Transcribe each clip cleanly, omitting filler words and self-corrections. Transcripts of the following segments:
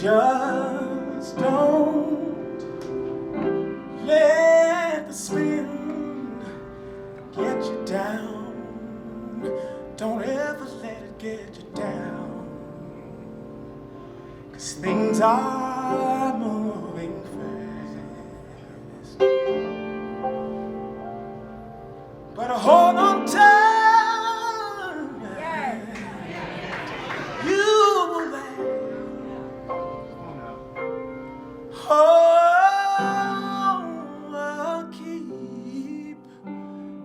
Just don't let the spin get you down. Don't ever let it get you down. 'Cause things are moving fast. But hold on tight. You will laugh. Oh, keep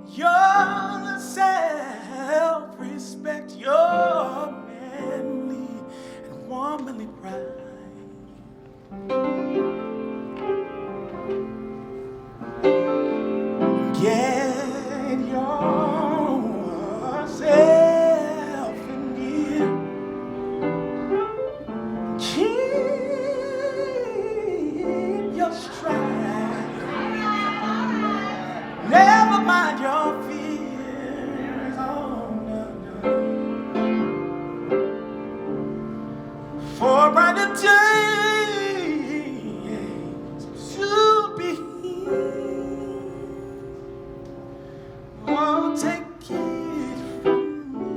your self-respect, your manly and womanly pride. Get yourself in gear. Keep your stride. Never mind your fears. Oh, no, no. For brighter days should be here. Oh, take it from me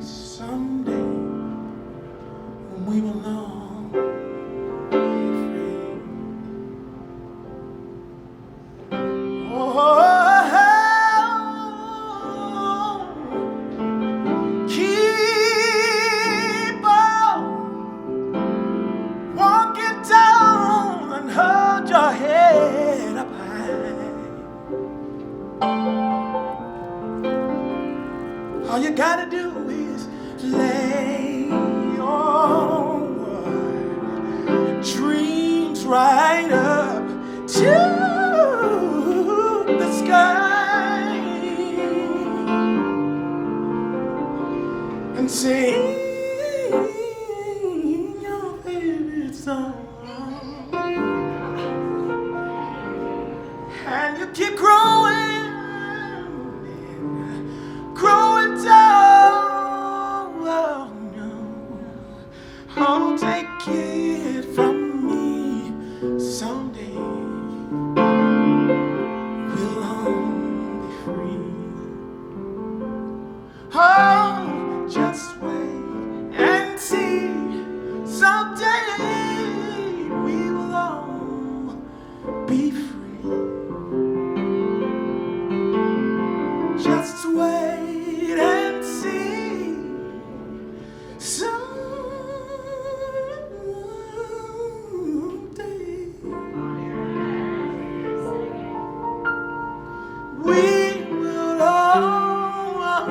someday when we will all be free. Oh, keep on walking down and hold your head up high. All you gotta do is lay your dreams right up to the sky and sing your favorite song. And you keep growing, growing down. Oh, take it from me someday. We'll all be free. Oh, just wait and see. Someday we will all be free. Just wait and see. Someday we will all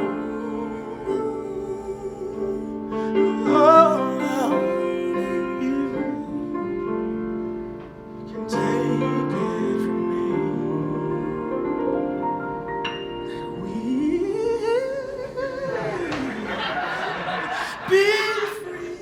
you can take it from me. Be free.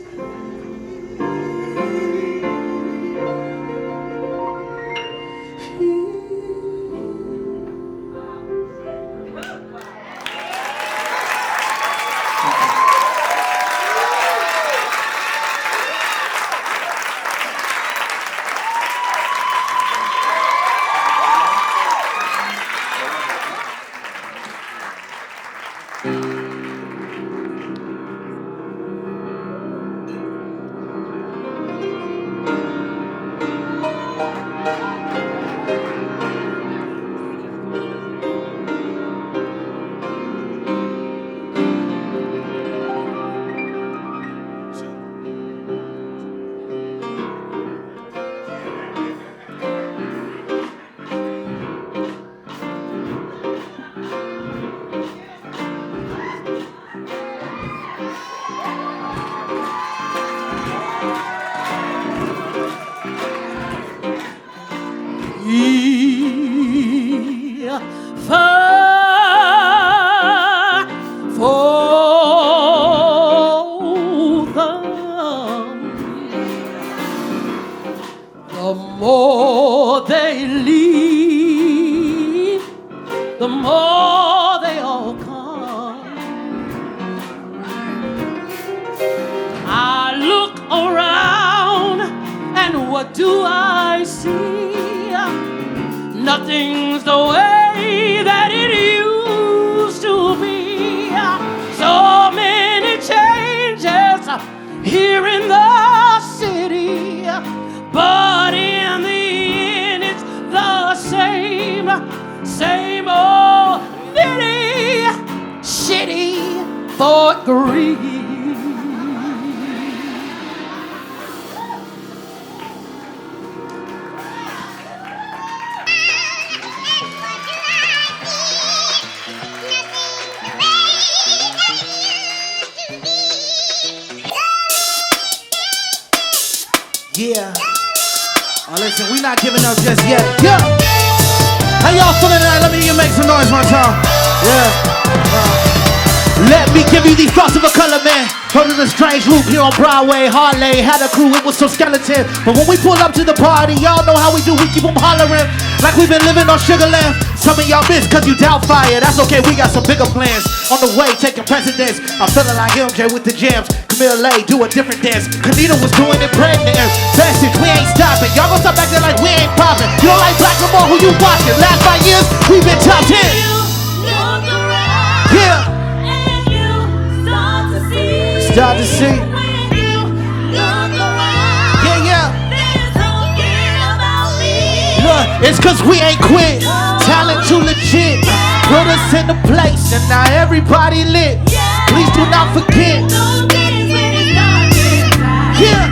Far for them, the more they leave, the more they all come. I look around what do I see? Nothing's the way that it used to be. So many changes here in the city, but in the end it's the same old nitty shitty Fort Greene. Yeah. Listen, we not giving up just yet. Yeah. How y'all feeling tonight? Let me hear you make some noise one time. Yeah. Let me give you these thoughts of a color man. Heard of the strange loop here on Broadway. Harley had a crew, it was so skeleton. But when we pull up to the party, y'all know how we do. We keep them hollering like we've been living on Sugarland. Some of y'all miss cause you doubt fire. That's okay, we got some bigger plans on the way, taking precedence. I'm feeling like MJ with the jams. Camille do a different dance. Kanita was doing it pregnant. Message, we ain't stopping. Y'all gonna stop acting like we ain't popping. You don't like Black no more, who you watching? Last 5 years, we've been top 10. Yeah. Start to see. Yeah. Look, it's cause we ain't quit. Talent too legit. Put us in the place and now everybody lit. Please do not forget. Yeah.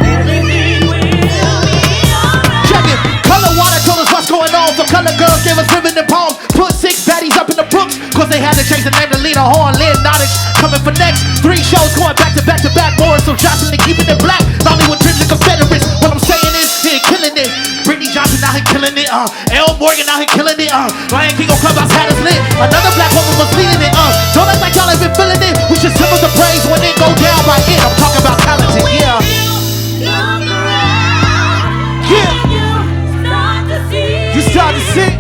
Check it. Color Water told us what's going on. For Color Girls gave us ribbon and palms. Put 6 baddies up in the books cause they had to change the name to Lena Horn. Lynn Nottage coming for next 3 shows going back to back to back. Morris so Johnson and keeping it black. Hollywood dreams and Confederates. What I'm saying is he ain't killing it. Brittany Johnson out here killing it. L. Morgan out here killing it. Lion King on Clubhouse had us lit. Another black woman was leading it. Don't act like y'all ain't been feeling it. We should sing us the praise when it go down by it. I'm talking about talented, yeah. Yeah. You start to see.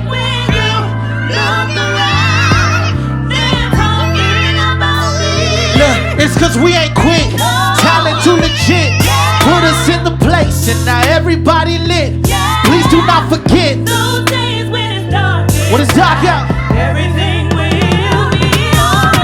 Look, it's cause we ain't quit. Talent too legit. Put us in the place and now everybody lit. Please do not forget. When it's dark out, everything will be alright.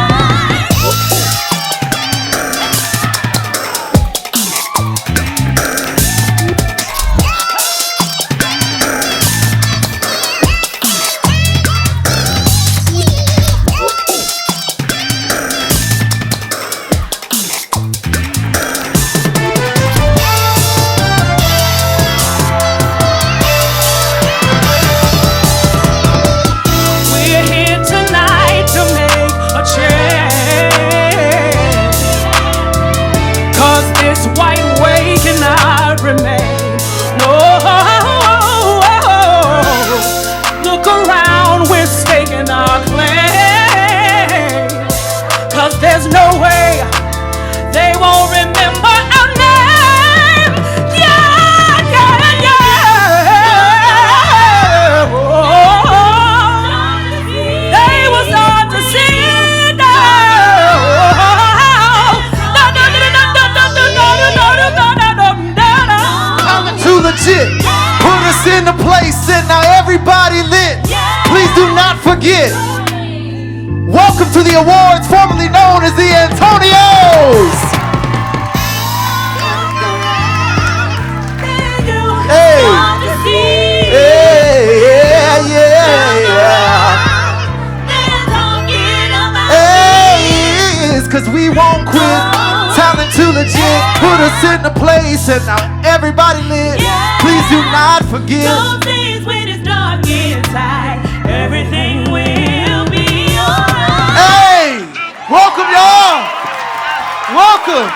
There's no way they won't remember our name. Yeah. They will start to see now. coming too legit. Put us in the place and now everybody lit. Please do not forget. Welcome to the awards formerly known as the Antonios. Hey, yeah. Hey, it's cause we won't quit. Talent too legit. Put us in the place and now everybody lit. Please do not forget. Those days when it's dark inside, everything will be. Hey, welcome y'all. Welcome.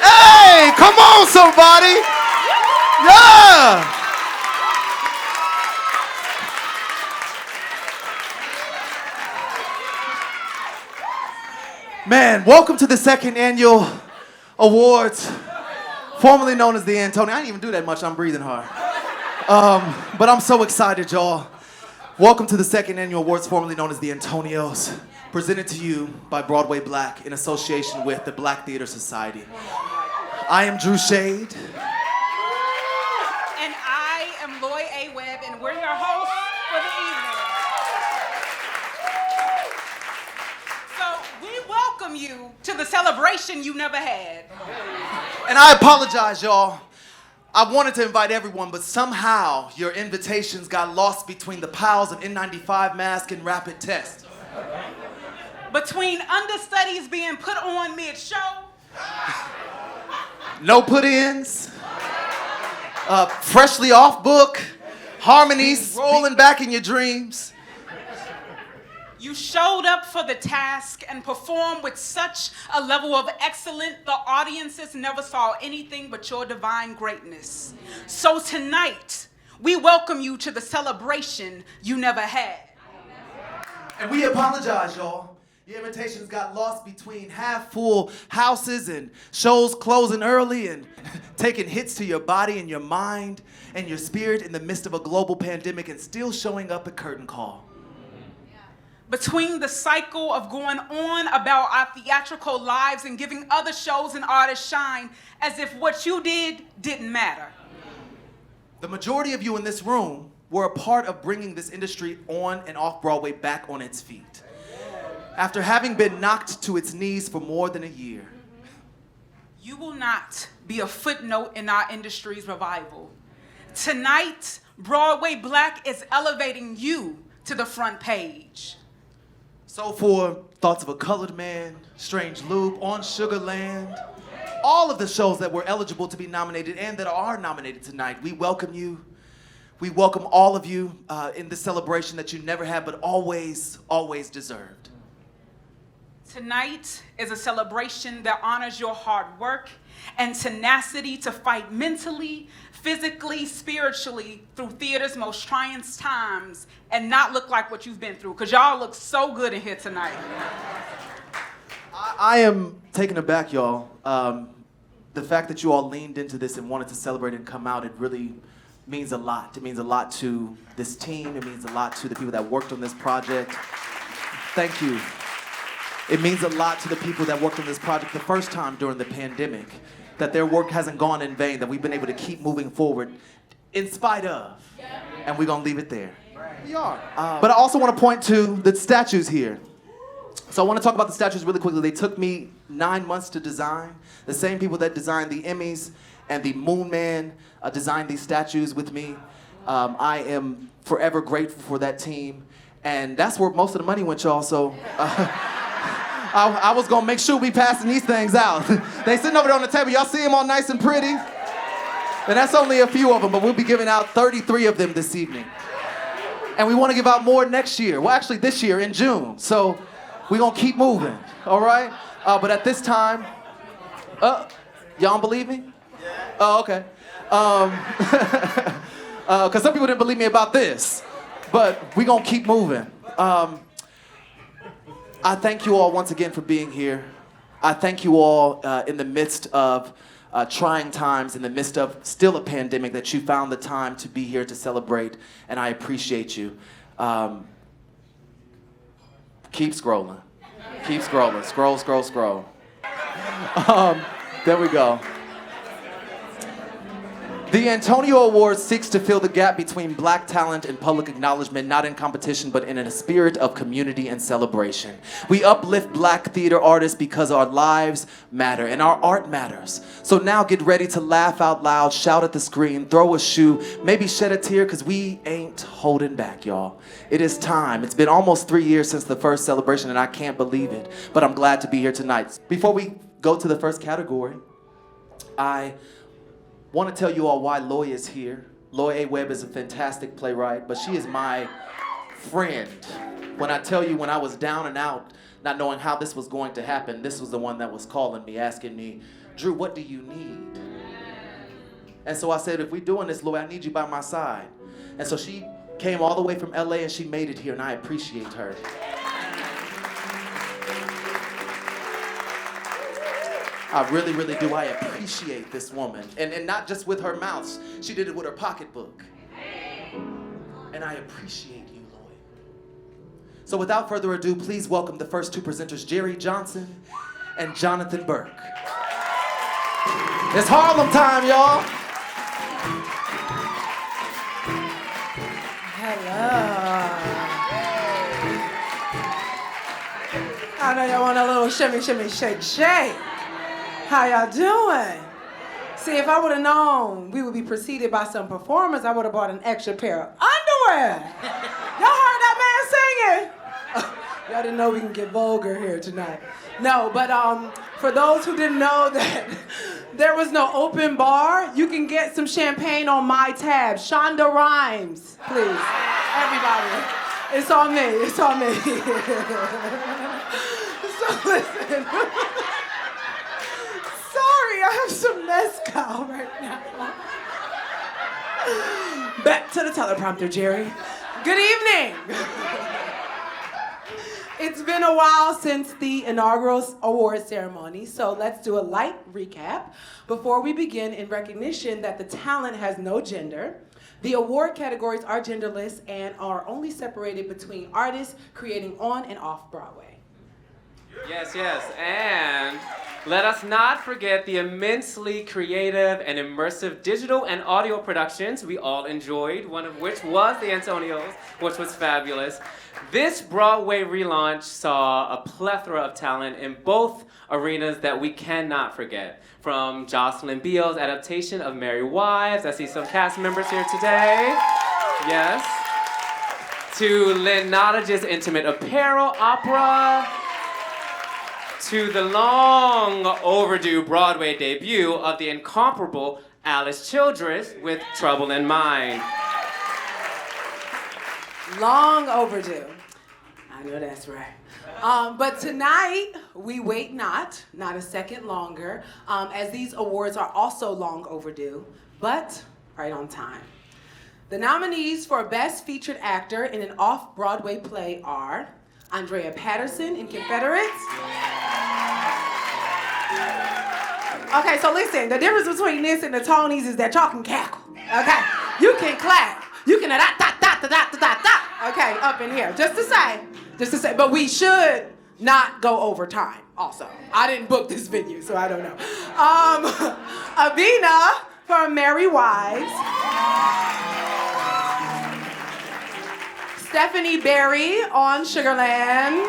Hey, come on somebody. Yeah. Man, welcome to the 2nd annual awards, formerly known as the Antonyo. I didn't even do that much, I'm breathing hard. But I'm so excited, y'all. Welcome to the 2nd annual awards, formerly known as the Antonios. presented to you by Broadway Black in association with the Black Theater Society. I am Drew Shade. And I am Loy A. Webb, and we're your hosts for the evening. So we welcome you to the celebration you never had. And I apologize, y'all. I wanted to invite everyone, but somehow your invitations got lost between the piles of N95 masks and rapid tests. Between understudies being put on mid-show, No put-ins, freshly off book, harmonies rolling back in your dreams. you showed up for the task and performed with such a level of excellence, the audiences never saw anything but your divine greatness. So tonight, we welcome you to the celebration you never had. And we apologize, y'all. Your invitations got lost between half-full houses and shows closing early and taking hits to your body and your mind and your spirit in the midst of a global pandemic and still showing up at curtain call. Between the cycle of going on about our theatrical lives and giving other shows and artists shine as if what you did didn't matter. The majority of you in this room were a part of bringing this industry on and off Broadway back on its feet. After having been knocked to its knees for more than a year. You will not be a footnote in our industry's revival. Tonight, Broadway Black is elevating you to the front page. So for Thoughts of a Colored Man, Strange Loop, On Sugarland, all of the shows that were eligible to be nominated and that are nominated tonight, we welcome you. We welcome all of you in this celebration that you never had but always, always deserved. Tonight is a celebration that honors your hard work and tenacity to fight mentally, physically, spiritually through theater's most trying times and not look like what you've been through, because y'all look so good in here tonight. I am taken aback, y'all. The fact that you all leaned into this and wanted to celebrate and come out, it really means a lot. It means a lot to this team. It means a lot to the people that worked on this project. Thank you. It means a lot to the people that worked on this project the first time during the pandemic, that their work hasn't gone in vain, that we've been able to keep moving forward in spite of. And we're going to leave it there. We are. But I also want to point to the statues here. So I want to talk about the statues really quickly. They took me 9 months to design. The same people that designed the Emmys and the Moon Man designed these statues with me. I am forever grateful for that team. And that's where most of the money went, y'all. So I was going to make sure we passing these things out. They sitting over there on the table. Y'all see them all nice and pretty? And that's only a few of them, but we'll be giving out 33 of them this evening. And we want to give out more next year. Well, actually this year in June. So we're going to keep moving, all right? But at this time, y'all don't believe me? Yeah. Oh, okay. Because some people didn't believe me about this. But we're going to keep moving. I thank you all once again for being here. I thank you all in the midst of trying times, in the midst of still a pandemic, that you found the time to be here to celebrate, and I appreciate you. Keep scrolling. Keep scrolling. Scroll, scroll, scroll. There we go. The Antonyo Award seeks to fill the gap between Black talent and public acknowledgement, not in competition, but in a spirit of community and celebration. We uplift Black theater artists because our lives matter and our art matters. So now get ready to laugh out loud, shout at the screen, throw a shoe, maybe shed a tear, because we ain't holding back, y'all. It is time. It's been almost 3 years since the first celebration, and I can't believe it, but I'm glad to be here tonight. Before we go to the first category, I want to tell you all why Loy is here. Loy A. Webb is a fantastic playwright, but she is my friend. When I tell you, when I was down and out, not knowing how this was going to happen, this was the one that was calling me, asking me, Drew, what do you need? And so I said, if we're doing this, Loy, I need you by my side. And so she came all the way from LA and she made it here, and I appreciate her. I really, really do. I appreciate this woman. And not just with her mouth. She did it with her pocketbook. And I appreciate you, Lloyd. So without further ado, please welcome the first two presenters, Jerry Johnson and Jonathan Burke. It's Harlem time, y'all. I know y'all want a little shimmy, shimmy, shake, shake. How y'all doing? See, if I would have known we would be preceded by some performers, I would have bought an extra pair of underwear. Y'all heard that man singing? Y'all didn't know we can get vulgar here tonight. No, but for those who didn't know that there was no open bar, you can get some champagne on my tab. Shonda Rhimes, please. Everybody. It's on me. It's on me. So listen. Sorry, I have some mezcal right now. Back to the teleprompter, Jerry. Good evening. It's been a while since the inaugural award ceremony, so let's do a light recap before we begin in recognition that the talent has no gender. The award categories are genderless and are only separated between artists creating on and off Broadway. Yes, and let us not forget the immensely creative and immersive digital and audio productions we all enjoyed, one of which was the Antonios, which was fabulous. This Broadway relaunch saw a plethora of talent in both arenas that we cannot forget. From Jocelyn Biel's adaptation of Merry Wives, I see some cast members here today, yes, to Lynn Nottage's intimate apparel opera, to the long overdue Broadway debut of the incomparable Alice Childress with Trouble in Mind. Long overdue. I know that's right. But tonight, we wait not a second longer, as these awards are also long overdue, but right on time. The nominees for Best Featured Actor in an Off-Broadway Play are Andrea Patterson in Confederates. Okay, so listen, the difference between this and the Tonys is that y'all can cackle, okay? You can clap. You can da-da-da-da-da-da-da-da. Okay, up in here. Just to say. But we should not go over time, also. I didn't book this venue, so I don't know. Abina for Merry Wives. Stephanie Berry on Sugarland.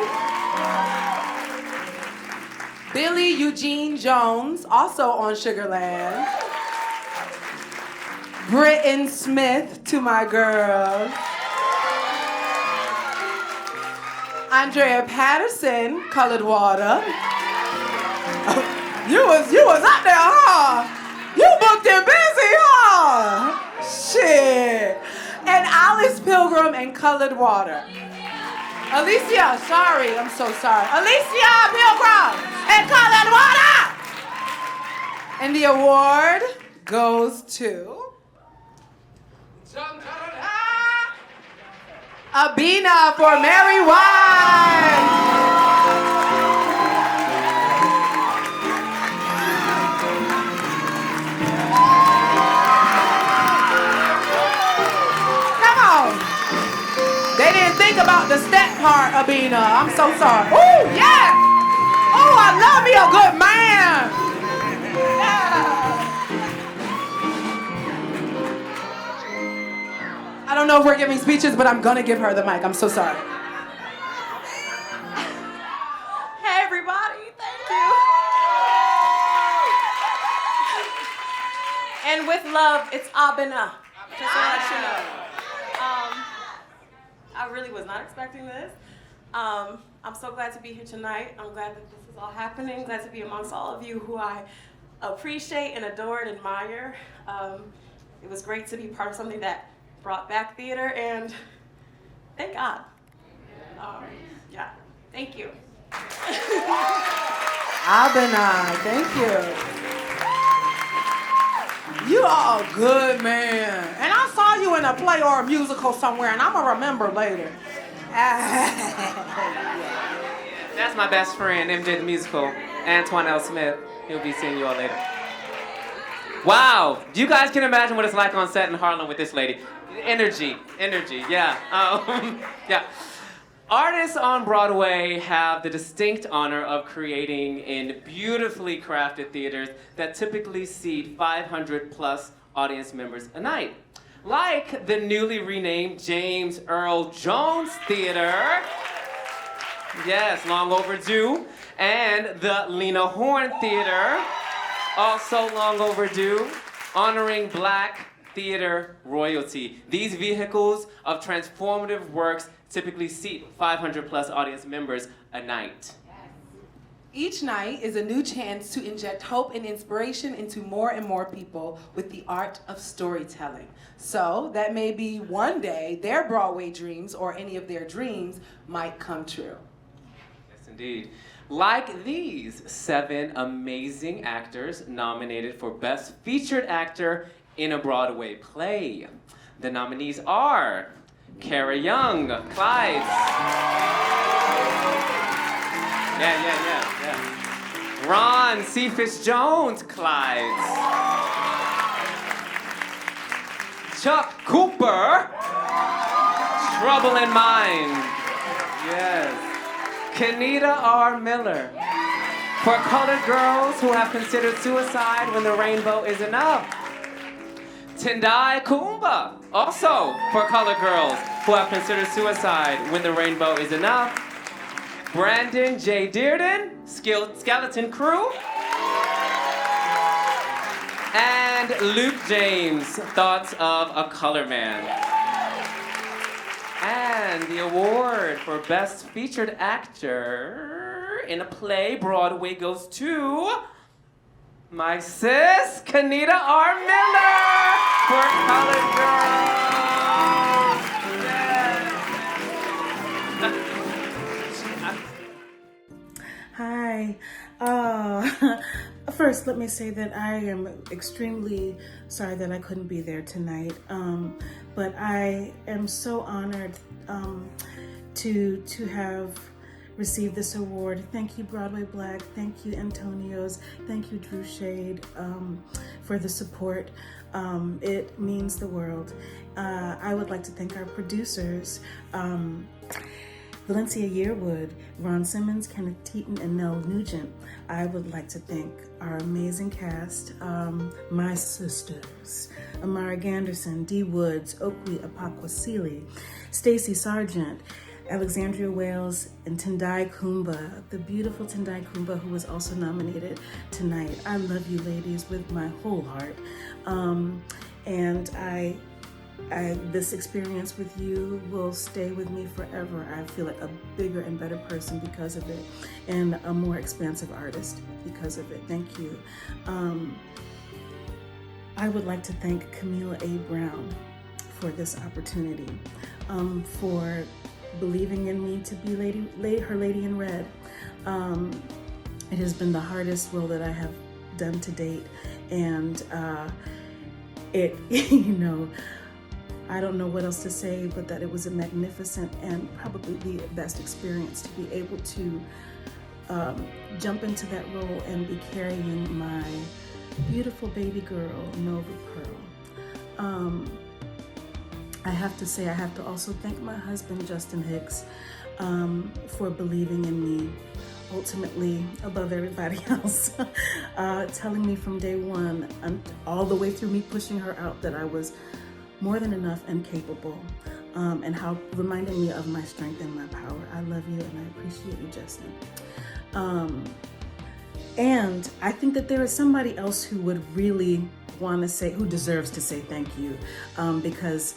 Billy Eugene Jones, also on Sugarland. Britton Smith, To My Girl. Andrea Patterson, Colored Water. You was up there, huh? You booked it busy, huh? Shit. And Alice Pilgrim and Colored Water. Alicia, sorry, I'm so sorry. Alicia Pilgrim and Colored Water. And the award goes to Abina for Merry Wives. Come on. They didn't think about the step part, Abina. I'm so sorry. Ooh, yeah. Oh, I love me a good man. Yeah. I don't know if we're giving speeches, but I'm gonna give her the mic. I'm so sorry. Hey, everybody. Thank you. And with love, it's Abina. Just to let you know. I really was not expecting this. I'm so glad to be here tonight. I'm glad that this is all happening. Glad to be amongst all of you who I appreciate and adore and admire. It was great to be part of something that brought back theater, and thank God. Yeah, thank you. Abina, thank you. You are a good man. And I saw you in a play or a musical somewhere, and I'm gonna remember later. That's my best friend, MJ the Musical, Antoine L. Smith. He'll be seeing you all later. Wow, you guys can imagine what it's like on set in Harlem with this lady. Energy, yeah. Yeah. Artists on Broadway have the distinct honor of creating in beautifully crafted theaters that typically seat 500 plus audience members a night. Like the newly renamed James Earl Jones Theater, yes, long overdue, and the Lena Horne Theater, also long overdue, honoring Black theater royalty. These vehicles of transformative works typically seat 500 plus audience members a night. Each night is a new chance to inject hope and inspiration into more and more people with the art of storytelling. So that maybe one day their Broadway dreams or any of their dreams might come true. Yes, indeed. Like these 7 amazing actors nominated for Best Featured Actor in a Broadway Play. The nominees are Kara Young, Clyde. Yeah. Ron Cephas Jones, Clyde. Chuck Cooper, Trouble in Mind. Yes. Kenita R. Miller, for colored girls who have considered suicide when the rainbow is enough. Tendai Kumba, also for colored girls who have considered suicide when the rainbow is enough. Brandon J. Dearden, Skeleton Crew. And Luke James, Thoughts of a Color Man. And the award for Best Featured Actor in a Play Broadway goes to my sis, Kenita R. Miller, for Colored Girls. Yes. Hi. First, let me say that I am extremely sorry that I couldn't be there tonight. But I am so honored to have received this award. Thank you, Broadway Black. Thank you, Antonio's. Thank you, Drew Shade, for the support. It means the world. I would like to thank our producers, Valencia Yearwood, Ron Simmons, Kenneth Teton, and Nell Nugent. I would like to thank our amazing cast, my sisters, Amara Ganderson, Dee Woods, Okwe Apakwasili, Stacey Sargent, Alexandria Wales, and Tendai Kumba, the beautiful Tendai Kumba, who was also nominated tonight. I love you ladies with my whole heart. And this experience with you will stay with me forever. I feel like a bigger and better person because of it, and a more expansive artist because of it. Thank you. I would like to thank Camila A. Brown for this opportunity, for believing in me to be her Lady in Red. It has been the hardest role that I have done to date, and it, I don't know what else to say, but that it was a magnificent and probably the best experience to be able to jump into that role and be carrying my beautiful baby girl, Nova Pearl. I have to say, I have to also thank my husband, Justin Hicks, for believing in me, ultimately above everybody else, telling me from day one, all the way through me pushing her out, that I was more than enough and capable, and how reminding me of my strength and my power. I love you and I appreciate you, Justin. And I think that there is somebody else who would really want to say, who deserves to say thank you, because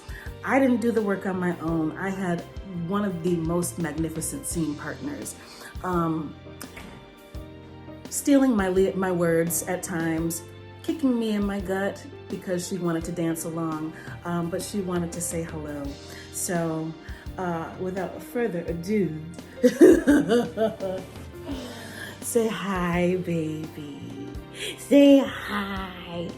I didn't do the work on my own. I had one of the most magnificent scene partners, stealing my words at times, kicking me in my gut because she wanted to dance along, but she wanted to say hello. So without further ado, say hi, baby. Say hi.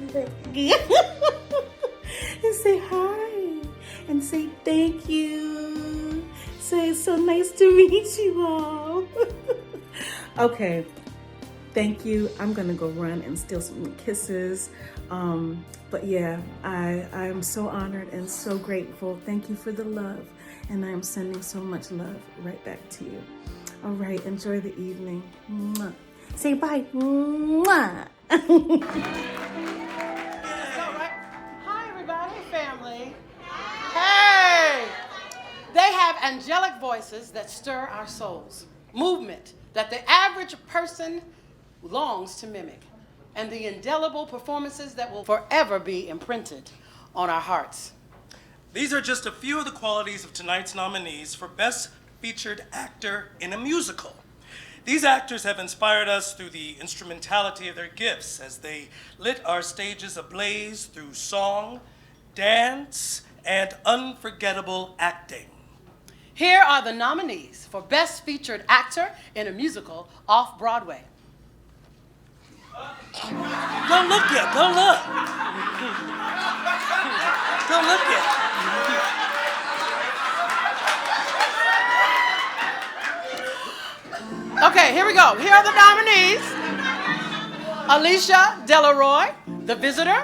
And say hi. And say thank you. Say it's so nice to meet you all. Okay. thank you. I'm gonna go run and steal some kisses. But yeah, I am so honored and so grateful. Thank you for the love, and I am sending so much love right back to you. All right, enjoy the evening. Mwah. Say bye. Mwah. Hi, everybody, family. Hey! They have angelic voices that stir our souls, movement that the average person longs to mimic, and the indelible performances that will forever be imprinted on our hearts. These are just a few of the qualities of tonight's nominees for Best Featured Actor in a Musical. These actors have inspired us through the instrumentality of their gifts as they lit our stages ablaze through song, dance, and unforgettable acting. Here are the nominees for Best Featured Actor in a Musical off-Broadway. Don't look yet, don't look. Don't look yet. Okay, here we go. Here are the nominees. Alicia Delaroy, The Visitor.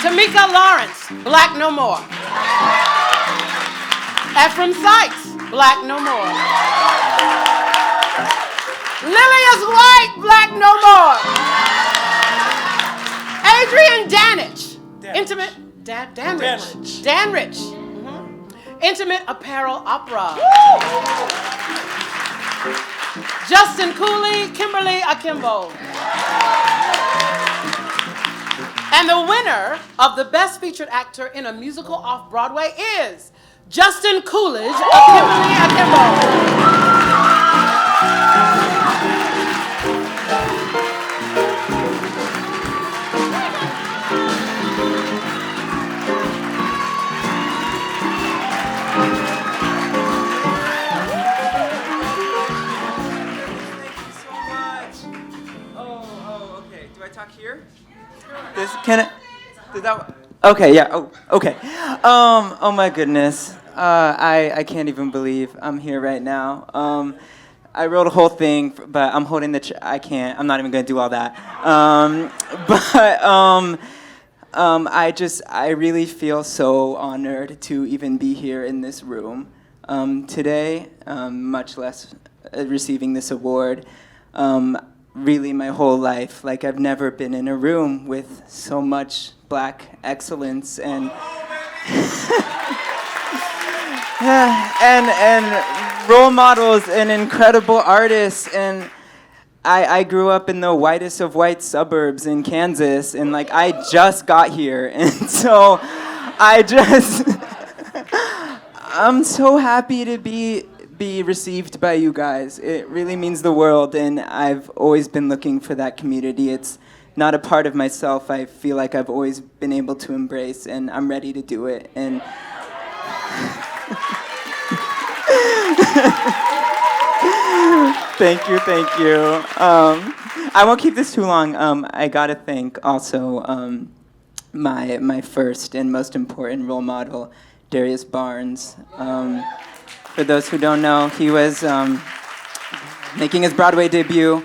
Tamika Lawrence, Black No More. Ephraim Sykes, Black No More. Lilias White, Black No More. Adrian Danich, Intimate, Danrich. Intimate Apparel Opera. Justin Cooley, Kimberly Akimbo. And the winner of the Best Featured Actor in a Musical off-Broadway is Justin Coolidge of Kimberly Akimbo. Here? Okay, yeah. Oh, okay. Oh my goodness. I can't even believe I'm here right now. I wrote a whole thing, but I'm holding the. I can't. I'm not even gonna do all that. I really feel so honored to even be here in this room today. Much less receiving this award. Really my whole life. Like, I've never been in a room with so much Black excellence and and role models and incredible artists. And I grew up in the whitest of white suburbs in Kansas, and like I just got here, and so I'm so happy to be received by you guys. It really means the world, and I've always been looking for that community. It's not a part of myself I feel like I've always been able to embrace, and I'm ready to do it. And thank you. I won't keep this too long. I gotta thank also my first and most important role model, Darius Barnes. For those who don't know, he was making his Broadway debut,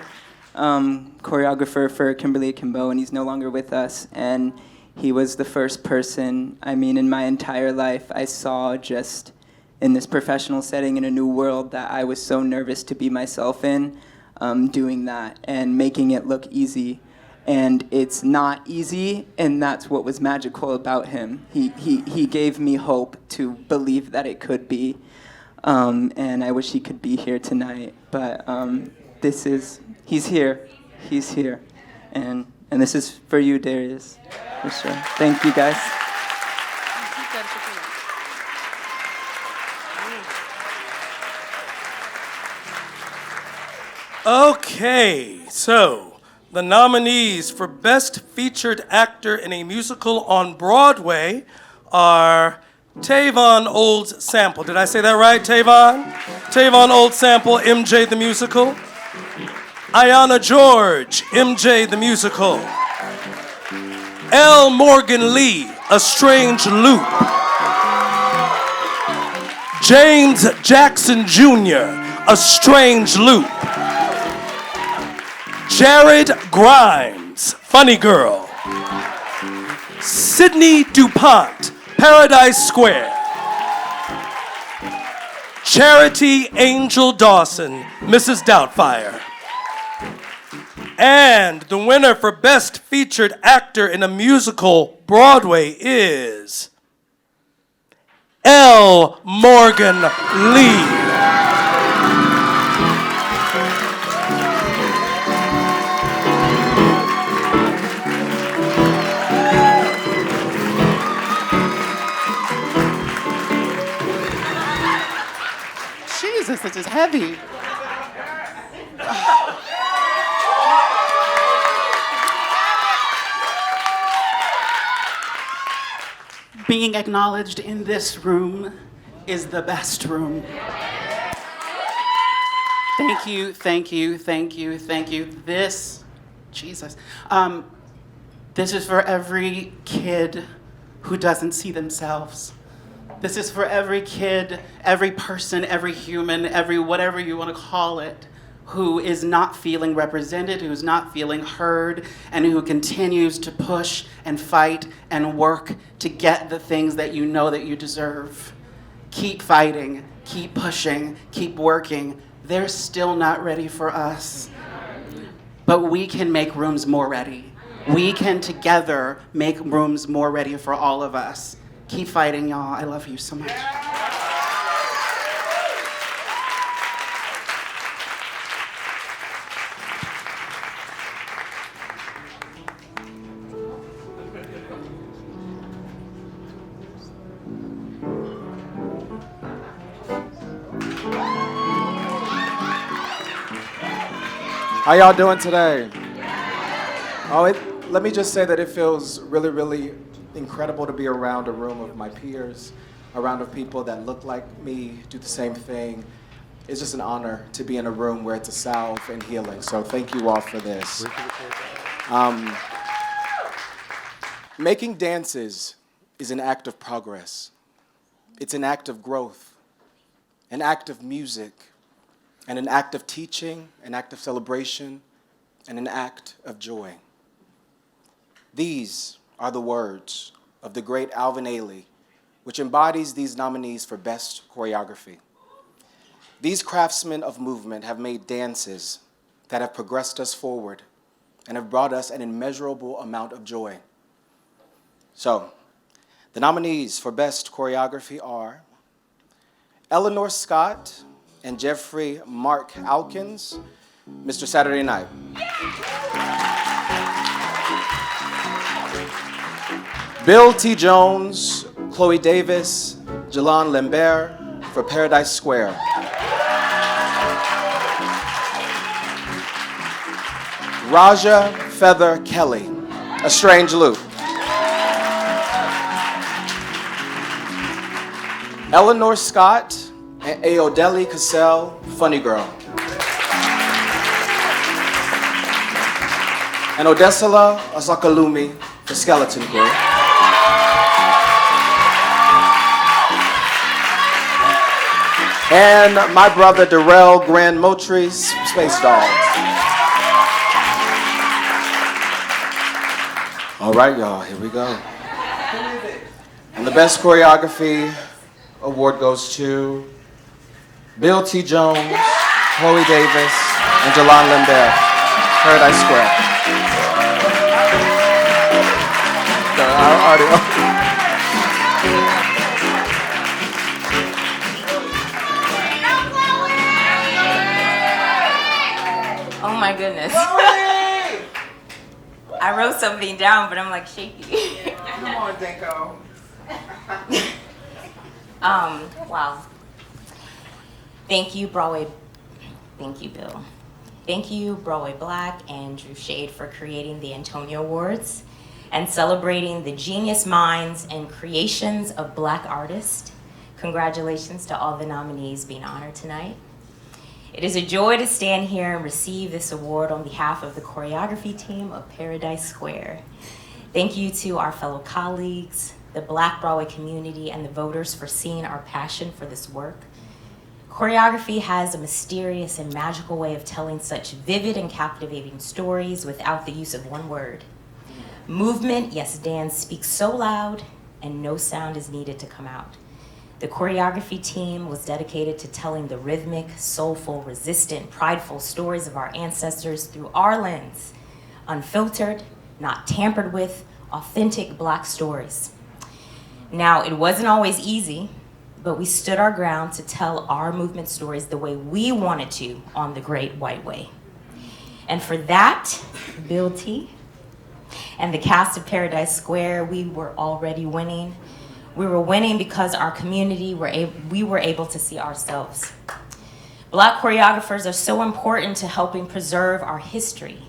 choreographer for Kimberly Akimbo, and he's no longer with us. And he was the first person, in my entire life, I saw just in this professional setting in a new world that I was so nervous to be myself in, doing that and making it look easy. And it's not easy, and that's what was magical about him. He gave me hope to believe that it could be. And I wish he could be here tonight, but he's here, and this is for you, Darius, for sure. Thank you, guys. Okay, so the nominees for Best Featured Actor in a Musical on Broadway are Tavon Old Sample. Did I say that right, Tavon? Tavon Old Sample, MJ the Musical. Ayanna George, MJ the Musical. L. Morgan Lee, A Strange Loop. James Jackson Jr., A Strange Loop. Jared Grimes, Funny Girl. Sydney DuPont, Paradise Square. Charity Angel Dawson, Mrs. Doubtfire. And the winner for Best Featured Actor in a Musical Broadway is L. Morgan Lee. Jesus, this is heavy. Being acknowledged in this room is the best room. Thank you, thank you, thank you, thank you. This is for every kid who doesn't see themselves. This is for every kid, every person, every human, every whatever you want to call it, who is not feeling represented, who's not feeling heard, and who continues to push and fight and work to get the things that you know that you deserve. Keep fighting, keep pushing, keep working. They're still not ready for us. But we can make rooms more ready. We can together make rooms more ready for all of us. Keep fighting, y'all. I love you so much. How y'all doing today? Let me just say that it feels really, really incredible to be around a room of my peers, around of people that look like me, do the same thing. It's just an honor to be in a room where it's a salve and healing. So thank you all for this. Making dances is an act of progress. It's an act of growth, an act of music, and an act of teaching, an act of celebration, and an act of joy. These are the words of the great Alvin Ailey, which embodies these nominees for Best Choreography. These craftsmen of movement have made dances that have progressed us forward and have brought us an immeasurable amount of joy. So, the nominees for Best Choreography are Eleanor Scott and Jeffrey Mark Alkins, Mr. Saturday Night. Bill T. Jones, Chloe Davis, Jalon Lambert for Paradise Square. Raja Feather Kelly, A Strange Loop. Eleanor Scott and Ayodele Cassell, Funny Girl. And Odesala Asakalumi for Skeleton Crew. And my brother Darrell Grand Motrice, Space Dogs. All right, y'all, here we go. And the Best Choreography award goes to Bill T. Jones, Chloe Davis, and Jalon Lambert, Paradise Square. Our audio. Oh my goodness. I wrote something down, but I'm like shaky. Come on, Denko. Wow. Thank you, Broadway. Thank you, Bill. Thank you, Broadway Black and Drew Shade for creating the Antonyo Awards and celebrating the genius minds and creations of Black artists. Congratulations to all the nominees being honored tonight. It is a joy to stand here and receive this award on behalf of the choreography team of Paradise Square. Thank you to our fellow colleagues, the Black Broadway community, and the voters for seeing our passion for this work. Choreography has a mysterious and magical way of telling such vivid and captivating stories without the use of one word. Movement, yes, dance speaks so loud and no sound is needed to come out. The choreography team was dedicated to telling the rhythmic, soulful, resistant, prideful stories of our ancestors through our lens. Unfiltered, not tampered with, authentic Black stories. Now, it wasn't always easy, but we stood our ground to tell our movement stories the way we wanted to on the Great White Way. And for that, Bill T. and the cast of Paradise Square, we were already winning. We were winning because our community, we were able to see ourselves. Black choreographers are so important to helping preserve our history.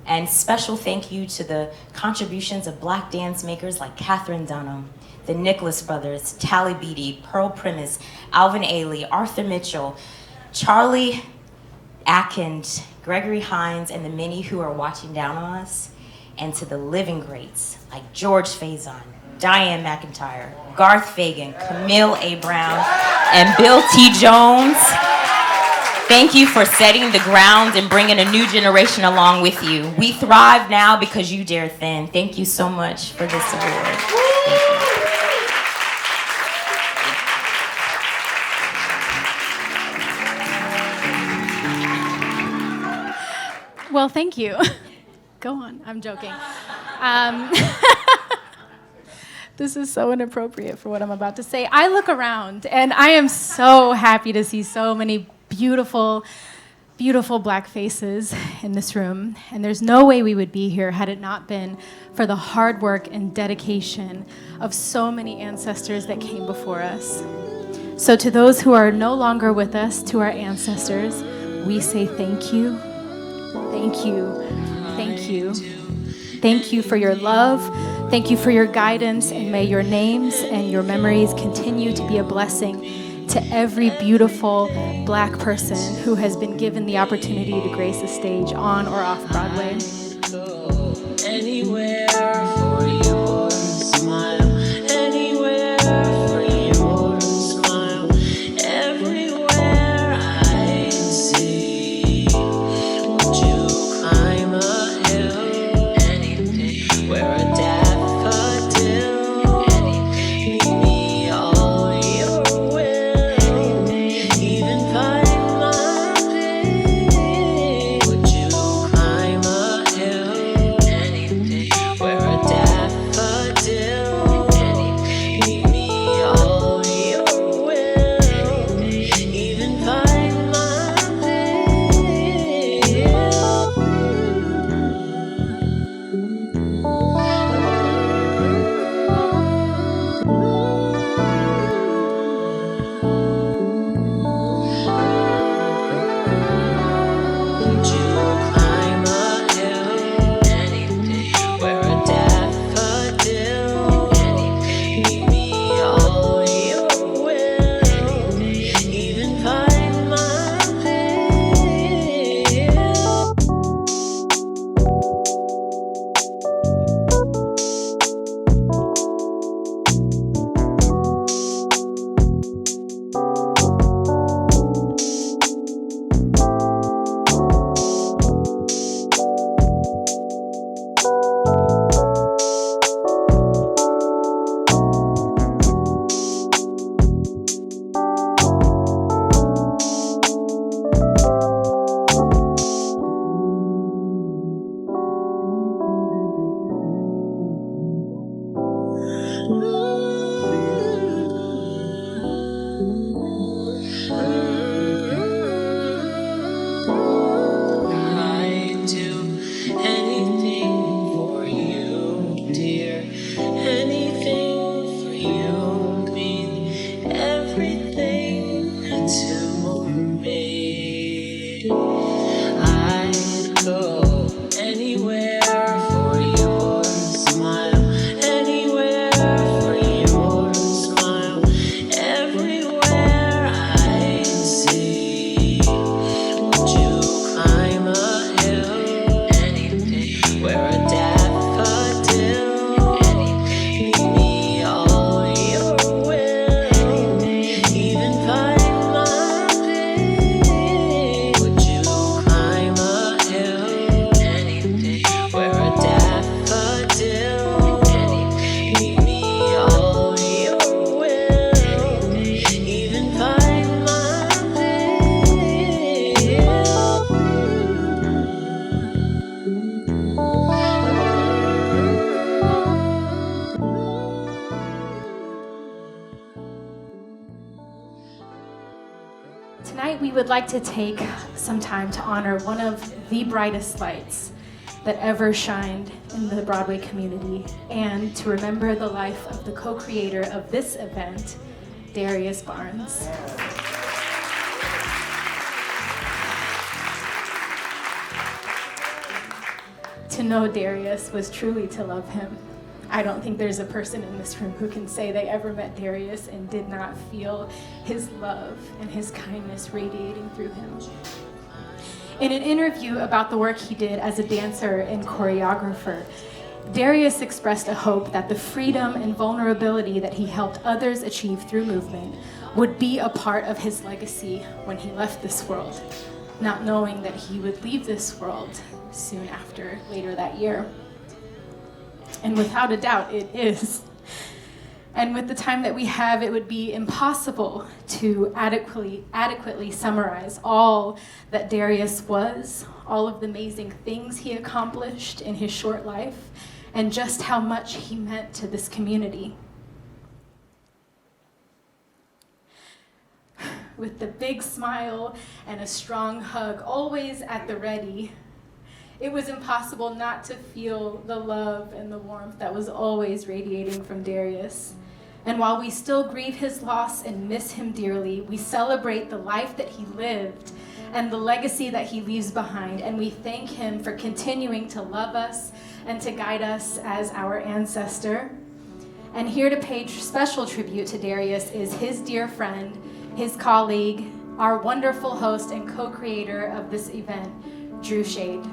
And special thank you to the contributions of Black dance makers like Katherine Dunham, the Nicholas Brothers, Tally Beatty, Pearl Primus, Alvin Ailey, Arthur Mitchell, Charlie Atkins, Gregory Hines, and the many who are watching down on us, and to the living greats like George Faison, Diane McIntyre, Garth Fagan, Camille A. Brown, and Bill T. Jones. Thank you for setting the ground and bringing a new generation along with you. We thrive now because you dare thin. Thank you so much for this award. Well, thank you. Go on, I'm joking. This is so inappropriate for what I'm about to say. I look around and I am so happy to see so many beautiful, beautiful Black faces in this room. And there's no way we would be here had it not been for the hard work and dedication of so many ancestors that came before us. So to those who are no longer with us, to our ancestors, we say thank you, thank you, thank you. Thank you for your love. Thank you for your guidance, and may your names and your memories continue to be a blessing to every beautiful Black person who has been given the opportunity to grace a stage on or off Broadway. Anywhere for your smile, anywhere for your smile, everywhere I see. Would you climb a hill, anything, where a daffodil, anything, give me all your will, even find my way. Would you climb a hill, anything, where a daffodil, anything, give me all your will, even find my way. Would you climb a hill, anything, where a daffodil, anything, give me all your will, even find my way. I'd do anything for you, dear. Anything for you, mean everything to me. I'd go anywhere for your smile, anywhere for would like to take some time to honor one of the brightest lights that ever shined in the Broadway community, and to remember the life of the co-creator of this event, Darius Barnes. To know Darius was truly to love him. I don't think there's a person in this room who can say they ever met Darius and did not feel his love and his kindness radiating through him. In an interview about the work he did as a dancer and choreographer, Darius expressed a hope that the freedom and vulnerability that he helped others achieve through movement would be a part of his legacy when he left this world, not knowing that he would leave this world soon after, later that year. And without a doubt, it is. And with the time that we have, it would be impossible to adequately summarize all that Darius was, all of the amazing things he accomplished in his short life, and just how much he meant to this community. With the big smile and a strong hug always at the ready, it was impossible not to feel the love and the warmth that was always radiating from Darius. And while we still grieve his loss and miss him dearly, we celebrate the life that he lived and the legacy that he leaves behind, and we thank him for continuing to love us and to guide us as our ancestor. And here to pay special tribute to Darius is his dear friend, his colleague, our wonderful host and co-creator of this event, Drew Shade.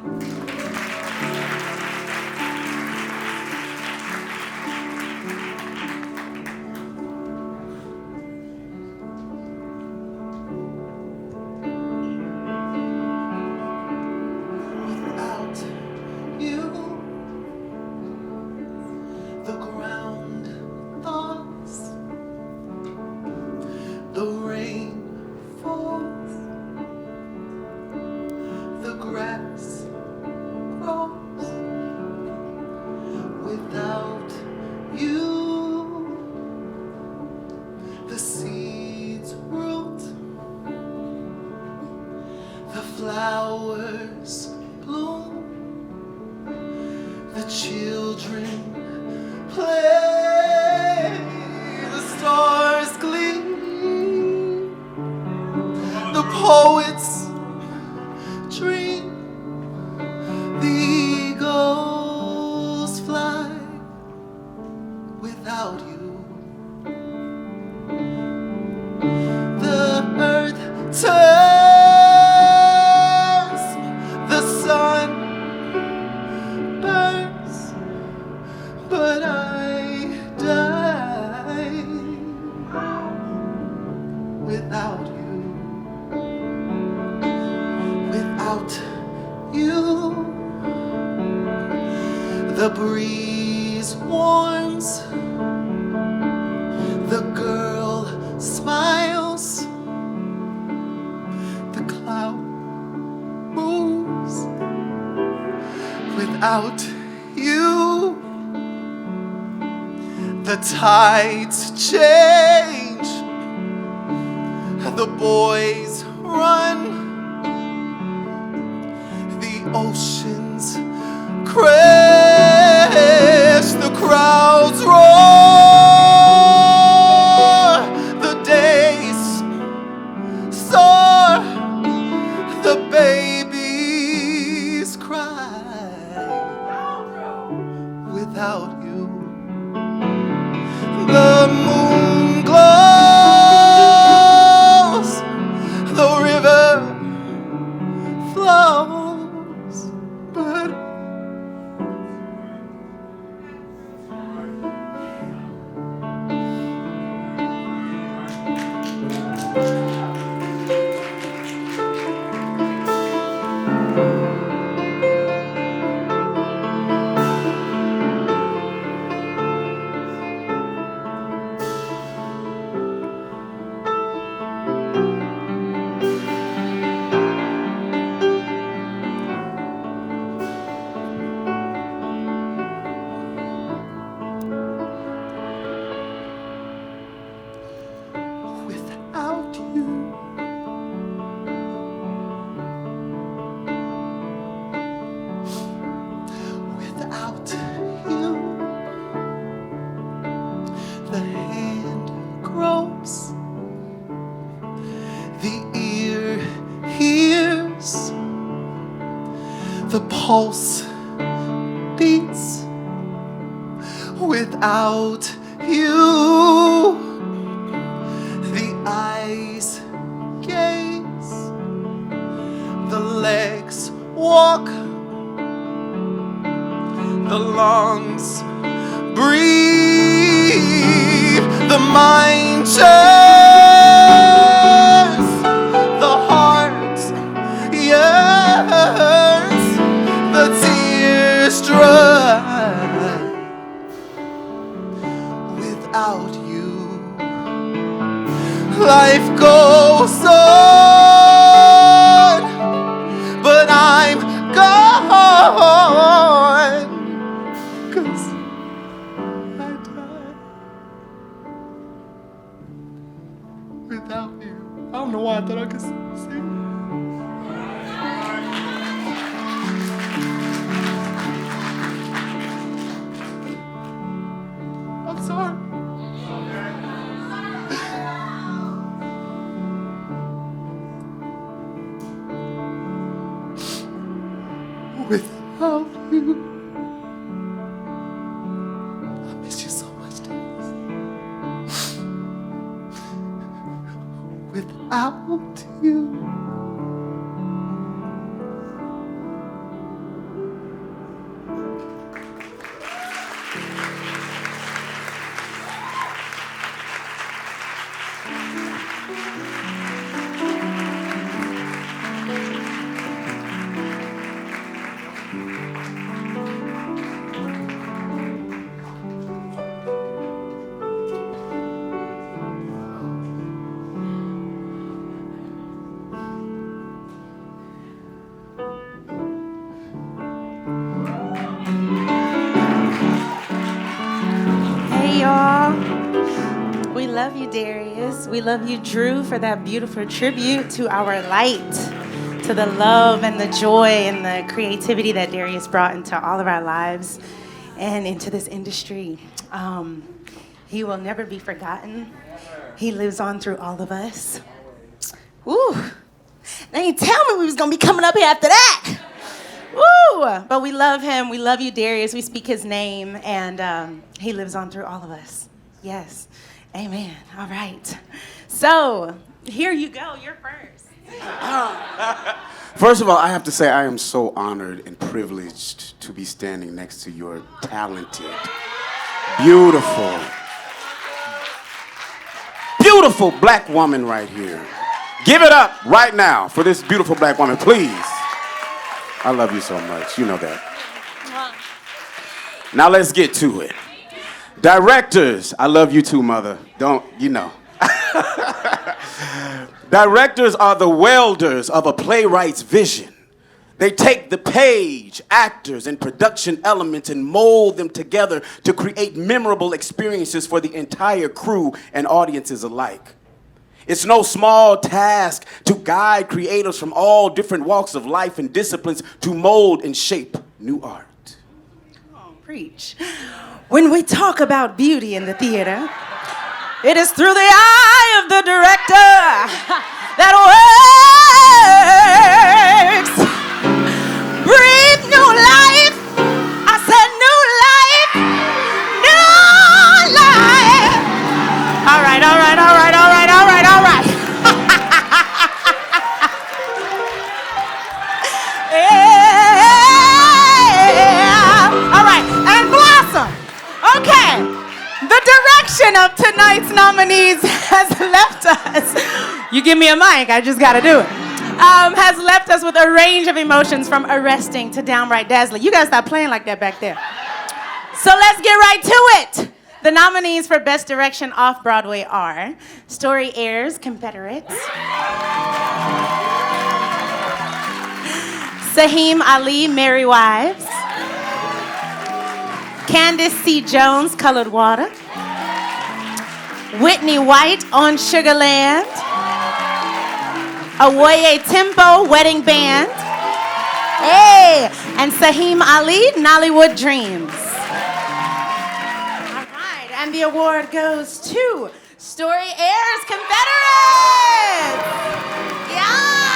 Flowers bloom, the children play, the stars gleam, the poets dream, the eagles fly without you. The earth turns, but I die without you. Without you, the breeze warms, the girl smiles, the cloud moves. Without you, the tides change, the boys run, the oceans crash, the crowds roar, the days soar, the babies cry. Without you, the moon glows, the river flows, but beats without you. The eyes gaze, the legs walk, the lungs breathe, the mind turns, the heart yearns, the tears dry. Without you, life goes on, but I'm gone, 'cause I died without you. I don't know why I thought I could sing. I'm sorry. Without you, I miss you so much, Dennis. Without you. Hey y'all, we love you, Darius. We love you, Drew, for that beautiful tribute to our light, to the love and the joy and the creativity that Darius brought into all of our lives and into this industry. He will never be forgotten. He lives on through all of us. Woo! They didn't tell me we was gonna be coming up here after that. Woo! But we love him. We love you, Darius. We speak his name, and he lives on through all of us. Yes. Amen. All right. So, here you go. You're first. First of all, I have to say I am so honored and privileged to be standing next to your talented, beautiful, beautiful black woman right here. Give it up right now for this beautiful black woman, please. I love you so much. You know that. Now let's get to it. Directors, I love you too, mother. Don't, you know. Directors are the welders of a playwright's vision. They take the page, actors, and production elements and mold them together to create memorable experiences for the entire crew and audiences alike. It's no small task to guide creators from all different walks of life and disciplines to mold and shape new art. Come on, preach. When we talk about beauty in the theater, it is through the eye of the director that works. Breathe new life. I said new life. New life. All right, all right, all right, all right, all right, all right. Yeah. All right, and Blossom. Okay, the direction of tonight's nominees has left us. You give me a mic, I just gotta do it. Has left us with a range of emotions from arresting to downright dazzling. You guys stop playing like that back there. So let's get right to it. The nominees for Best Direction Off-Broadway are Story Airs, Confederates, Saheem Ali, Merry Wives, Candace C. Jones, Colored Water, Whitney White on Sugarland, Awoye Tempo, Wedding Band, hey, and Saheem Ali, Nollywood Dreams. All right, and the award goes to Story Airs, Confederates. Yes.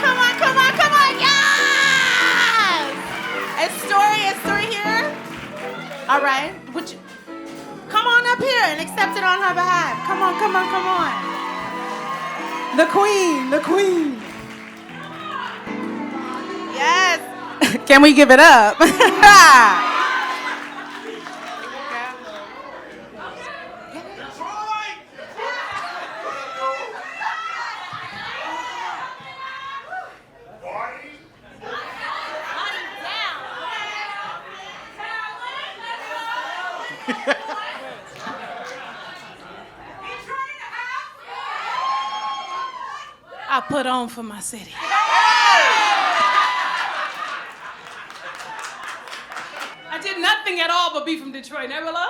Come on, come on, come on, yes. All right. Would you come on up here and accept it on her behalf? Come on, come on, come on. The queen, the queen. Yes. Can we give it up? I put on for my city. I did nothing at all but be from Detroit. Never like,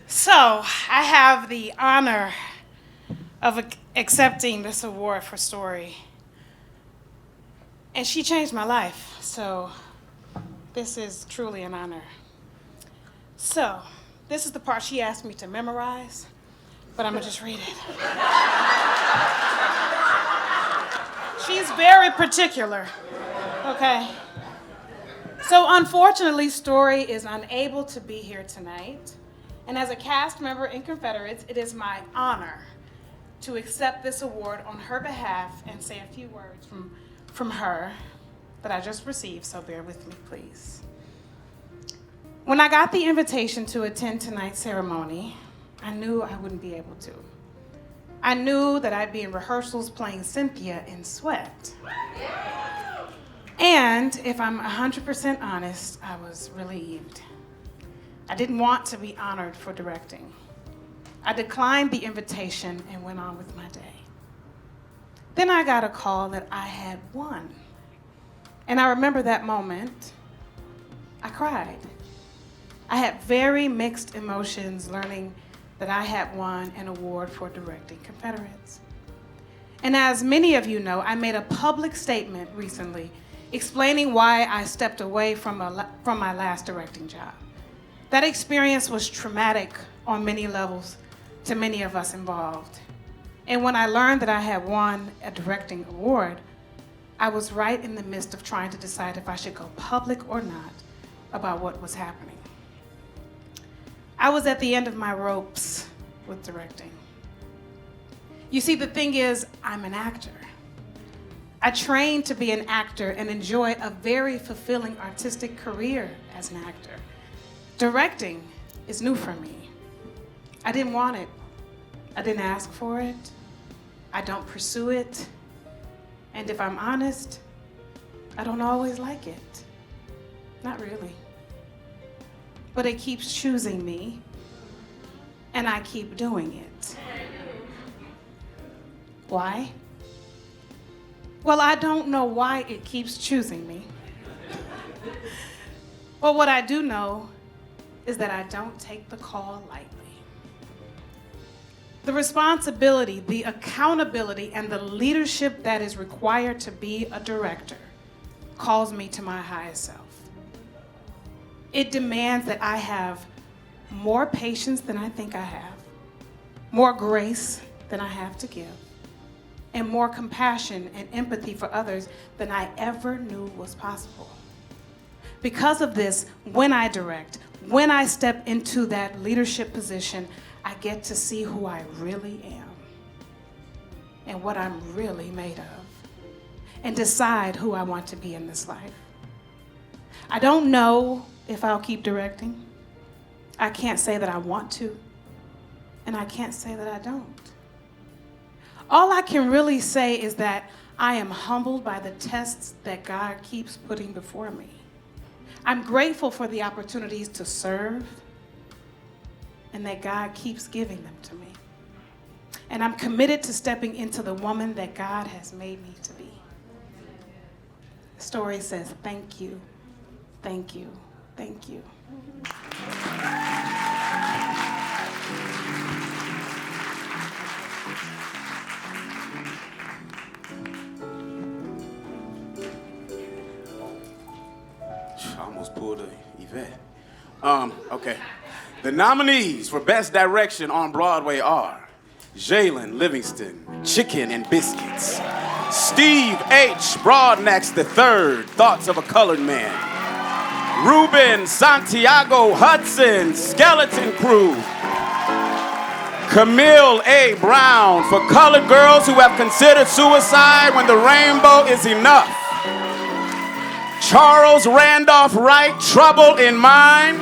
So, I have the honor of accepting this award for Story. And she changed my life, so this is truly an honor. So, this is the part she asked me to memorize, but I'm gonna just read it. She's very particular, okay? So unfortunately, Story is unable to be here tonight. And as a cast member in Confederates, it is my honor to accept this award on her behalf and say a few words from her that I just received, so bear with me, please. When I got the invitation to attend tonight's ceremony, I knew I wouldn't be able to. I knew that I'd be in rehearsals playing Cynthia in Sweat. And if I'm 100% honest, I was relieved. I didn't want to be honored for directing. I declined the invitation and went on with my day. Then I got a call that I had won. And I remember that moment. I cried. I had very mixed emotions learning that I had won an award for directing Confederates. And as many of you know, I made a public statement recently explaining why I stepped away from my last directing job. That experience was traumatic on many levels to many of us involved. And when I learned that I had won a directing award, I was right in the midst of trying to decide if I should go public or not about what was happening. I was at the end of my ropes with directing. You see, the thing is, I'm an actor. I trained to be an actor and enjoy a very fulfilling artistic career as an actor. Directing is new for me. I didn't want it. I didn't ask for it. I don't pursue it. And if I'm honest, I don't always like it. Not really. But it keeps choosing me, and I keep doing it. Why? Well, I don't know why it keeps choosing me. But what I do know is that I don't take the call lightly. The responsibility, the accountability, and the leadership that is required to be a director calls me to my highest self. It demands that I have more patience than I think I have, more grace than I have to give, and more compassion and empathy for others than I ever knew was possible. Because of this, when I direct, when I step into that leadership position, I get to see who I really am and what I'm really made of, and decide who I want to be in this life. I don't know if I'll keep directing. I can't say that I want to, and I can't say that I don't. All I can really say is that I am humbled by the tests that God keeps putting before me. I'm grateful for the opportunities to serve, and that God keeps giving them to me. And I'm committed to stepping into the woman that God has made me to be. The story says, thank you, thank you, thank you. I almost pulled a Yvette. Okay. The nominees for Best Direction on Broadway are Jalen Livingston, Chicken and Biscuits, Steve H. Broadnax III, Thoughts of a Colored Man, Ruben Santiago Hudson, Skeleton Crew. Camille A. Brown for colored girls who have considered suicide when the rainbow is enough. Charles Randolph Wright, Trouble in Mind.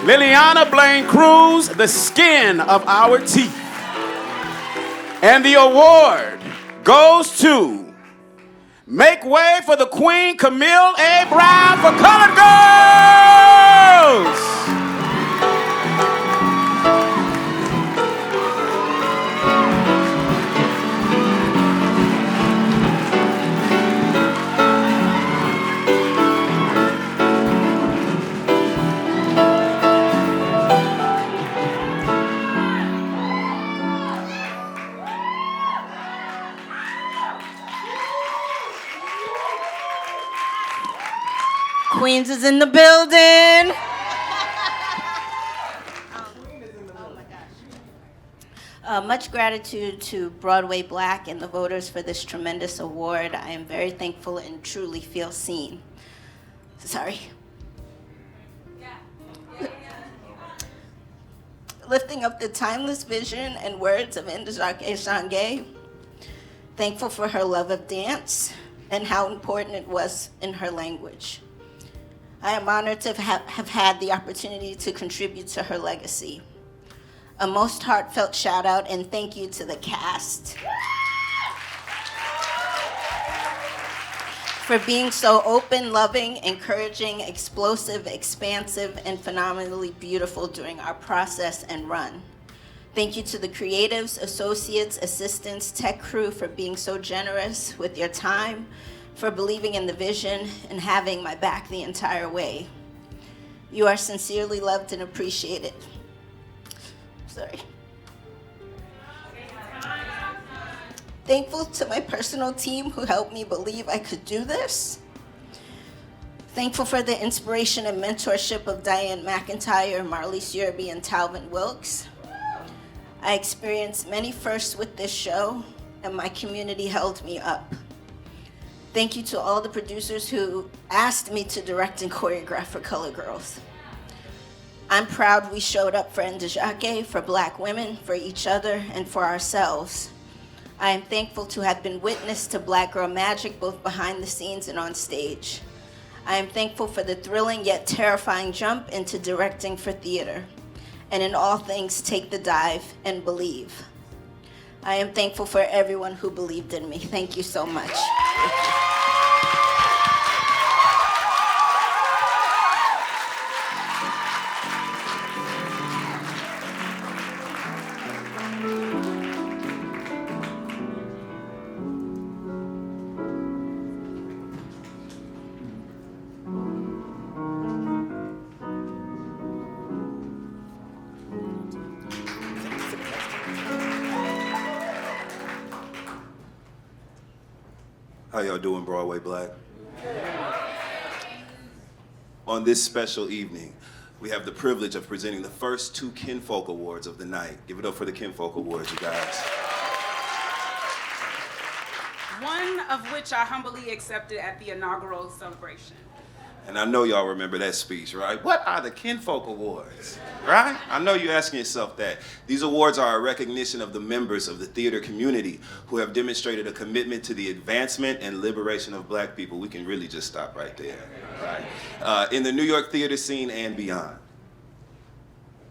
Liliana Blaine Cruz, The Skin of Our Teeth. And the award goes to Make Way for the Queen, Camille A. Brown for colored girls. Queens is in the building. Much gratitude to Broadway Black and the voters for this tremendous award. I am very thankful and truly feel seen. Sorry. Lifting up the timeless vision and words of Ndajake Shange. Thankful for her love of dance and how important it was in her language. I am honored to have had the opportunity to contribute to her legacy. A most heartfelt shout out and thank you to the cast for being so open, loving, encouraging, explosive, expansive, and phenomenally beautiful during our process and run. Thank you to the creatives, associates, assistants, tech crew for being so generous with your time, for believing in the vision and having my back the entire way. You are sincerely loved and appreciated. Sorry. Thankful to my personal team who helped me believe I could do this. Thankful for the inspiration and mentorship of Diane McIntyre, Marlise Yerby, and Talvin Wilkes. I experienced many firsts with this show, and my community held me up. Thank you to all the producers who asked me to direct and choreograph for Color Girls. I'm proud we showed up for Ndajake, for Black women, for each other, and for ourselves. I am thankful to have been witness to Black girl magic both behind the scenes and on stage. I am thankful for the thrilling yet terrifying jump into directing for theater. And in all things, take the dive and believe. I am thankful for everyone who believed in me. Thank you so much. How y'all doing, Broadway Black? On this special evening, we have the privilege of presenting the first 2 Kinfolk Awards of the night. Give it up for the Kinfolk Awards, you guys. One of which I humbly accepted at the inaugural celebration. And I know y'all remember that speech, right? What are the Kinfolk Awards, right? I know you're asking yourself that. These awards are a recognition of the members of the theater community who have demonstrated a commitment to the advancement and liberation of Black people. We can really just stop right there, right? In the New York theater scene and beyond.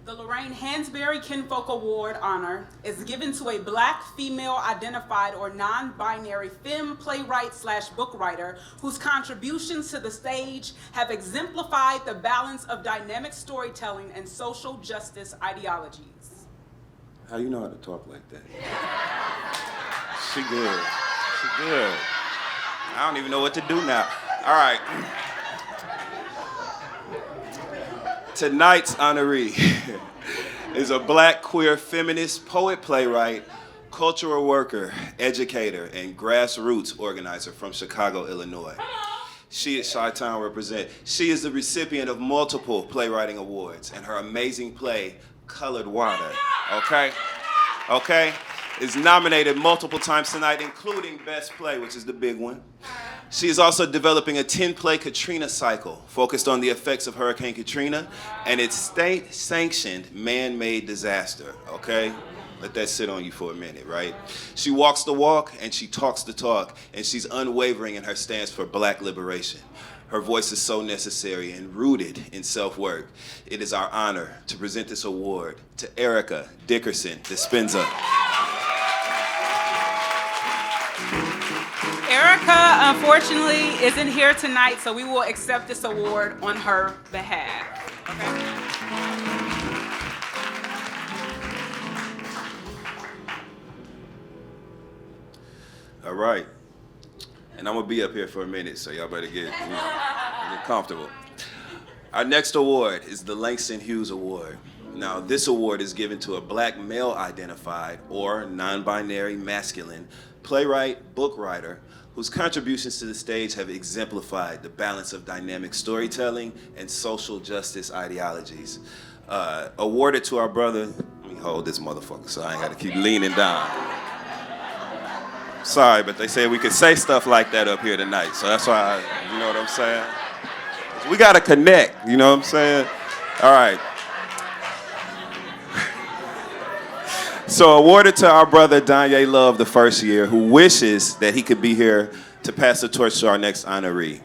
The Lorraine Hansberry Kinfolk Award honor is given to a Black, female, identified, or non-binary femme playwright/book writer whose contributions to the stage have exemplified the balance of dynamic storytelling and social justice ideologies. How do you know how to talk like that? She good. She good. I don't even know what to do now. All right. Tonight's honoree is a Black, queer, feminist, poet, playwright, cultural worker, educator, and grassroots organizer from Chicago, Illinois. She is Chi-Town represent. She is the recipient of multiple playwriting awards, and her amazing play, Colored Water, okay, is nominated multiple times tonight, including Best Play, which is the big one. She is also developing a 10-play Katrina cycle focused on the effects of Hurricane Katrina and its state-sanctioned man-made disaster, okay? Let that sit on you for a minute, right? She walks the walk and she talks the talk, and she's unwavering in her stance for Black liberation. Her voice is so necessary and rooted in self-work. It is our honor to present this award to Erica Dickerson Dispenza. Erica, unfortunately, isn't here tonight, so we will accept this award on her behalf. All right. And I'm gonna be up here for a minute, so y'all better get comfortable. Our next award is the Langston Hughes Award. Now, this award is given to a Black male-identified or non-binary masculine playwright, book writer, whose contributions to the stage have exemplified the balance of dynamic storytelling and social justice ideologies. Awarded to our brother, let me hold this motherfucker so I ain't gotta keep leaning down. Sorry, but they said we could say stuff like that up here tonight, so that's why, you know what I'm saying? We gotta connect, you know what I'm saying? All right. So awarded to our brother Danye Love the first year, who wishes that he could be here to pass the torch to our next honoree.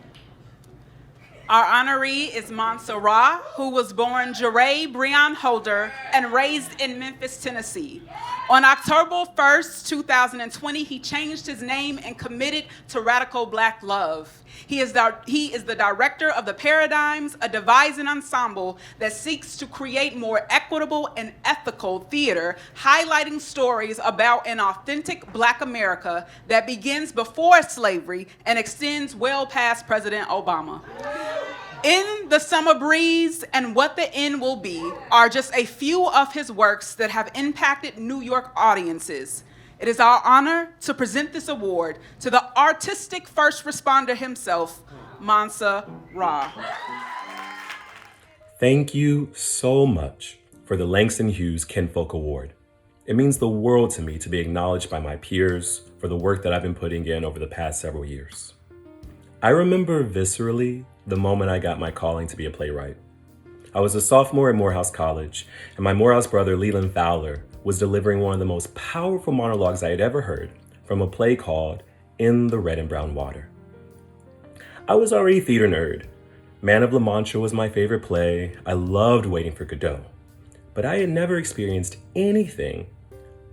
Our honoree is Mansa Ra, who was born Jeray Breon Holder and raised in Memphis, Tennessee. On October 1st, 2020, he changed his name and committed to radical Black love. He is the director of The Paradigms, a devising ensemble that seeks to create more equitable and ethical theater, highlighting stories about an authentic Black America that begins before slavery and extends well past President Obama. In the Summer Breeze and What the End Will Be are just a few of his works that have impacted New York audiences. It is our honor to present this award to the artistic first responder himself, Mansa Ra. Thank you so much for the Langston Hughes Kinfolk Award. It means the world to me to be acknowledged by my peers for the work that I've been putting in over the past several years. I remember viscerally the moment I got my calling to be a playwright. I was a sophomore at Morehouse College, and my Morehouse brother, Leland Fowler, was delivering one of the most powerful monologues I had ever heard from a play called In the Red and Brown Water. I was already a theater nerd. Man of La Mancha was my favorite play. I loved Waiting for Godot. But I had never experienced anything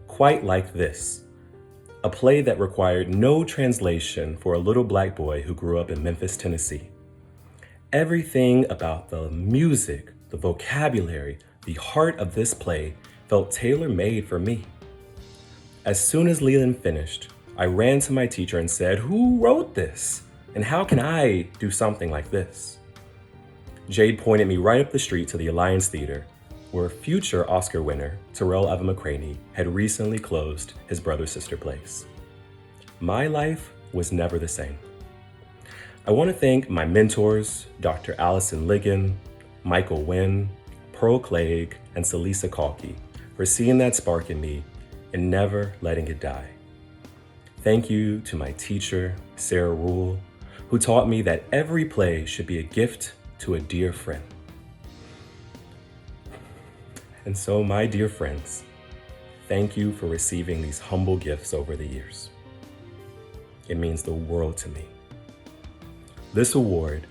quite like this. A play that required no translation for a little Black boy who grew up in Memphis, Tennessee. Everything about the music, the vocabulary, the heart of this play felt tailor-made for me. As soon as Leland finished, I ran to my teacher and said, "Who wrote this? And how can I do something like this?" Jade pointed me right up the street to the Alliance Theater, where future Oscar winner Terrell Evan McCraney had recently closed his brother-sister plays. My life was never the same. I want to thank my mentors, Dr. Allison Ligon, Michael Wynn, Pearl Clegg, and Celisa Kalki, for seeing that spark in me and never letting it die. Thank you to my teacher, Sarah Rule, who taught me that every play should be a gift to a dear friend. And so, my dear friends, thank you for receiving these humble gifts over the years. It means the world to me. This award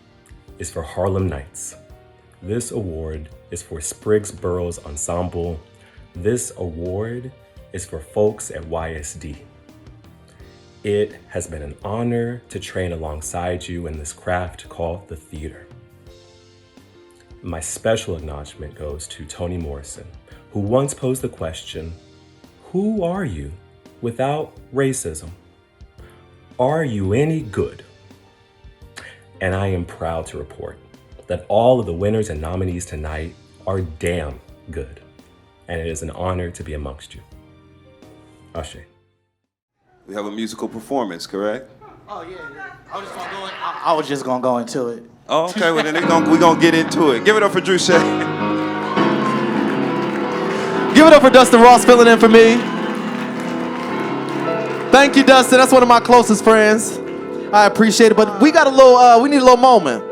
is for Harlem Nights. This award is for Spriggs Burroughs Ensemble. This award is for folks at YSD. It has been an honor to train alongside you in this craft called the theater. My special acknowledgement goes to Toni Morrison, who once posed the question, who are you without racism? Are you any good? And I am proud to report that all of the winners and nominees tonight are damn good. And it is an honor to be amongst you. Ashe. We have a musical performance, correct? Oh, yeah. I was just gonna go into it. Oh, okay, well then we're gonna get into it. Give it up for Drew Shea. Give it up for Dustin Ross filling in for me. Thank you, Dustin. That's one of my closest friends. I appreciate it, but we got a little, we need a little moment.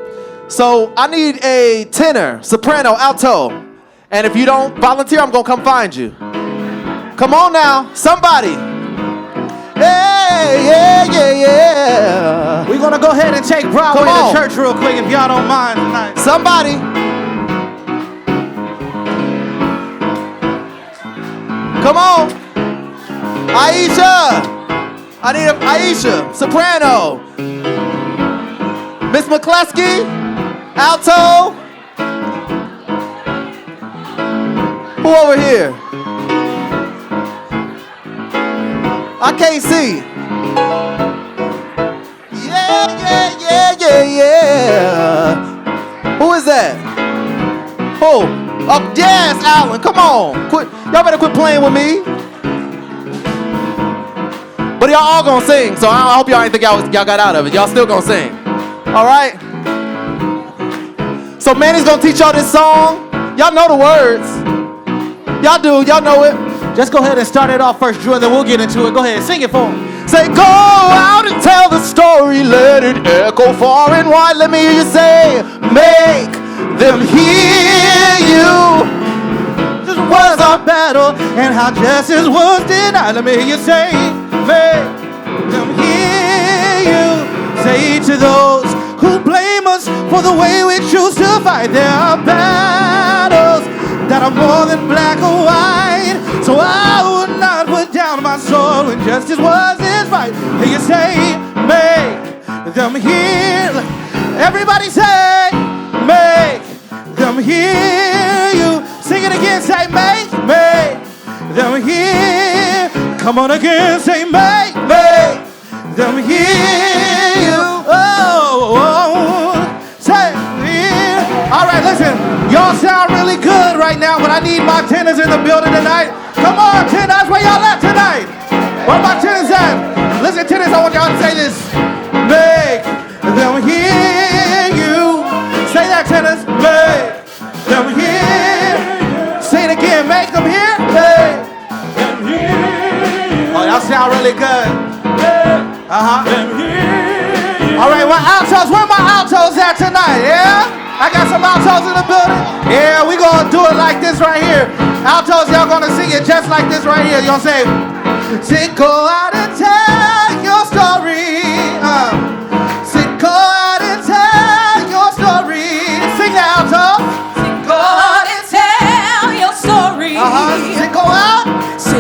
So I need a tenor, soprano, alto. And if you don't volunteer, I'm gonna come find you. Come on now, somebody. Hey, yeah. We're gonna go ahead and take Broadway to church real quick if y'all don't mind tonight. Somebody. Come on. Aisha. I need Aisha, soprano. Miss McCluskey, alto. Who over here? I can't see. Yeah. Who is that? Who? Oh, yes, Alan. Come on. Quit. Y'all better quit playing with me. But y'all all gonna sing, so I hope y'all ain't think y'all got out of it. Y'all still gonna sing. All right? So Manny's gonna teach y'all this song. Y'all know the words. Y'all do. Y'all know it. Just go ahead and start it off first, Drew, and then we'll get into it. Go ahead, sing it for him. Say, go out and tell the story, let it echo far and wide. Let me hear you say, make them hear you. This was our battle and how justice was denied. Let me hear you say, make them hear you. Say to those who blame us for the way we choose to fight. There are battles that are more than black or white. So I would not put down my sword when justice was his fight. Hear you say, make them hear. Everybody say, make them hear you. Sing it again, say, make them hear. Come on again, say, make them hear you. Oh, say, hear. All right, listen, y'all sound really good right now, but I need my tenors in the building tonight. Come on, tenors, where y'all at tonight? Where my tenors at? Listen, tenors, I want y'all to say this. Make them hear you. Say that, tenors. Make them hear. Say it again. Make them hear. Make them hear. Oh, y'all sound really good. Uh-huh. All right, well, altos, where my altos at tonight? Yeah? I got some altos in the building. Yeah, we gonna do it like this right here. Altos, y'all gonna sing it just like this right here. Y'all say, go out and tell your story. Go out and tell your story. Sing that, alto. Go out and tell your story. Go out.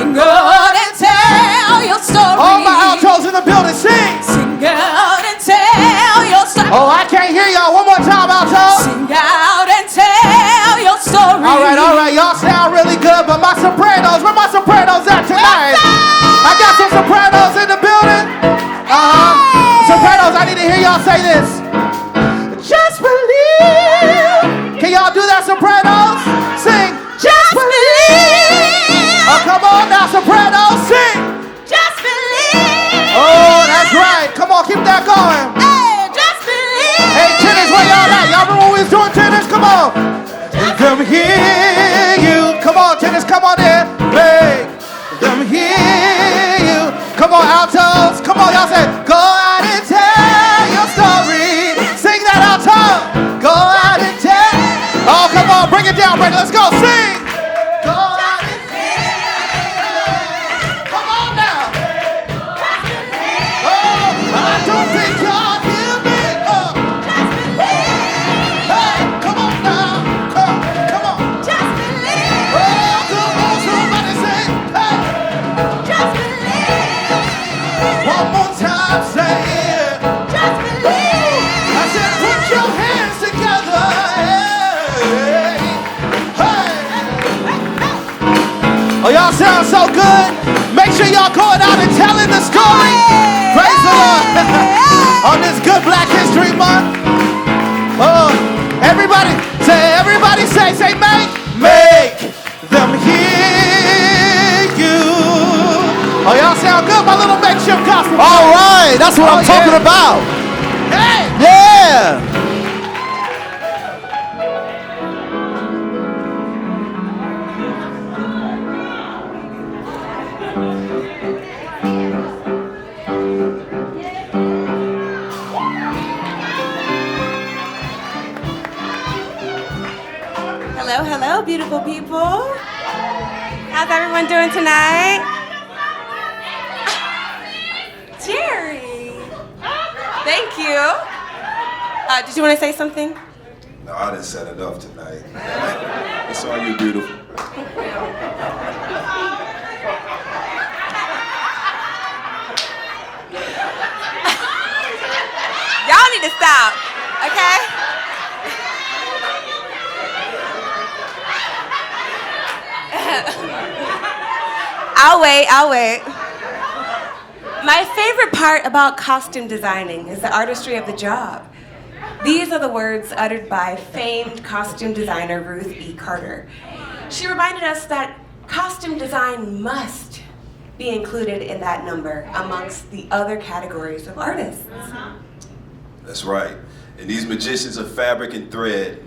Go out and tell your story. All my altos in the building, sing. Go out and tell your story. Oh, I can't hear y'all. One more time, alto. Sing out and tell your story. All right, y'all sound really good, but my sopranos, where my sopranos at tonight? I got some sopranos in the building. Sopranos, I need to hear y'all say this. Just believe. Can y'all do that, sopranos? Sing. Just believe. Oh, come on now, sopranos, sing. Just believe. Oh, that's right. Come on, keep that going. Hey, just believe. Hey, tenors, where y'all at? Y'all remember when we was doing tenors? Come on. Come hear you. Come on, tenors, come on in. Make them hear you. Come on, altos. Come on, y'all say, go out and tell your story. Sing that, alto. Go out and tell. Oh, come on, bring it down, Brandon. Let's go. Sing. Go out and tell. Come on now. Oh, I don't think y'all hear me. Hey, come on now. Come on. Just believe. Oh, come on, somebody say, hey. Just believe. One more time, say it. Just believe. I said, put your hands together. Hey. Oh, y'all sound so good. Make sure y'all going out and telling the story. Praise the Lord. On this good Black History Month. Oh, everybody say, make them hear you. Oh, y'all sound good, my little makeshift gospel. All right, that's what I'm talking about. Hey. Yeah. Hello, hello, beautiful people. How's everyone doing tonight? Jerry. Thank you. Did you want to say something? No, I done said enough tonight. It's all you, beautiful. Y'all need to stop, okay? I'll wait. My favorite part about costume designing is the artistry of the job. These are the words uttered by famed costume designer Ruth E. Carter. She reminded us that costume design must be included in that number amongst the other categories of artists. That's right. And these magicians of fabric and thread,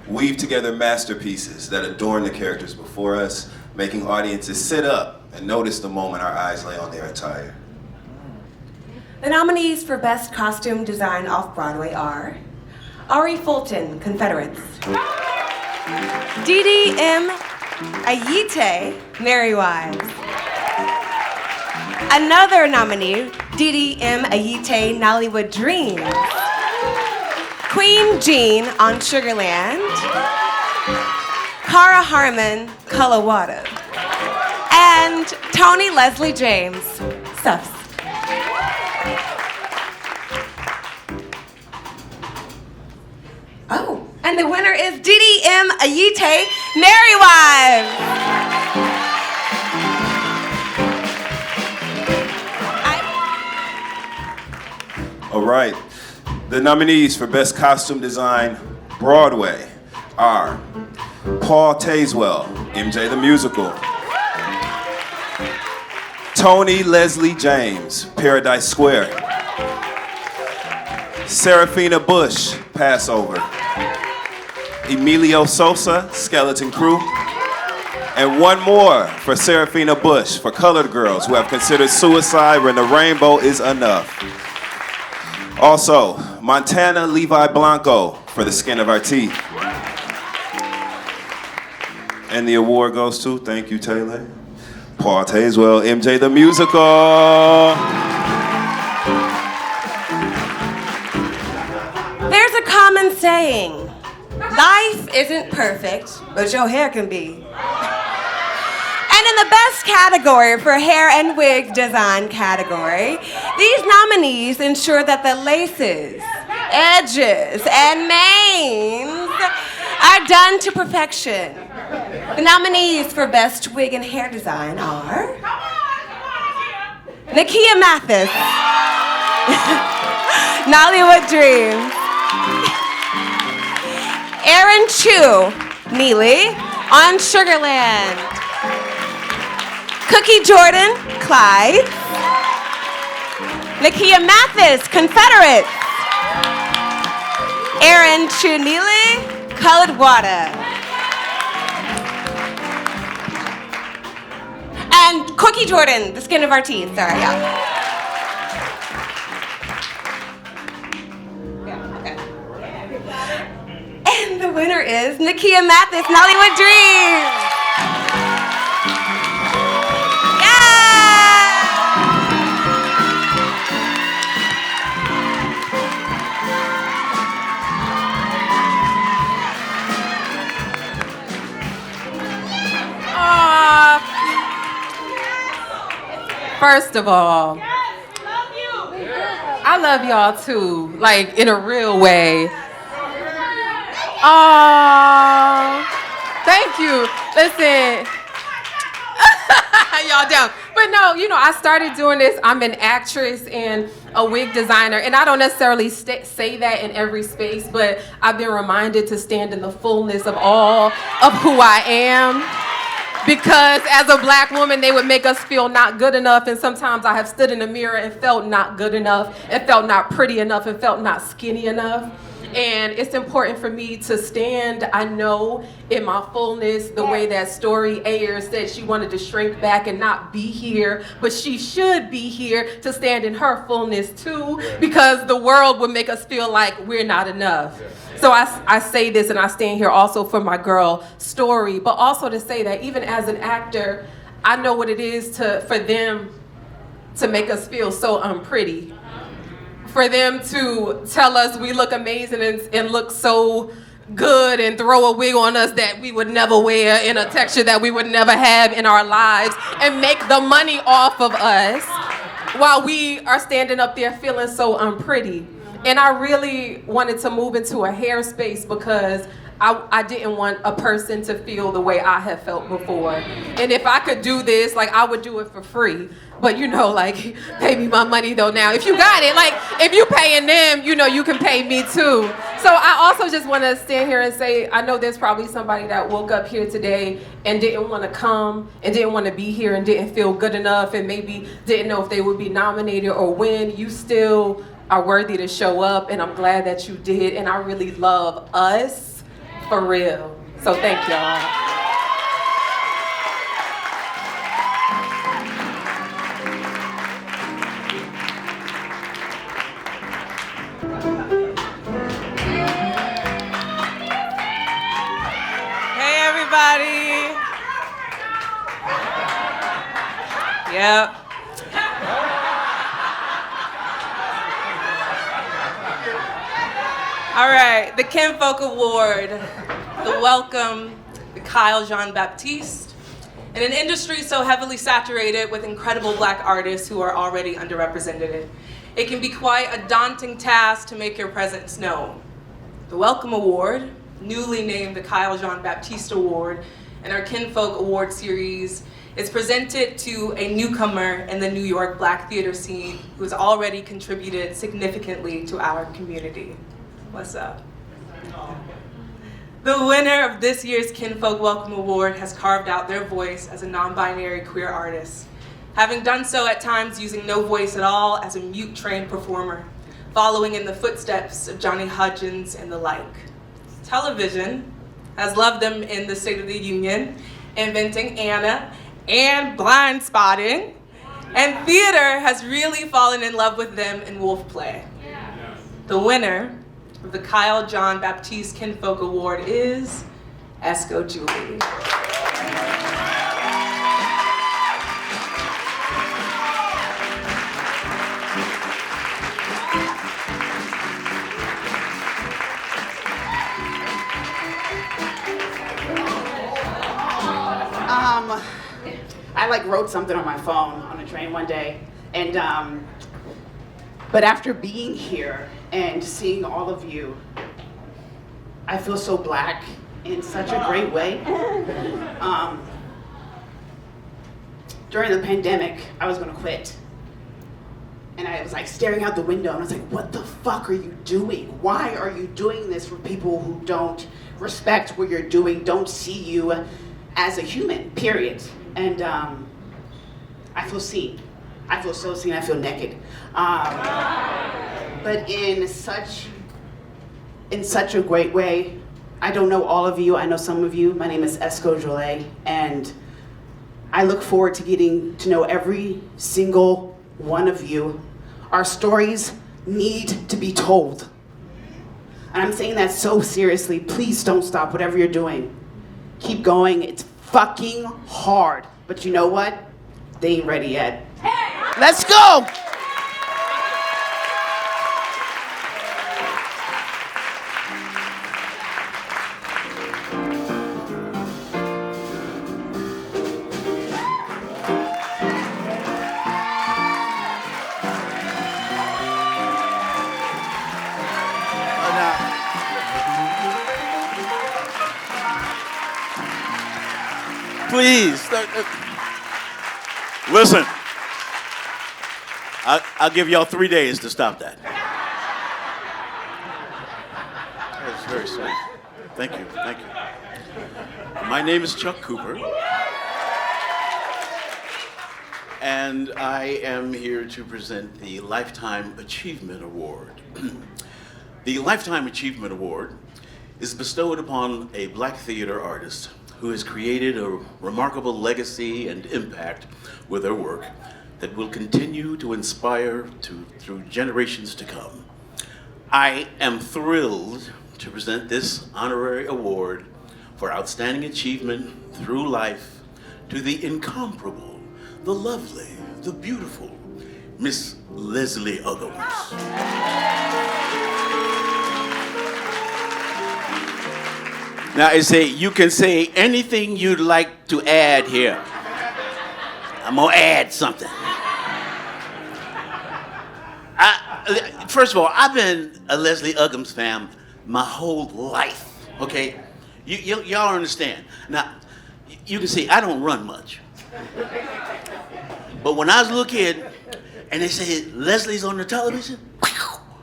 weave together masterpieces that adorn the characters before us, making audiences sit up and notice the moment our eyes lay on their attire. The nominees for Best Costume Design Off-Broadway are Ari Fulton, Confederates; Didi M. Ayite, Merry Wives; another nominee, Didi M. Ayite, Nollywood Dreams; Queen Jean on Sugarland; Cara Harmon, Colorado; and Tony Leslie James, Stuffs. Oh, and the winner is Didi M. Ayite, Merry Wives. All right. The nominees for Best Costume Design Broadway are Paul Tazewell, MJ the Musical; Tony Leslie James, Paradise Square; Serafina Bush, Passover; Emilio Sosa, Skeleton Crew; and one more for Serafina Bush for colored girls who have considered suicide when the rainbow is enough. Also, Montana Levi Blanco for The Skin of Our Teeth. And the award goes to, thank you, Taylor, Paul Tazewell, MJ the Musical. There's a common saying, life isn't perfect, but your hair can be. And in the best category for hair and wig design category, these nominees ensure that the laces, edges, and manes are done to perfection. The nominees for best wig and hair design are Nakia Mathis, Nollywood Dreams; Aaron Chu, Neely, on Sugarland; Cookie Jordan, Clyde; Nakia Mathis, Confederate; Aaron Chu Neely, Colored Water; and Cookie Jordan, The Skin of Our Teeth. Sorry, yeah. And the winner is Nakia Mathis, Nollywood Dreams. First of all, I love y'all too, like in a real way. Oh, thank you. Listen, y'all down. But no, I started doing this. I'm an actress and a wig designer, and I don't necessarily say that in every space, but I've been reminded to stand in the fullness of all of who I am. Because as a black woman, they would make us feel not good enough, and sometimes I have stood in the mirror and felt not good enough, and felt not pretty enough, and felt not skinny enough. And it's important for me to stand, I know, in my fullness, the way that Story Ayers said she wanted to shrink back and not be here, but she should be here to stand in her fullness too, because the world would make us feel like we're not enough. So I say this and I stand here also for my girl Story, but also to say that even as an actor, I know what it is for them to make us feel so unpretty. For them to tell us we look amazing and look so good and throw a wig on us that we would never wear in a texture that we would never have in our lives and make the money off of us while we are standing up there feeling so unpretty. And I really wanted to move into a hair space because I didn't want a person to feel the way I have felt before. And if I could do this, like, I would do it for free. But you know, like, pay me my money though now. If you got it, like, if you paying them, you know, you can pay me too. So I also just want to stand here and say, I know there's probably somebody that woke up here today and didn't want to come and didn't want to be here and didn't feel good enough and maybe didn't know if they would be nominated or win. You still are worthy to show up, and I'm glad that you did. And I really love us. For real. So thank y'all. Hey everybody. Yep. All right, the Kinfolk Award, the welcome, the Kyle Jean-Baptiste. In an industry so heavily saturated with incredible Black artists who are already underrepresented, it can be quite a daunting task to make your presence known. The Welcome Award, newly named the Kyle Jean-Baptiste Award in our Kinfolk Award series, is presented to a newcomer in the New York Black theater scene who has already contributed significantly to our community. What's up? The winner of this year's Kinfolk Welcome Award has carved out their voice as a non-binary queer artist, having done so at times using no voice at all as a mute trained performer, following in the footsteps of Johnny Hudgens and the like. Television has loved them in the State of the Union, inventing Anna and Blind Spotting, and theater has really fallen in love with them in Wolf Play. The winner of the Kyle Jean-Baptiste Kinfolk Award is Esco Julie. I wrote something on my phone on a train one day, and but after being here and seeing all of you, I feel so Black in such a great way. During the pandemic, I was gonna quit. And I was staring out the window and I was like, what the fuck are you doing? Why are you doing this for people who don't respect what you're doing, don't see you as a human, period. And I feel seen. I feel so seen, I feel naked. But in such a great way. I don't know all of you, I know some of you. My name is Esco Jolie, and I look forward to getting to know every single one of you. Our stories need to be told. And I'm saying that so seriously. Please don't stop whatever you're doing. Keep going, it's fucking hard. But you know what? They ain't ready yet. Let's go! Please. Listen, I'll give y'all 3 days to stop that. That's very sweet. Thank you, thank you. My name is Chuck Cooper, and I am here to present the Lifetime Achievement Award. The Lifetime Achievement Award is bestowed upon a Black theater artist who has created a remarkable legacy and impact with their work that will continue to inspire through generations to come. I am thrilled to present this honorary award for outstanding achievement through life to the incomparable, the lovely, the beautiful Miss Leslie Uggams. Now, you can say anything you'd like to add here. I'm gonna add something. First of all, I've been a Leslie Uggams fan my whole life, okay? Y'all understand. Now, you can see I don't run much. But when I was a little kid and they said Leslie's on the television,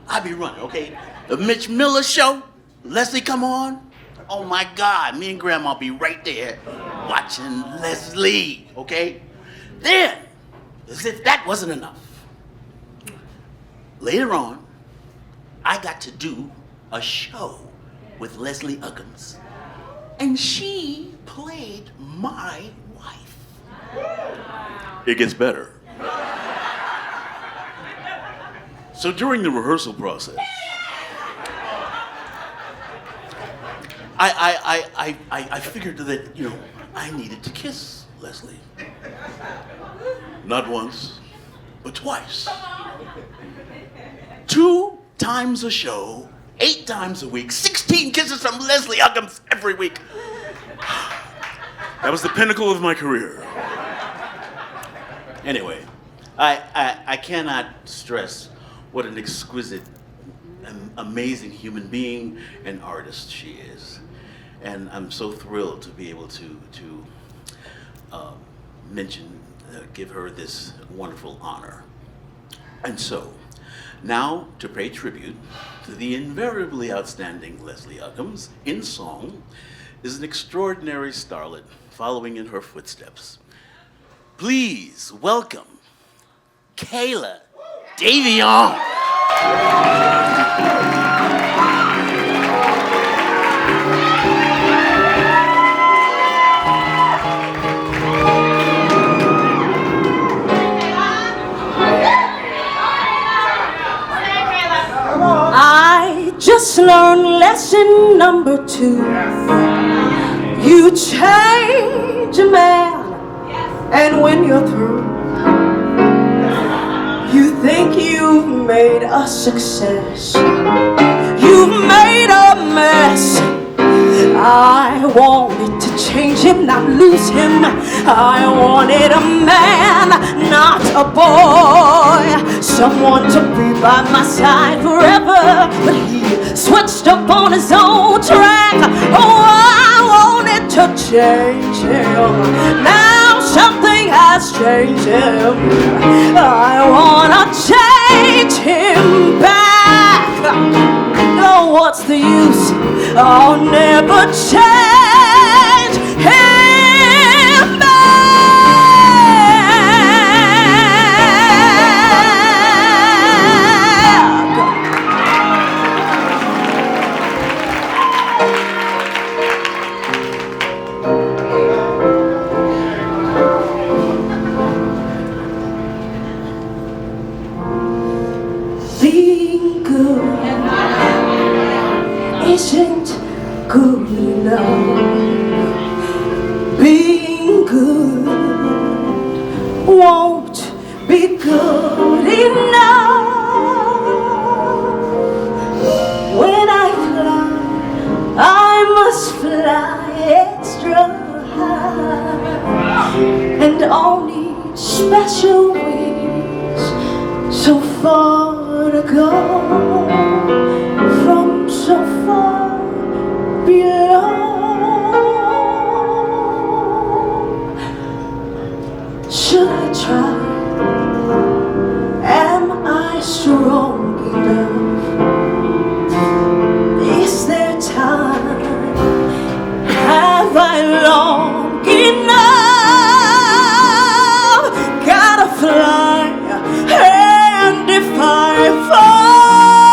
I'd be running, okay? The Mitch Miller show, Leslie come on. Oh my God, me and Grandma be right there watching Leslie, okay? Then, as if that wasn't enough, later on, I got to do a show with Leslie Uggams, and she played my wife. It gets better. So during the rehearsal process, I figured that, I needed to kiss Leslie. Not once, but twice. 2 times a show, 8 times a week, 16 kisses from Leslie Uggams every week. That was the pinnacle of my career. Anyway, I cannot stress what an exquisite and amazing human being and artist she is. And I'm so thrilled to be able to give her this wonderful honor. And so, now to pay tribute to the invariably outstanding Leslie Uggams in song is an extraordinary starlet following in her footsteps. Please welcome Kayla Davion. I just learned lesson number 2. You change a man, and when you're through, you think you've made a success. You've made a mess. I wanted to change him, not lose him. I wanted a man, not a boy. Someone to be by my side forever. But he switched up on his own track. Oh, I wanted to change him. Now something has changed him. I wanna change him back. Oh, what's the use? I'll never change him back. Being good isn't good enough. Being good won't be good enough. When I fly, I must fly extra high, and all need special wings so far to go from so far below. Should I try? Am I strong enough? Is there time? Have I long enough? Gotta fly, and if I fall,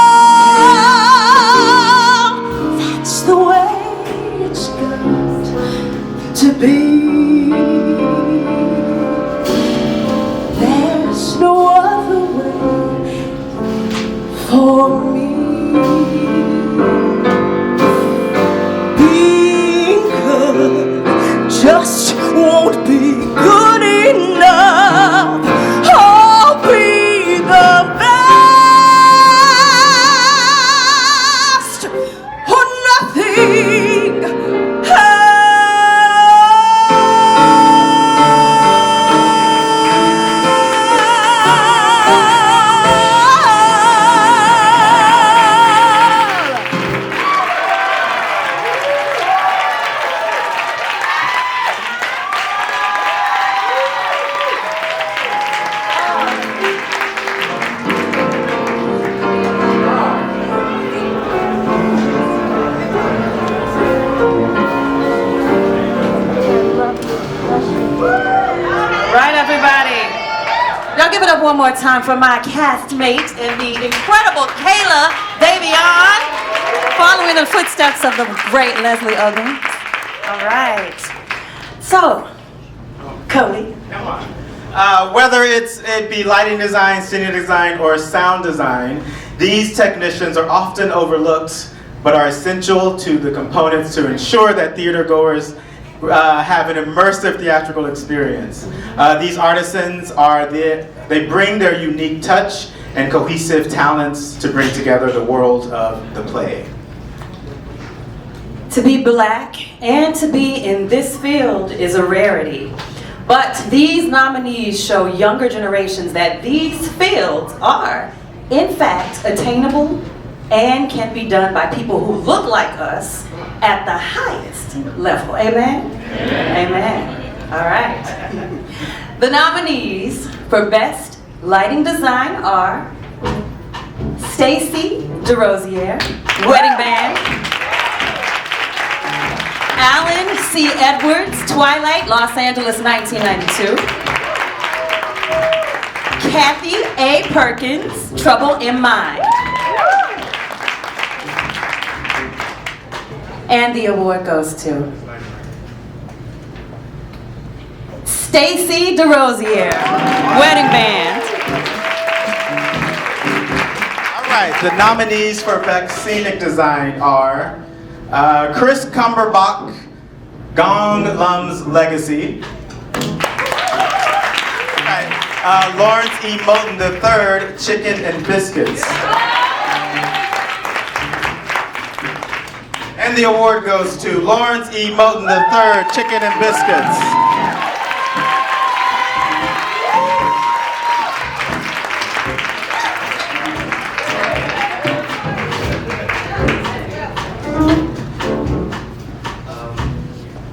one more time for my castmate and the incredible Kayla Davion, following the footsteps of the great Leslie Uggams. All right. So, Cody. Come on. Whether it be lighting design, scenery design, or sound design, these technicians are often overlooked, but are essential to the components to ensure that theater goers have an immersive theatrical experience. These artisans they bring their unique touch and cohesive talents to bring together the world of the play. To be Black and to be in this field is a rarity. But these nominees show younger generations that these fields are, in fact, attainable and can be done by people who look like us at the highest level. Amen? Amen. All right. The nominees for Best Lighting Design are Stacy DeRosier, Wedding Band; Alan C. Edwards, Twilight, Los Angeles, 1992; Kathy A. Perkins, Trouble in Mind. And the award goes to Stacy DeRosier, Wedding Band. All right, the nominees for Best Scenic Design are Chris Cumberbach, Gong Lum's Legacy; Lawrence E. Moulton III, Chicken and Biscuits. And the award goes to Lawrence E. Moulton III, Chicken and Biscuits.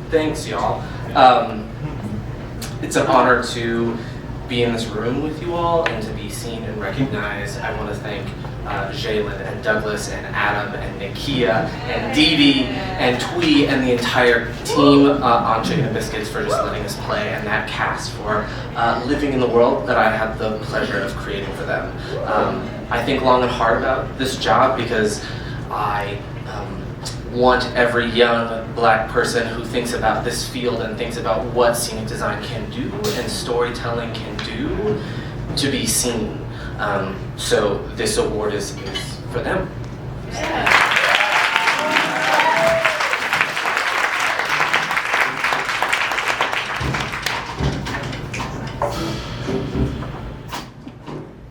Thanks, y'all. It's an honor to be in this room with you all and to be seen and recognized. I want to thank Jalen and Douglas and Adam and Nakia and Dee Dee and Twee and the entire team on Chicken and Biscuits for just letting us play, and that cast for living in the world that I had the pleasure of creating for them. I think long and hard about this job because I want every young Black person who thinks about this field and thinks about what scenic design can do and storytelling can do to be seen. So this award is for them.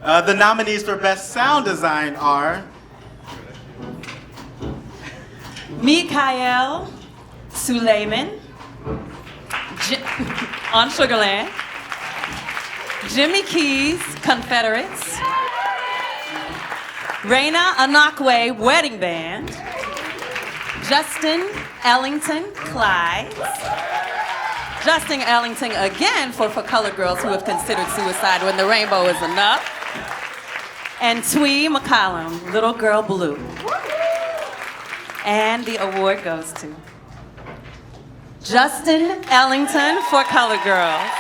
The nominees for Best Sound Design are Mikael Suleiman on Sugarland; Jimmy Keys, Confederates; Raina Anakwe, Wedding Band; Justin Ellington, Clyde; Justin Ellington again for Colored Girls Who Have Considered Suicide When the Rainbow Is Enough; and Twee McCollum, Little Girl Blue. And the award goes to Justin Ellington for Colored Girls.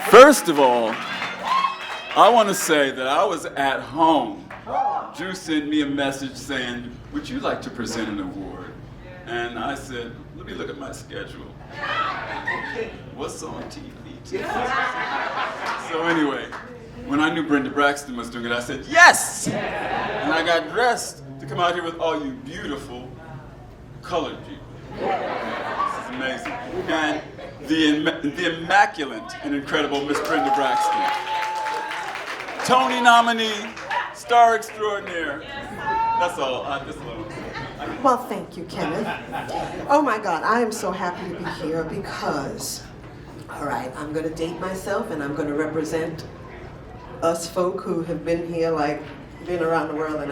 First of all, I want to say that I was at home. Drew sent me a message saying, would you like to present an award? And I said, let me look at my schedule. What's on TV? So anyway, when I knew Brenda Braxton was doing it, I said, yes! And I got dressed to come out here with all you beautiful colored people. This is amazing. And the immaculate and incredible Miss Brenda Braxton. Tony nominee, star extraordinaire. That's all. Well, thank you, Kenneth. Oh my God, I am so happy to be here because, all right, I'm going to date myself and I'm going to represent us folk who have been here like been around the world and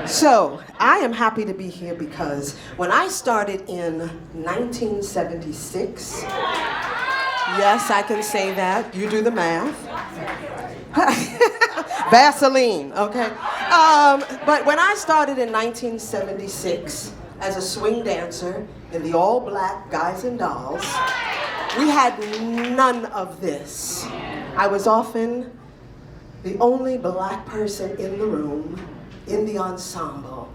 So, I am happy to be here because when I started in 1976, yes, I can say that, you do the math. Vaseline, okay? But when I started in 1976 as a swing dancer in the all black Guys and Dolls, we had none of this. I was often the only black person in the room, in the ensemble.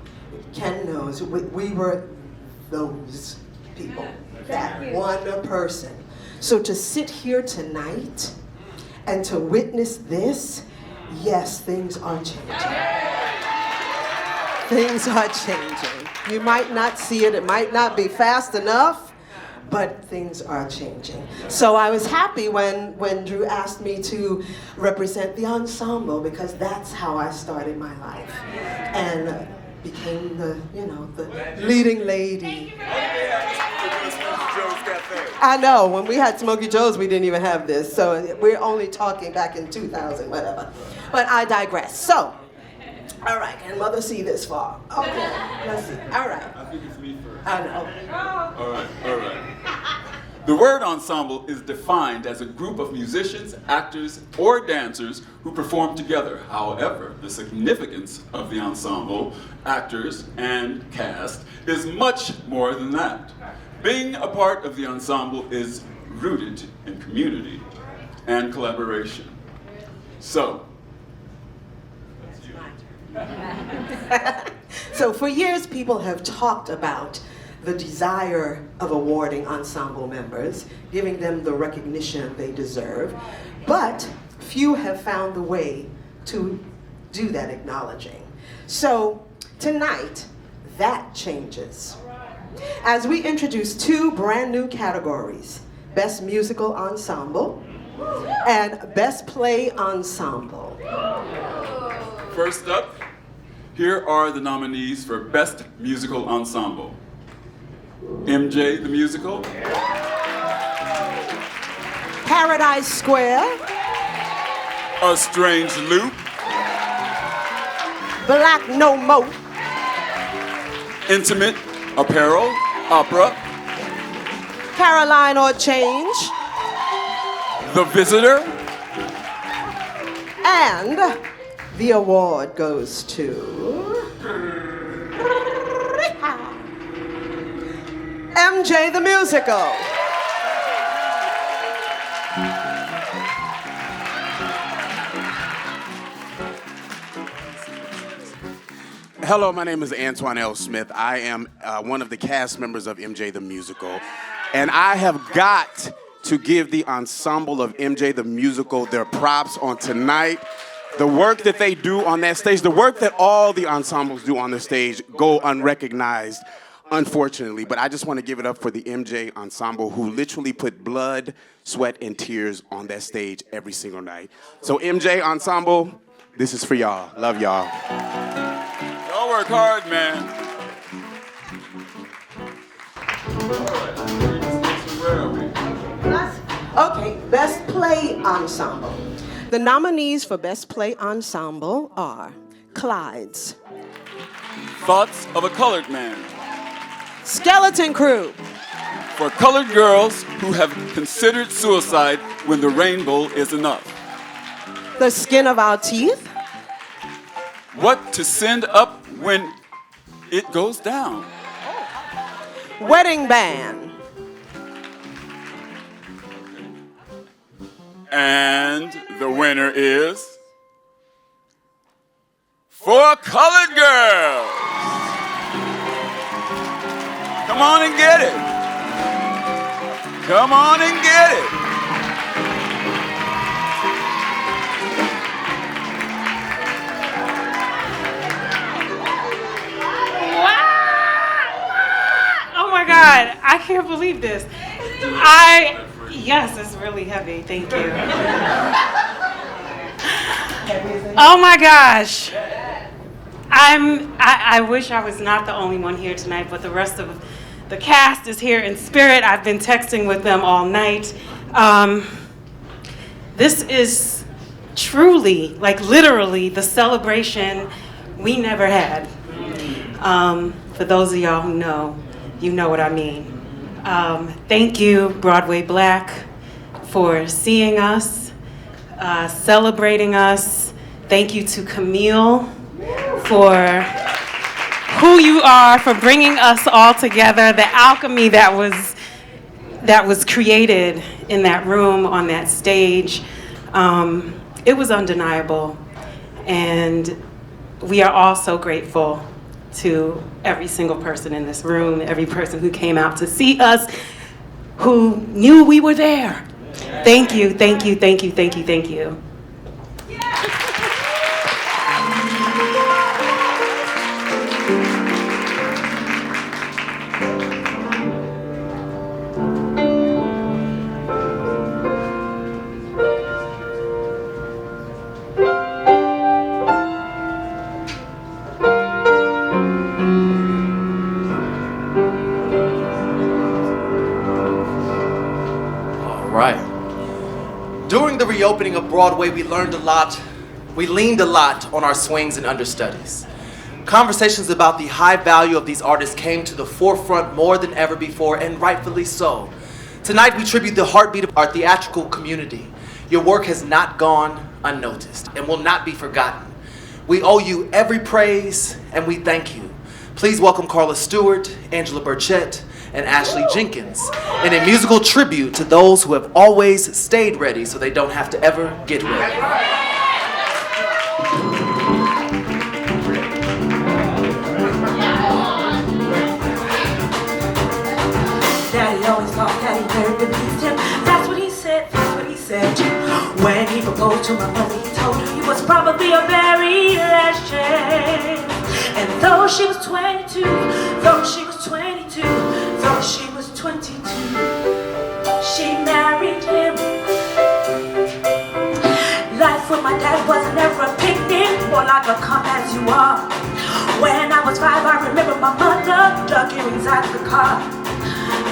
Ken knows, we were those people, that one person. So to sit here tonight and to witness this, yes, things are changing. Things are changing. You might not see it, it might not be fast enough, but things are changing. So I was happy when Drew asked me to represent the ensemble because that's how I started my life and became the leading lady. I know, when we had Smokey Joe's, we didn't even have this. So we're only talking back in 2000, whatever. But I digress. So, all right, can mother see this far? Okay, let's see. All right. I think it's me first. I know. All right. The word ensemble is defined as a group of musicians, actors, or dancers who perform together. However, the significance of the ensemble, actors, and cast is much more than that. Being a part of the ensemble is rooted in community and collaboration. So, So for years, people have talked about the desire of awarding ensemble members, giving them the recognition they deserve, but few have found the way to do that acknowledging. So tonight, that changes. As we introduce two brand new categories, Best Musical Ensemble and Best Play Ensemble. first up, here are the nominees for Best Musical Ensemble. MJ the Musical. Paradise Square. A Strange Loop. Black No Mo. Intimate Apparel Opera. Caroline or Change. The Visitor. And the award goes to MJ the Musical. Hello, my name is Antonyo Smith. I am one of the cast members of MJ the Musical. And I have got to give the ensemble of MJ the Musical their props on tonight. The work that they do on that stage, the work that all the ensembles do on the stage go unrecognized, unfortunately. But I just want to give it up for the MJ ensemble who literally put blood, sweat, and tears on that stage every single night. So MJ ensemble, this is for y'all. Love y'all. Y'all work hard, man. Okay, Best Play Ensemble. The nominees for Best Play Ensemble are Clyde's, Thoughts of a Colored Man. Skeleton Crew, For colored girls who have considered suicide when the rainbow is enough. The Skin of Our Teeth, What to send up when it goes down. Wedding Band, And the winner is For Colored Girls. Come on and get it. Come on and get it. Oh my God, I can't believe this. Yes, it's really heavy, thank you. Oh my gosh. I wish I was not the only one here tonight, but the rest of the cast is here in spirit. I've been texting with them all night. This is truly, like literally, the celebration we never had. For those of y'all who know, you know what I mean. Thank you, Broadway Black, for seeing us, celebrating us. Thank you to Camille for who you are, for bringing us all together, the alchemy that was created in that room, on that stage. It was undeniable, and we are all so grateful to every single person in this room, every person who came out to see us, who knew we were there. Thank you, thank you, thank you, thank you, thank you. During the reopening of Broadway, we learned a lot. We leaned a lot on our swings and understudies. Conversations about the high value of these artists came to the forefront more than ever before, and rightfully so. Tonight, we tribute the heartbeat of our theatrical community. Your work has not gone unnoticed and will not be forgotten. We owe you every praise, and we thank you. Please welcome Carla Stewart, Angela Burchett, and Ashley Jenkins in a musical tribute to those who have always stayed ready so they don't have to ever get ready. Daddy always thought that he very believed him. That's what he said, that's what he said. When he proposed to my mother, he told her he was probably a very last chance. And though she was 22, though she was 22, though she was 22, she married him. Life with my dad wasn't ever a picnic, more like a come as you are. When I was 5, I remember my mother dug earrings out of the car.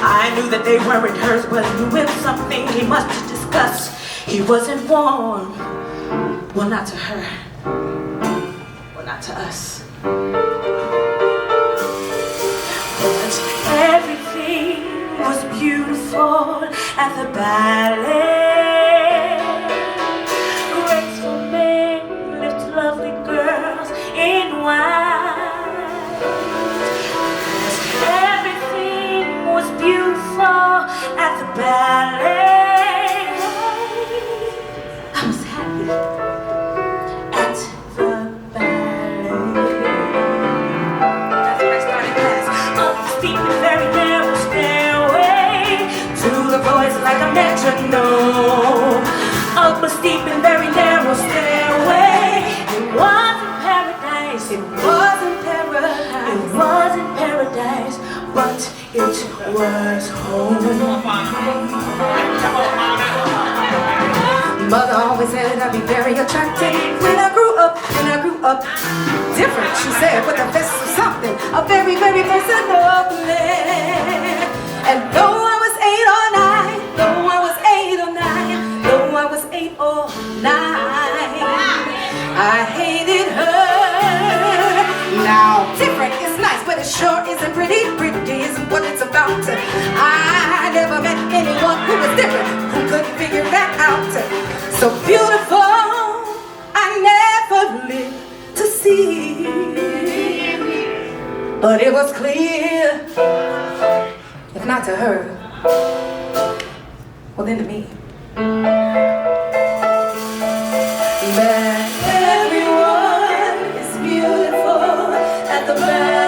I knew that they weren't hers, but I knew it was something he must have discussed. He wasn't warm, well, not to her, well, not to us. But everything was beautiful at the ballet. Graceful men lift lovely girls in white. Everything was beautiful at the ballet. I was happy at the ballet. That's where I started class. Up the steep and very narrow stairway to the voice like a metronome. Up a steep and very narrow stairway. It wasn't paradise. It wasn't paradise. It wasn't paradise, but it was home. Mother always said I'd be very attractive when I grew up, different, she said, with a vest or something, a very, very personal man. And though I was 8 or 9, though I was 8 or 9, though I was 8 or 9, I hated her. Now, different is nice, but it sure isn't pretty. Pretty isn't what it's about. I never met anyone who was different, who couldn't figure that out. So beautiful, I never lived to see. But it was clear, if not to her, well then to me, that everyone is beautiful at the ballet.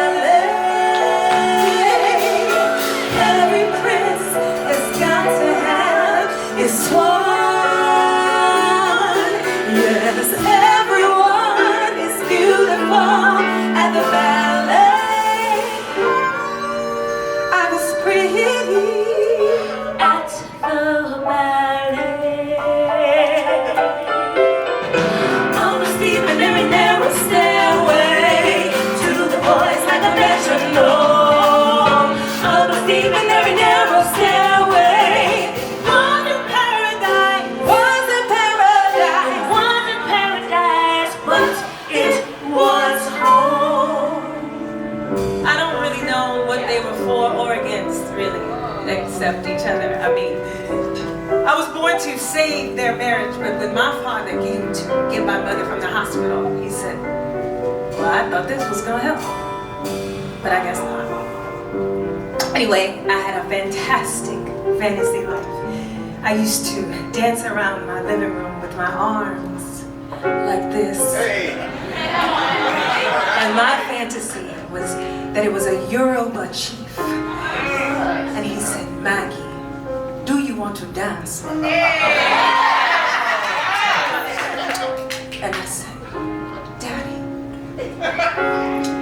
Every prince has got to have his swan. Yes, everyone is beautiful at the ballet. I was pretty at the ballet. left each other. I mean, I was born to save their marriage, but when my father came to get my mother from the hospital, he said, well, I thought this was gonna help, but I guess not. Anyway, I had a fantastic fantasy life. I used to dance around my living room with my arms like this. And my fantasy was that it was a Yoruba chief. And he said, Maggie, do you want to dance? And I said, Daddy,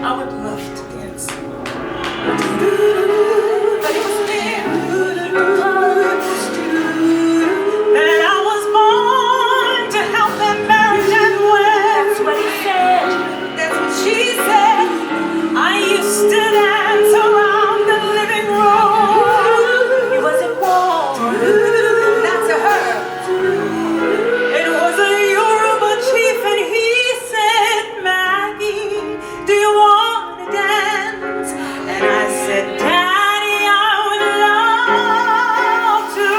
I would love to dance. But it was there that I was born to help them marriage and wed. That's what he said. That's what she said. I used to dance around the living room. It wasn't warm. Not to her. It was a Yoruba chief, and he said, Maggie, do you want to dance? And I said, Daddy, I would love to.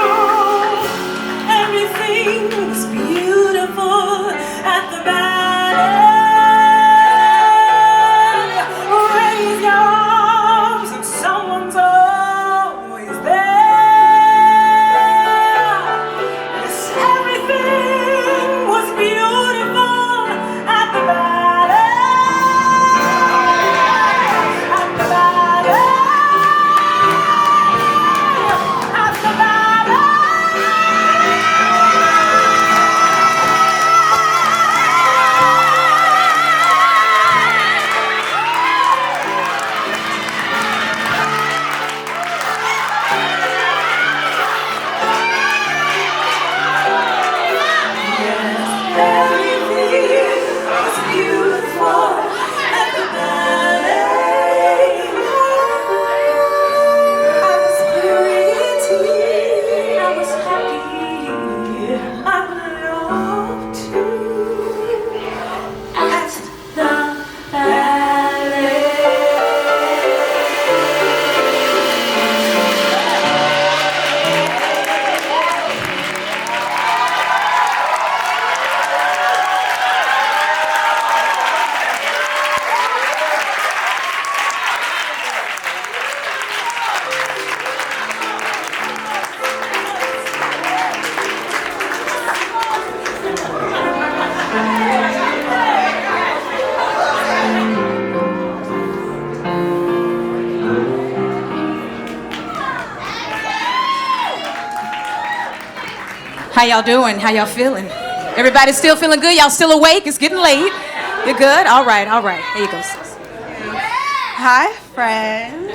Everything was beautiful at the ballet. Raise your arms and someone's always there. Yes, everything was beautiful at the ballet. At the ballet. At the ballet. How y'all doing? How y'all feeling? Everybody still feeling good? Y'all still awake? It's getting late. You're good? All right, all right. Here you go, sis. Hi, friend.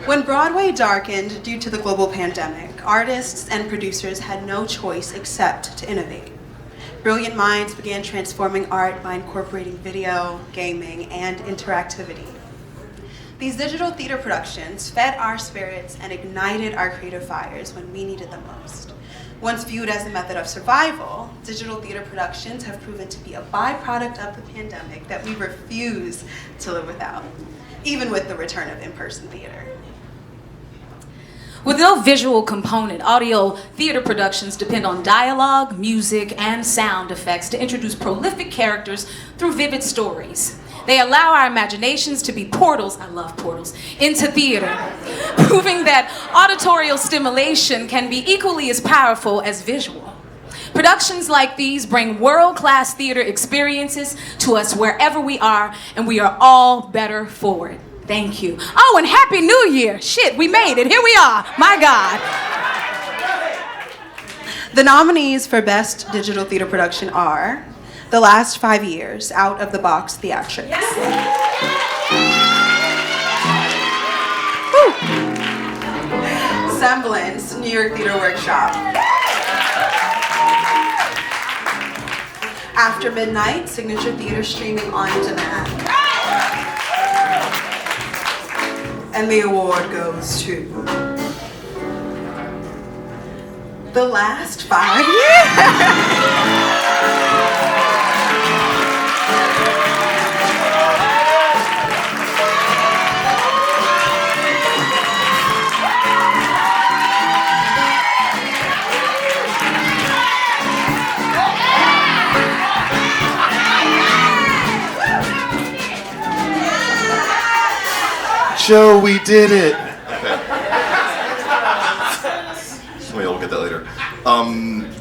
When Broadway darkened due to the global pandemic, artists and producers had no choice except to innovate. Brilliant minds began transforming art by incorporating video, gaming, and interactivity. These digital theater productions fed our spirits and ignited our creative fires when we needed them most. Once viewed as a method of survival, digital theater productions have proven to be a byproduct of the pandemic that we refuse to live without, even with the return of in-person theater. With no visual component, audio theater productions depend on dialogue, music, and sound effects to introduce prolific characters through vivid stories. They allow our imaginations to be portals, I love portals, into theater, proving that auditorial stimulation can be equally as powerful as visual. Productions like these bring world-class theater experiences to us wherever we are, and we are all better for it. Thank you. Oh, and Happy New Year. Shit, we made it. Here we are. My God. The nominees for Best Digital Theater Production are The Last 5 Years, Out of the Box Theatrics. Semblance, New York Theater Workshop. After Midnight, Signature Theater Streaming on Demand. And the award goes to The Last 5 Years. show. We did it. Somebody will get that later.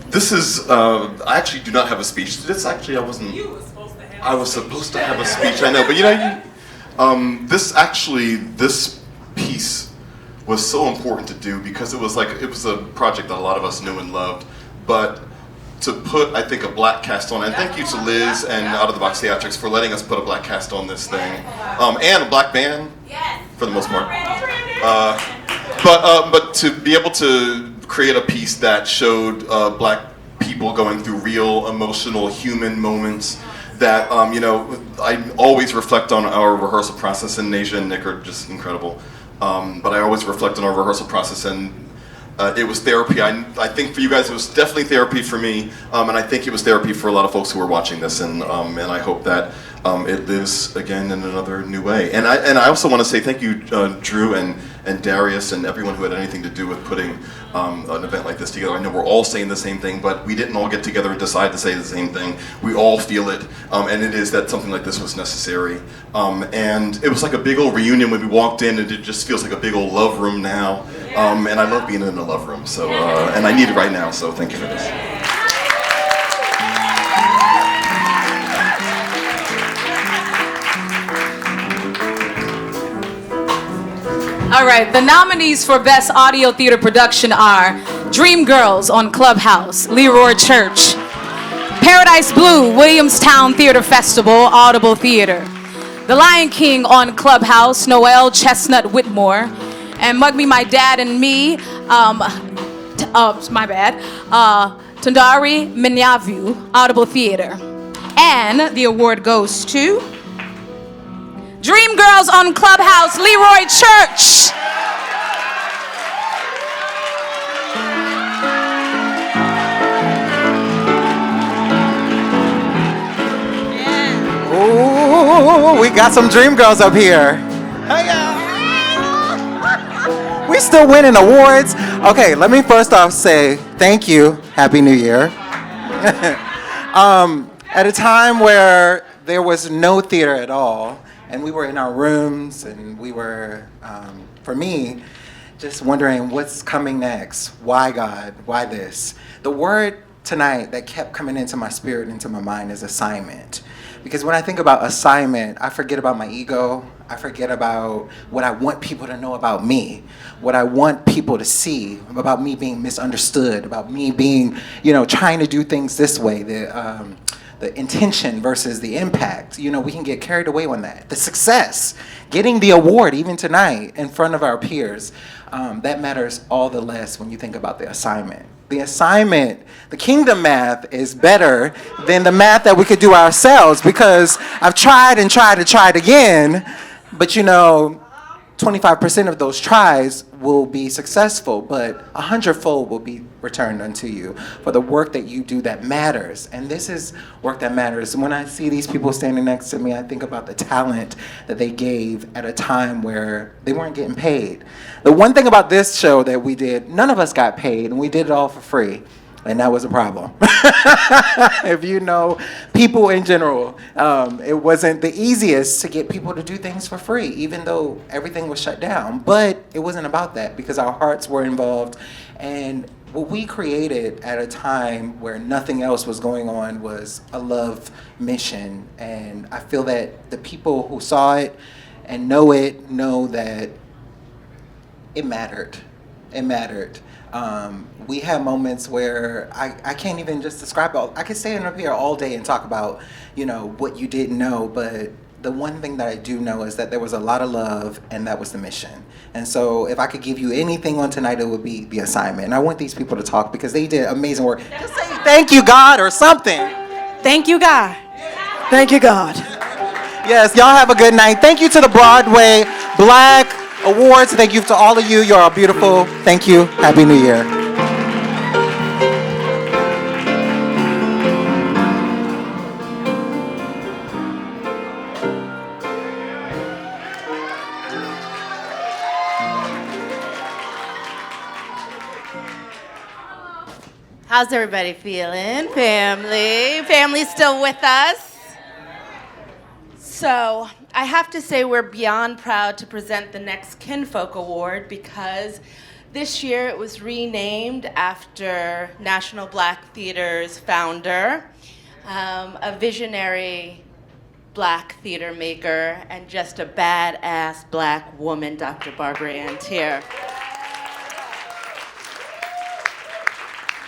This is, I actually do not have a speech. This actually, I was supposed to have a speech, I know, but this piece was so important to do because it was a project that a lot of us knew and loved, but to put, I think, a black cast on, and thank you to Liz and Out of the Box Theatrics for letting us put a black cast on this thing, and a black band, for the most part. But to be able to create a piece that showed black people going through real emotional human moments that, I always reflect on our rehearsal process, and Nasia and Nick are just incredible. But I always reflect on our rehearsal process, and it was therapy. I think for you guys it was definitely therapy for me, and I think it was therapy for a lot of folks who are watching this, and I hope that it lives again in another new way. And I also want to say thank you, Drew and Darius and everyone who had anything to do with putting an event like this together. I know we're all saying the same thing, but we didn't all get together and decide to say the same thing. We all feel it, and it is that something like this was necessary. And it was like a big old reunion when we walked in, and it just feels like a big old love room now. And I love being in a love room, so and I need it right now, so thank you for this. All right, the nominees for Best Audio Theater Production are Dreamgirls on Clubhouse, Leroy Church; Paradise Blue, Williamstown Theater Festival, Audible Theater; The Lion King on Clubhouse, Noel Chestnut Whitmore; and Mug Me, My Dad and Me, Tundari Minyavu, Audible Theater. And the award goes to Dreamgirls on Clubhouse, Leroy Church. Ooh, we got some Dreamgirls up here. We still winning awards. Okay, let me first off say thank you. Happy New Year. At a time where there was no theater at all, and we were in our rooms, and we were, for me, just wondering what's coming next. Why God? Why this? The word tonight that kept coming into my spirit, into my mind, is assignment. Because when I think about assignment, I forget about my ego. I forget about what I want people to know about me, what I want people to see about me being misunderstood, about me being, trying to do things this way, the intention versus the impact. We can get carried away on that. The success, getting the award even tonight in front of our peers, that matters all the less when you think about the assignment. The assignment, the kingdom math is better than the math that we could do ourselves, because I've tried and tried and tried again, but 25% of those tries will be successful, but 100-fold will be returned unto you for the work that you do that matters. And this is work that matters. When I see these people standing next to me, I think about the talent that they gave at a time where they weren't getting paid. The one thing about this show that we did, none of us got paid, and we did it all for free. And that was a problem. If you know people in general, it wasn't the easiest to get people to do things for free, even though everything was shut down. But it wasn't about that, because our hearts were involved. And what we created at a time where nothing else was going on was a love mission. And I feel that the people who saw it and know that it mattered. It mattered. We had moments where I can't even just describe it. I could stand up here all day and talk about, what you didn't know, but the one thing that I do know is that there was a lot of love, and that was the mission. And so if I could give you anything on tonight, it would be the assignment. And I want these people to talk because they did amazing work. Just say thank you, God, or something. Thank you, God. Thank you, God. Yes, y'all have a good night. Thank you to the Broadway Black Awards. Thank you to all of you. You're all beautiful. Thank you. Happy New Year. How's everybody feeling? Family still with us? So I have to say we're beyond proud to present the next Kinfolk Award because this year it was renamed after National Black Theater's founder, a visionary Black theater maker, and just a badass Black woman, Dr. Barbara Ann Teer.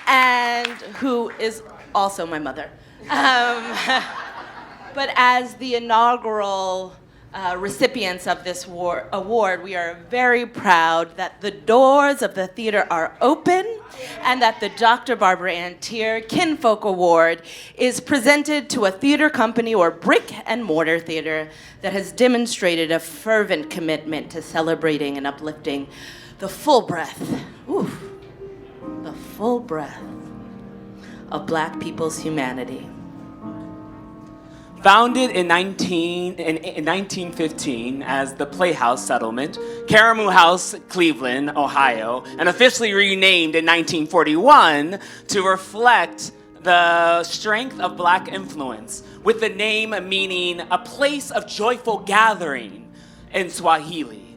And who is also my mother. But as the inaugural recipients of this award, we are very proud that the doors of the theater are open and that the Dr. Barbara Ann Teer Kinfolk Award is presented to a theater company or brick and mortar theater that has demonstrated a fervent commitment to celebrating and uplifting the full breadth, the full breadth of Black people's humanity. Founded in 1915 as the Playhouse Settlement, Caramoo House, Cleveland, Ohio, and officially renamed in 1941 to reflect the strength of Black influence, with the name meaning a place of joyful gathering in Swahili.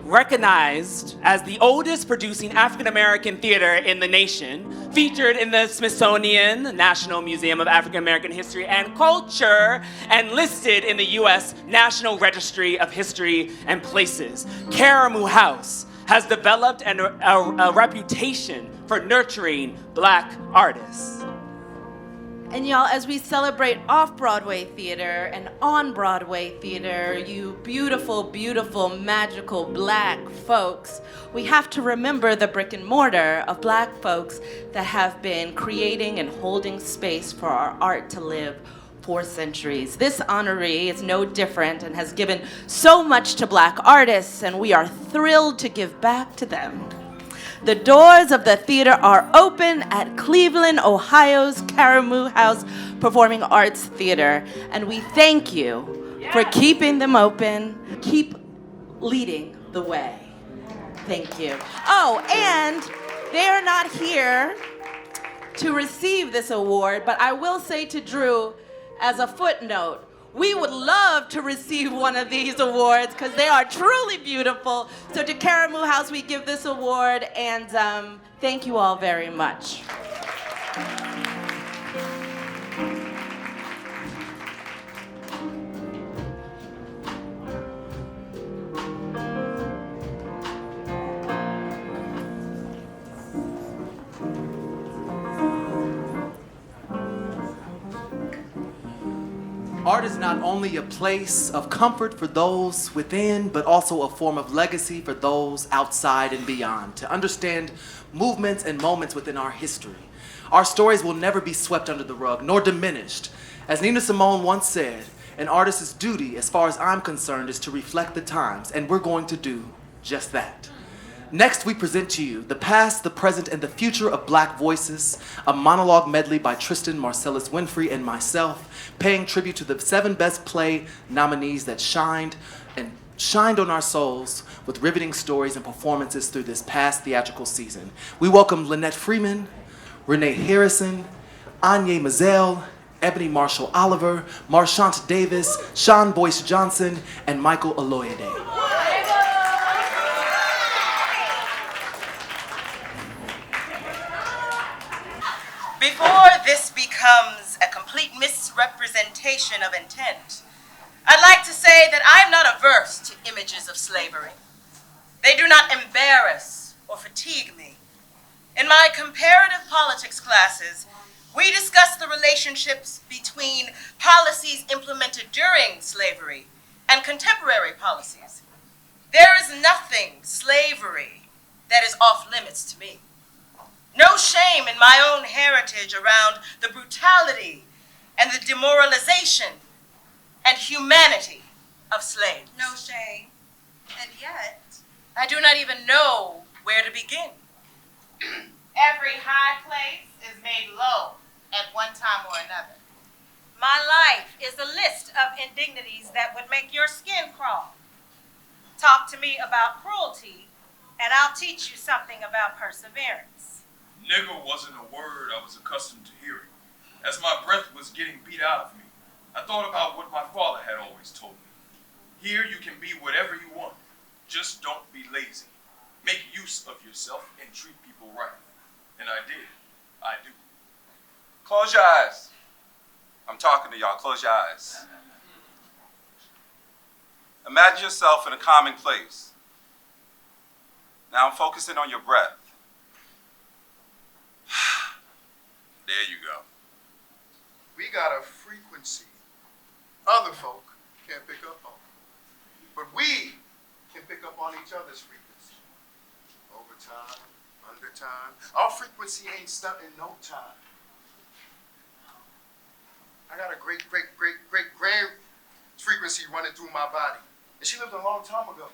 Recognized as the oldest producing African-American theater in the nation, featured in the Smithsonian National Museum of African American History and Culture, and listed in the U.S. National Registry of History and Places. Caramoo House has developed a reputation for nurturing Black artists. And y'all, as we celebrate off-Broadway theater and on-Broadway theater, you beautiful, beautiful, magical Black folks, we have to remember the brick and mortar of Black folks that have been creating and holding space for our art to live for centuries. This honoree is no different and has given so much to Black artists, and we are thrilled to give back to them. The doors of the theater are open at Cleveland, Ohio's Caramoo House Performing Arts Theater, and we thank you for keeping them open. Keep leading the way. Thank you. Oh, and they are not here to receive this award, but I will say to Drew, as a footnote, we would love to receive one of these awards because they are truly beautiful. So to Caramoo House, we give this award, and thank you all very much. Art is not only a place of comfort for those within, but also a form of legacy for those outside and beyond. To understand movements and moments within our history, our stories will never be swept under the rug, nor diminished. As Nina Simone once said, an artist's duty, as far as I'm concerned, is to reflect the times, and we're going to do just that. Next, we present to you The Past, the Present, and the Future of Black Voices, a monologue medley by Tristan Marcellus Winfrey and myself, paying tribute to the 7 Best Play nominees that shined on our souls with riveting stories and performances through this past theatrical season. We welcome Lynette Freeman, Renee Harrison, Anya Mazel, Ebony Marshall Oliver, Marchant Davis, Sean Boyce Johnson, and Michael Aloyede. Before this becomes a complete misrepresentation of intent, I'd like to say that I'm not averse to images of slavery. They do not embarrass or fatigue me. In my comparative politics classes, we discuss the relationships between policies implemented during slavery and contemporary policies. There is nothing slavery that is off limits to me. No shame in my own heritage around the brutality and the demoralization and humanity of slaves. No shame. And yet, I do not even know where to begin. Every high place is made low at one time or another. My life is a list of indignities that would make your skin crawl. Talk to me about cruelty, and I'll teach you something about perseverance. Nigger wasn't a word I was accustomed to hearing. As my breath was getting beat out of me, I thought about what my father had always told me. Here you can be whatever you want. Just don't be lazy. Make use of yourself and treat people right. And I did. I do. Close your eyes. I'm talking to y'all. Close your eyes. Imagine yourself in a calming place. Now I'm focusing on your breath. There you go. We got a frequency other folk can't pick up on. But we can pick up on each other's frequency. Over time, under time. Our frequency ain't stuck in no time. I got a great grand frequency running through my body. And she lived a long time ago.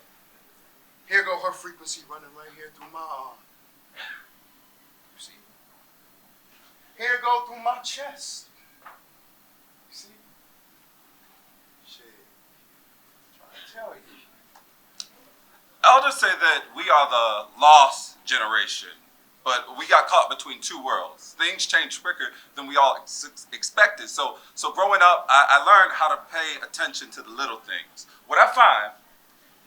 Here go her frequency running right here through my arm. You see? Here go through my chest. You see? Shit. I'm trying to tell you. Elders say that we are the lost generation, but we got caught between two worlds. Things change quicker than we all expected. So growing up, I learned how to pay attention to the little things. What I find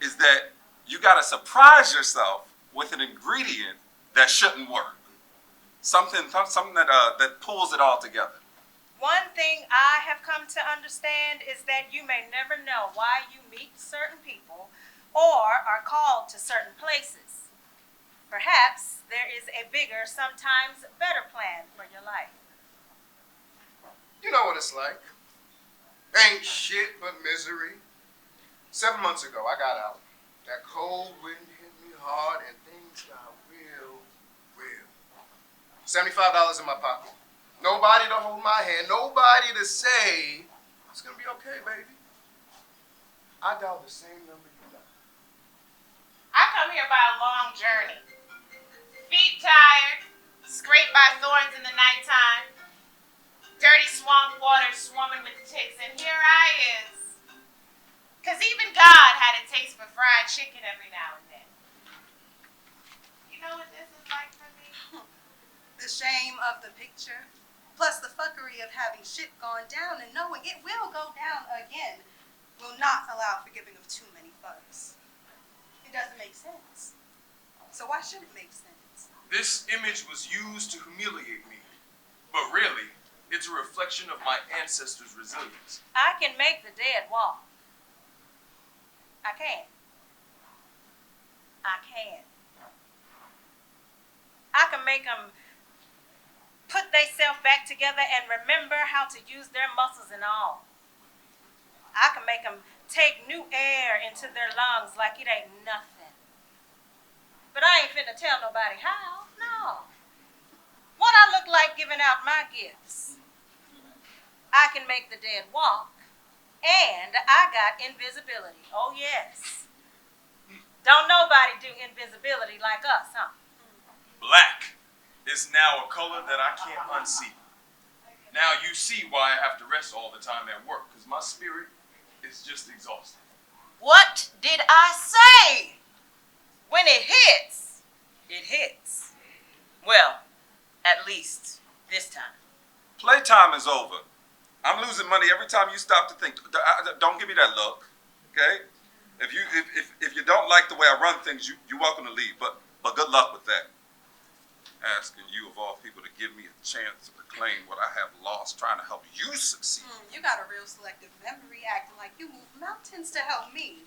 is that you gotta surprise yourself with an ingredient that shouldn't work. Something that pulls it all together. One thing I have come to understand is that you may never know why you meet certain people or are called to certain places. Perhaps there is a bigger, sometimes better plan for your life. You know what it's like. Ain't shit but misery. 7 months ago, I got out. That cold wind hit me hard and things got real. $75 in my pocket. Nobody to hold my hand. Nobody to say, it's gonna be okay, baby. I dialed the same number you dialed. I come here by a long journey. Feet tired, scraped by thorns in the nighttime, dirty swamp water swarming with ticks, and here I is. Cause even God had a taste for fried chicken every now and then. You know what this is like for me? The shame of the picture, plus the fuckery of having shit gone down and knowing it will go down again, will not allow for giving of too many fucks. It doesn't make sense. So why should it make sense? This image was used to humiliate me, but really, it's a reflection of my ancestors' resilience. I can make the dead walk. I can. I can make them put theyself back together and remember how to use their muscles and all. I can make them take new air into their lungs like it ain't nothing. But I ain't finna tell nobody how, no. What I look like giving out my gifts. I can make the dead walk, and I got invisibility, oh yes. Don't nobody do invisibility like us, huh? Black is now a color that I can't unsee. Now you see why I have to rest all the time at work, because my spirit is just exhausted. What did I say? When it hits, it hits. Well, at least this time. Playtime is over. I'm losing money every time you stop to think. Don't give me that look, okay? If you don't like the way I run things, you're welcome to leave, but good luck with that. Asking you of all people to give me a chance to reclaim what I have lost, trying to help you succeed. You got a real selective memory, acting like you moved mountains to help me.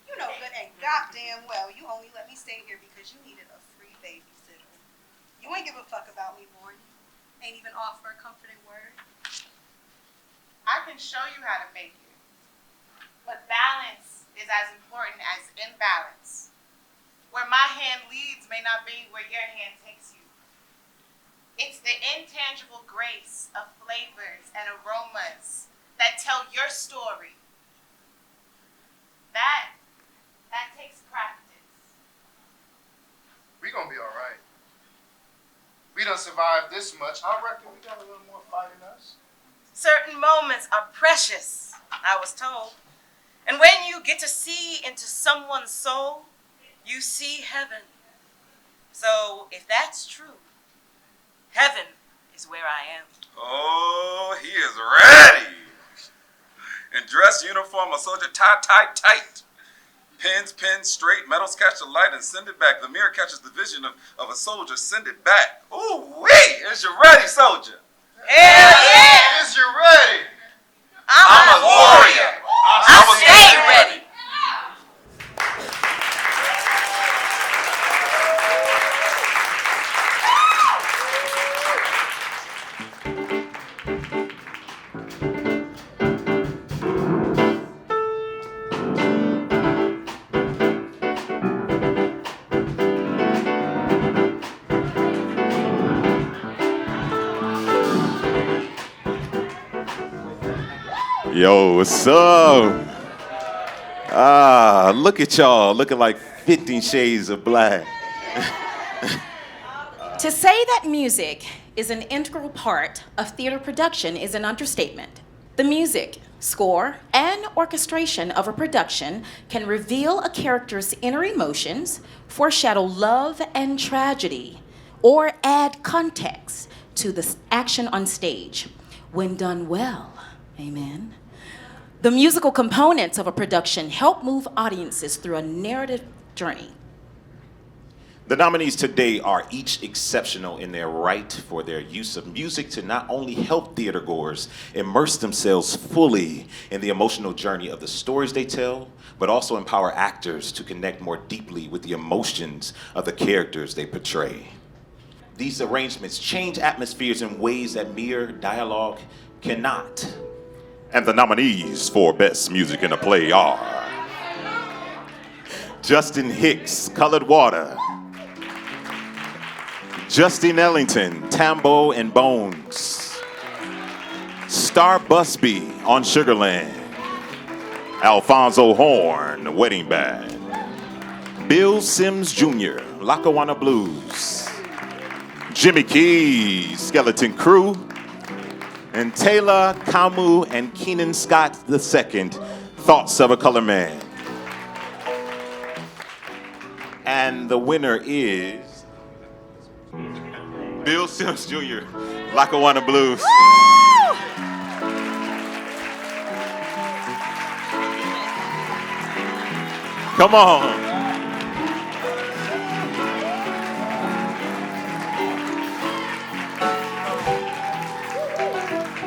You know good and goddamn well you only let me stay here because you needed a free babysitter. You ain't give a fuck about me, Warren. Ain't even offer a comforting word. I can show you how to make it. But balance is as important as imbalance. Where my hand leads may not be where your hand takes you. It's the intangible grace of flavors and aromas that tell your story. That takes practice. We gonna be all right. We done survived this much. I reckon we got a little more fight in us. Certain moments are precious, I was told. And when you get to see into someone's soul, you see heaven. So if that's true, heaven is where I am. Oh, he is ready. In dress uniform, a soldier tight. Pins, straight, metals catch the light and send it back. The mirror catches the vision of a soldier, send it back. Ooh-wee! Is you ready, soldier? Hell yeah! Is you ready? I'm a warrior. I stay ready. Yo, what's up? Look at y'all, looking like 15 Shades of Black. To say that music is an integral part of theater production is an understatement. The music, score, and orchestration of a production can reveal a character's inner emotions, foreshadow love and tragedy, or add context to the action on stage. When done well, amen. The musical components of a production help move audiences through a narrative journey. The nominees today are each exceptional in their right for their use of music to not only help theatergoers immerse themselves fully in the emotional journey of the stories they tell, but also empower actors to connect more deeply with the emotions of the characters they portray. These arrangements change atmospheres in ways that mere dialogue cannot. And the nominees for Best Music in a Play are Justin Hicks, Colored Water; Justine Ellington, Tambo and Bones; Star Busby, On Sugarland; Alfonso Horn, Wedding Band; Bill Sims Jr., Lackawanna Blues; Jimmy Keys, Skeleton Crew; and Taylor Camus and Keenan Scott II, Thoughts of a Color Man. And the winner is Bill Sims Jr., Lackawanna Blues. Come on.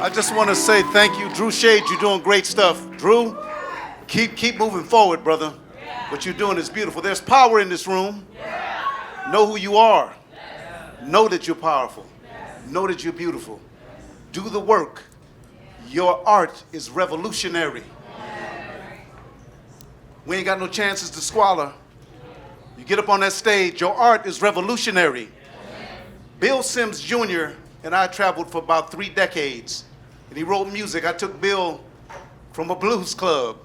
I just want to say thank you, Drew Shade. You're doing great stuff. Drew, keep moving forward, brother. What you're doing is beautiful. There's power in this room. Know who you are. Know that you're powerful. Know that you're beautiful. Do the work. Your art is revolutionary. We ain't got no chances to squalor. You get up on that stage, your art is revolutionary. Bill Sims Jr. and I traveled for about 3 decades. And he wrote music. I took Bill from a blues club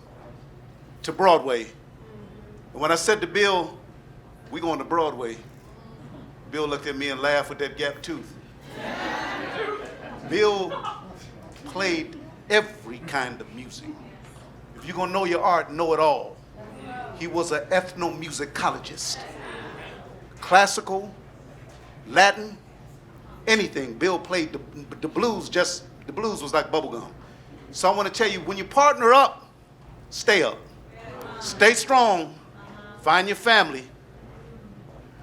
to Broadway. And when I said to Bill, we going to Broadway, Bill looked at me and laughed with that gap tooth. Bill played every kind of music. If you're gonna know your art, know it all. He was an ethnomusicologist. Classical, Latin, anything. Bill played the blues, the blues was like bubblegum. So I want to tell you, when you partner up, stay up. Stay strong, find your family,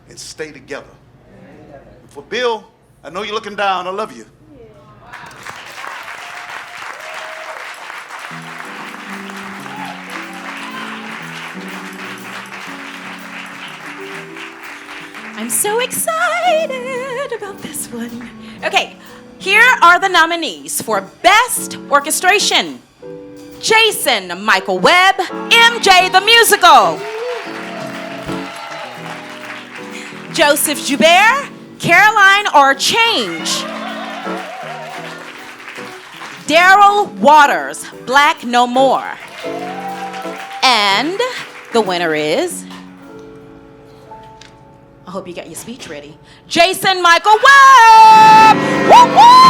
and stay together. For Bill, I know you're looking down, I love you. I'm so excited about this one. Okay, here are the nominees for Best Orchestration. Jason Michael Webb, MJ the Musical. Joseph Joubert, Caroline or Change. Daryl Waters, Black No More. And the winner is, I hope you got your speech ready, Jason Michael Webb! Woo woo!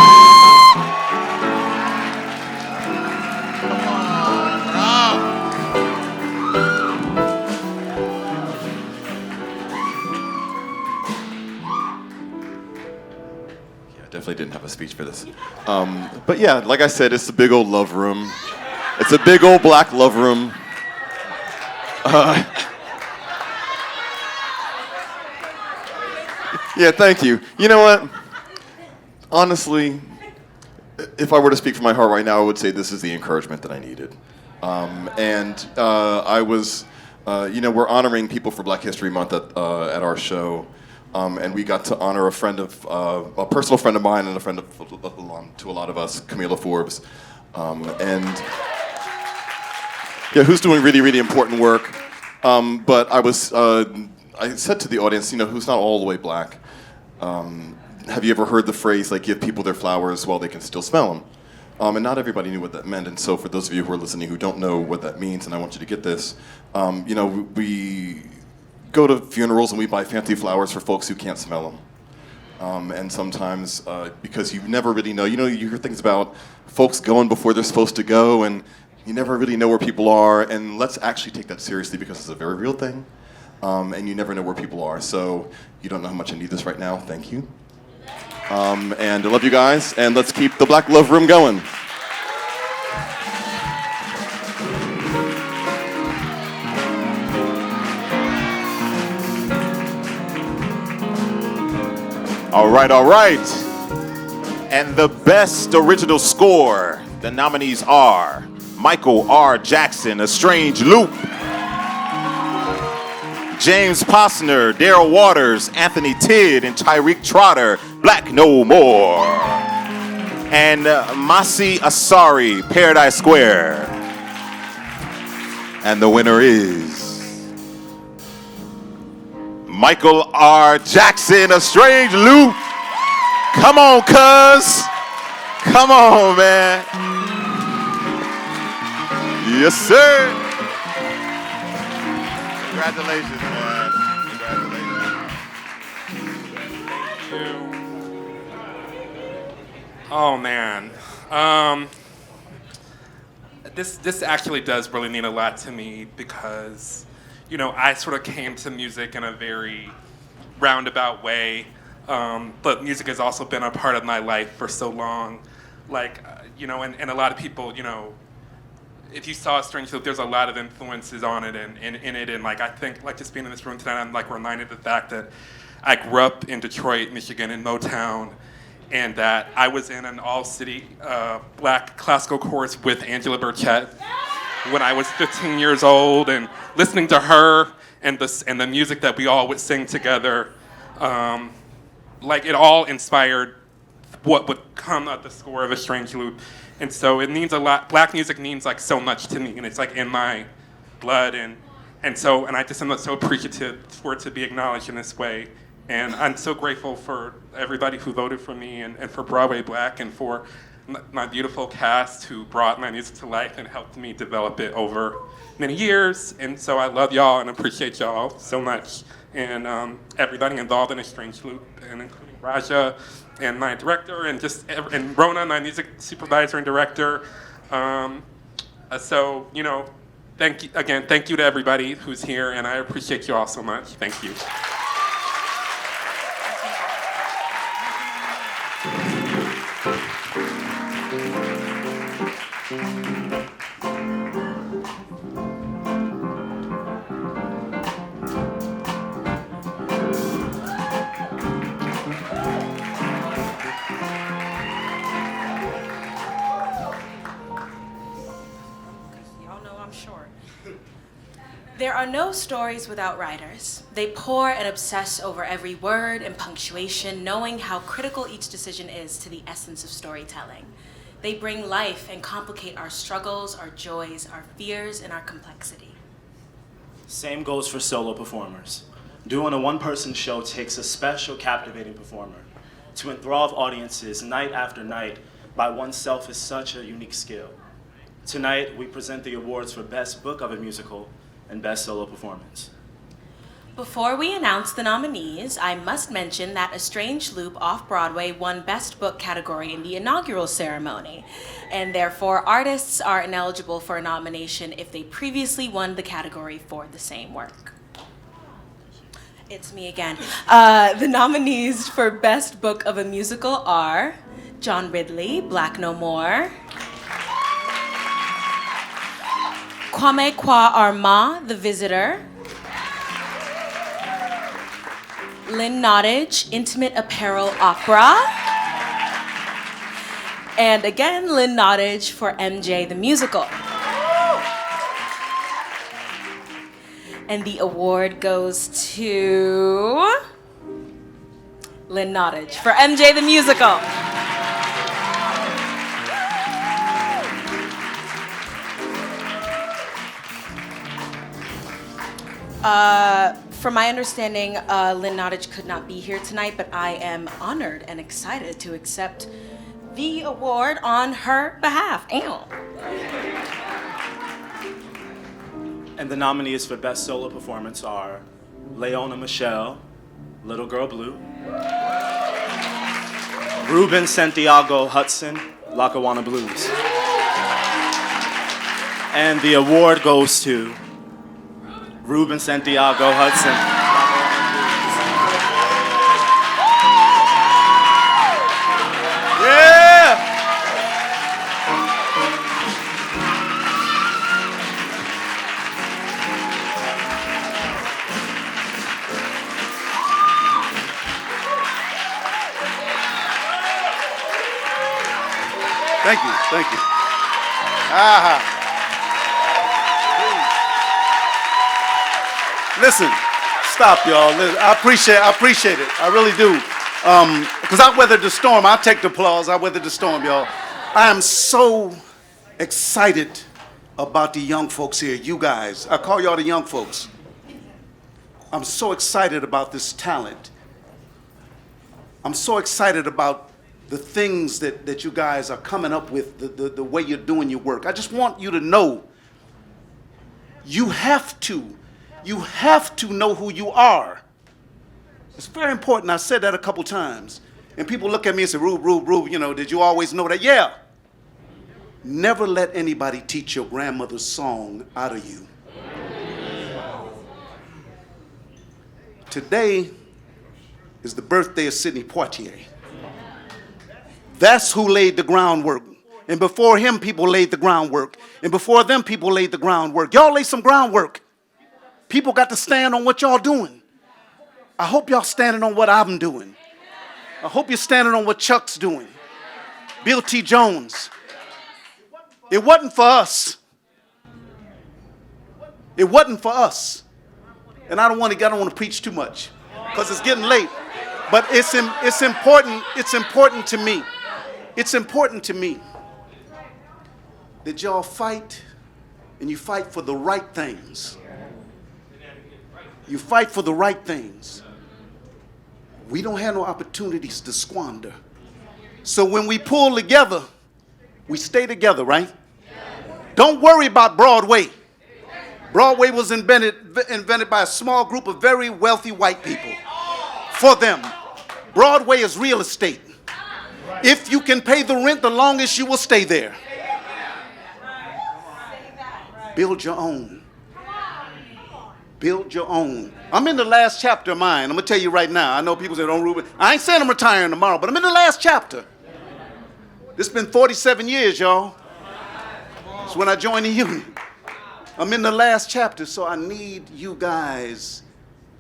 Definitely didn't have a speech for this. But yeah, like I said, it's a big old love room. It's a big old black love room. Yeah, thank you. You know what? Honestly, if I were to speak from my heart right now, I would say this is the encouragement that I needed. I was, we're honoring people for Black History Month at our show, and we got to honor a personal friend of mine and a friend to a lot of us, Camila Forbes, who's doing really, really important work. But I said to the audience, who's not all the way black, have you ever heard the phrase, like, give people their flowers while they can still smell them? And not everybody knew what that meant. And so for those of you who are listening who don't know what that means, and I want you to get this, we go to funerals and we buy fancy flowers for folks who can't smell them. And sometimes, because you never really know, you hear things about folks going before they're supposed to go, and you never really know where people are. And let's actually take that seriously, because it's a very real thing. And you never know where people are. So you don't know how much I need this right now. Thank you. And I love you guys, and let's keep the Black Love Room going. All right. And the best original score, the nominees are Michael R. Jackson, A Strange Loop; James Posner, Daryl Waters, Anthony Tidd, and Tyreek Trotter, Black No More; and Masi Asari, Paradise Square. And the winner is Michael R. Jackson, A Strange Loop. Come on, cuz. Come on, man. Yes, sir. Congratulations, man. Oh man, this actually does really mean a lot to me, because, I sort of came to music in a very roundabout way, but music has also been a part of my life for so long. Like, and a lot of people, if you saw A Strange Loop, there's a lot of influences on it and in it, and I think, just being in this room tonight, I'm reminded of the fact that I grew up in Detroit, Michigan, in Motown, and that I was in an all-city black classical course with Angela Burchett when I was 15 years old, and listening to her and the music that we all would sing together, it all inspired what would come at the score of A Strange Loop. And so it means a lot. Black music means so much to me, and it's in my blood, and I just am so appreciative for it to be acknowledged in this way. And I'm so grateful for everybody who voted for me, and for Broadway Black, and for my beautiful cast who brought my music to life and helped me develop it over many years. And so I love y'all and appreciate y'all so much. And everybody involved in A Strange Loop, and including Raja and my director, and Rona, my music supervisor and director. Thank you to everybody who's here, and I appreciate you all so much. Thank you. There are no stories without writers. They pore and obsess over every word and punctuation, knowing how critical each decision is to the essence of storytelling. They bring life and complicate our struggles, our joys, our fears, and our complexity. Same goes for solo performers. Doing a one-person show takes a special, captivating performer. To enthrall audiences night after night by oneself is such a unique skill. Tonight, we present the awards for Best Book of a Musical and Best Solo Performance. Before we announce the nominees, I must mention that A Strange Loop Off-Broadway won Best Book category in the inaugural ceremony, and therefore artists are ineligible for a nomination if they previously won the category for the same work. It's me again. The nominees for Best Book of a Musical are John Ridley, Black No More; Kwame Kwa Arma, The Visitor. Lynn Nottage, Intimate Apparel Opera. And again, Lynn Nottage for MJ the Musical. And the award goes to Lynn Nottage for MJ the Musical. From my understanding, Lynn Nottage could not be here tonight, but I am honored and excited to accept the award on her behalf. Ow. And the nominees for Best Solo Performance are Leona Michelle, Little Girl Blue, Ruben Santiago Hudson, Lackawanna Blues. And the award goes to Ruben Santiago Hudson. Thank you, thank you. Aha. Listen, stop, y'all. I appreciate it. I really do. Because I weathered the storm. I'll take the applause. I weathered the storm, y'all. I am so excited about the young folks here, you guys. I call y'all the young folks. I'm so excited about this talent. I'm so excited about the things that you guys are coming up with, the way you're doing your work. I just want you to know, you have to know who you are. It's very important. I said that a couple times. And people look at me and say, Rube, you know, did you always know that? Yeah. Never let anybody teach your grandmother's song out of you. Today is the birthday of Sidney Poitier. That's who laid the groundwork. And before him, people laid the groundwork. And before them, people laid the groundwork. Y'all lay some groundwork. People got to stand on what y'all doing. I hope y'all standing on what I'm doing. I hope you're standing on what Chuck's doing. Bill T. Jones. It wasn't for us. It wasn't for us. And I don't want to preach too much because it's getting late. But it's important to me. It's important to me that y'all fight, and you fight for the right things. You fight for the right things. We don't have no opportunities to squander. So when we pull together, we stay together, right? Don't worry about Broadway. Broadway was invented by a small group of very wealthy white people. For them, Broadway is real estate. If you can pay the rent, the longest you will stay there. Build your own. Build your own. I'm in the last chapter of mine. I'm going to tell you right now. I know people say, don't Ruben. I ain't saying I'm retiring tomorrow, but I'm in the last chapter. This has been 47 years, y'all. It's when I joined the union. I'm in the last chapter, so I need you guys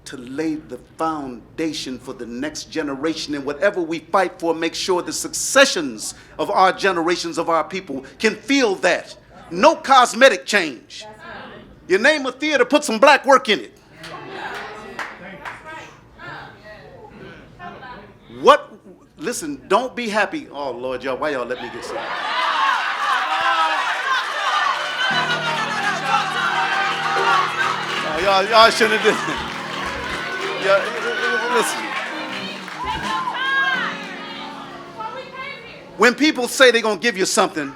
to lay the foundation for the next generation, and whatever we fight for, make sure the successions of our generations of our people can feel that. No cosmetic change. You name a theater, put some black work in it. What? Listen, don't be happy. Oh Lord, y'all, why y'all let me get sick? Y'all shouldn't have done it. Yeah, listen. When people say they're going to give you something,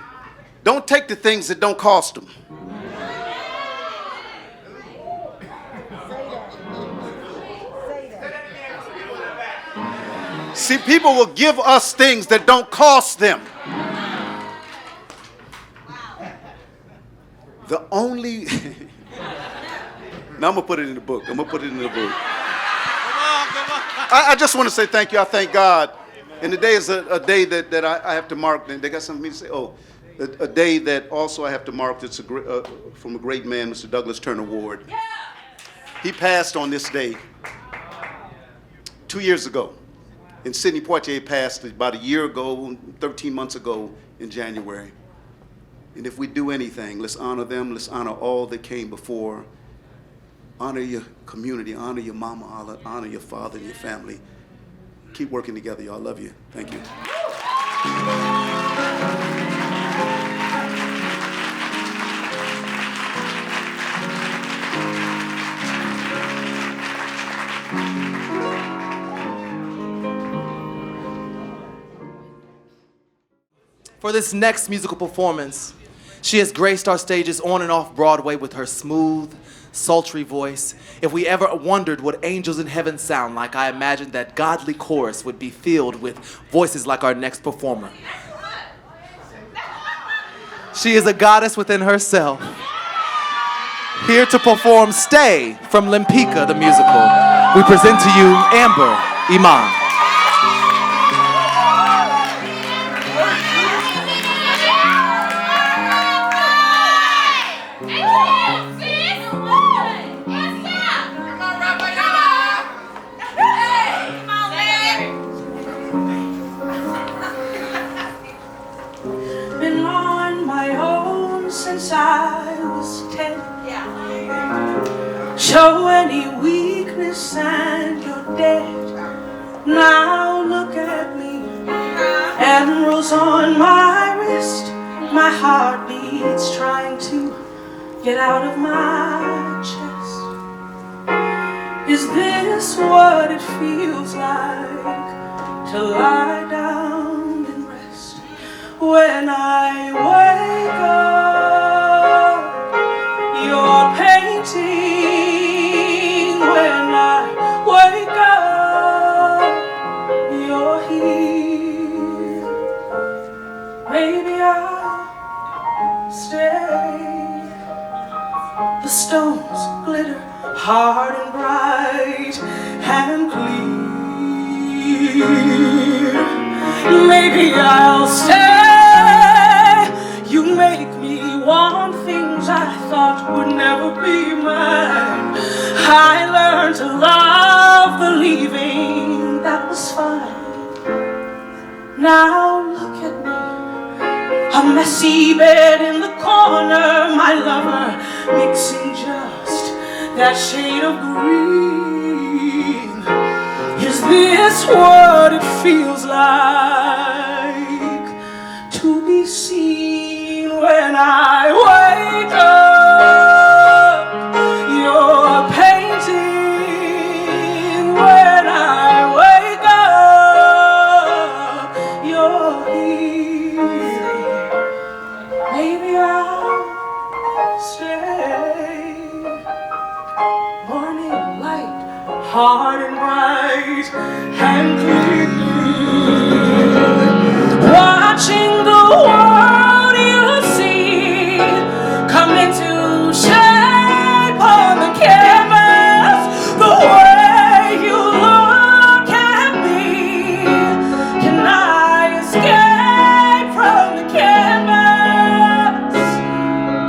don't take the things that don't cost them. See, people will give us things that don't cost them. The only... Now I'm going to put it in the book. I just want to say thank you. I thank God. And today is a day that I have to mark. And they got something for me to say. Oh, A day that also I have to mark that's from a great man, Mr. Douglas Turner Award. He passed on this day 2 years ago. And Sidney Poitier passed about a year ago, 13 months ago in January. And if we do anything, let's honor them, let's honor all that came before. Honor your community, honor your mama, honor your father and your family. Keep working together, y'all. Love you. Thank you. For this next musical performance, she has graced our stages on and off Broadway with her smooth, sultry voice. If we ever wondered what angels in heaven sound like, I imagined that godly chorus would be filled with voices like our next performer. She is a goddess within herself. Here to perform Stay from Limpika, the musical, we present to you Amber Iman. Been on my own since I was 10. Show any weakness and you're dead. Now look at me. Emeralds on my wrist. My heart beats trying to get out of my chest. Is this what it feels like to lie down and rest? When I wake up, you're painting. When I wake up, you're here. Maybe I'll stay. The stones glitter hard and bright and clear. Maybe I'll stay. You make me want things I thought would never be mine. I learned to love the leaving, that was fine. Now look at me, a messy bed in the corner, my lover mixing just that shade of green. Is this what it feels like to be seen when I wake up? You're painting. When I wake up, you're here. Maybe I'll stay. Morning light, hard and bright and clear. Watching the world you see come into shape on the canvas. The way you look at me, can I escape from the canvas?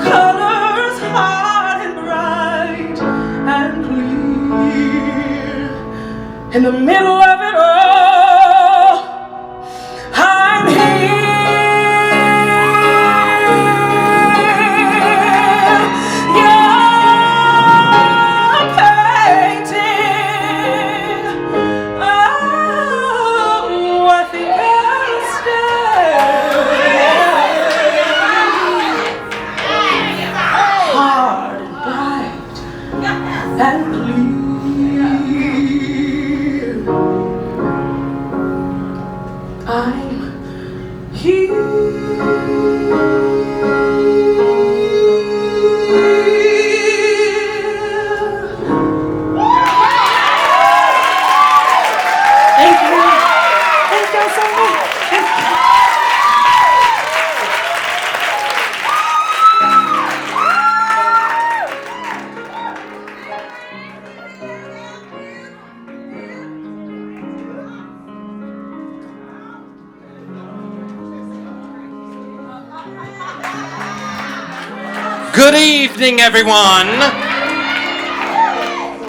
Colors hard and bright and clear. In the middle of it all, I'm here. You're painting. Oh, I think I'll stay. Hard and bright and clear. Good evening, everyone.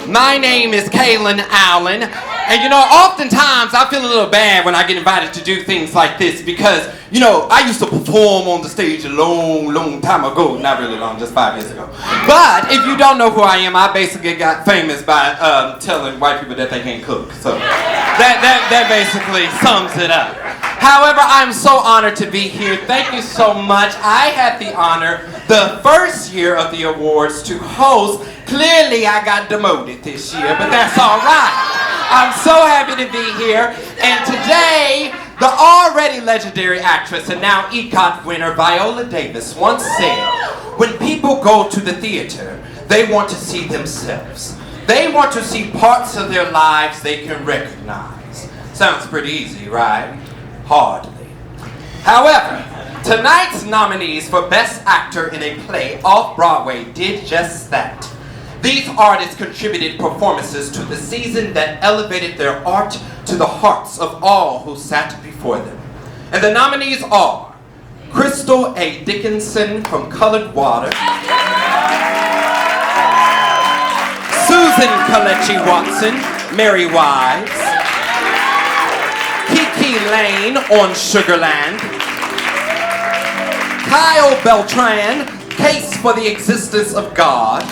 My name is Kaylin Allen, and you know, oftentimes I feel a little bad when I get invited to do things like this because, you know, I used to perform on the stage a long time ago. Not really long, just 5 years ago. But if you don't know who I am, I basically got famous by telling white people that they can't cook. So that basically sums it up. However, I'm so honored to be here. Thank you so much. I had the honor, the first year of the awards, to host. Clearly, I got demoted this year, but that's all right. I'm so happy to be here. And today, the already legendary actress and now ECOT winner Viola Davis once said, when people go to the theater, they want to see themselves. They want to see parts of their lives they can recognize. Sounds pretty easy, right? Hardly. However, tonight's nominees for Best Actor in a Play Off-Broadway did just that. These artists contributed performances to the season that elevated their art to the hearts of all who sat before them. And the nominees are Crystal A. Dickinson from Colored Water, Susan Kalechi Watson, Mary Wives, Kiki Lane on Sugarland, Kyle Beltran, Case for the Existence of God,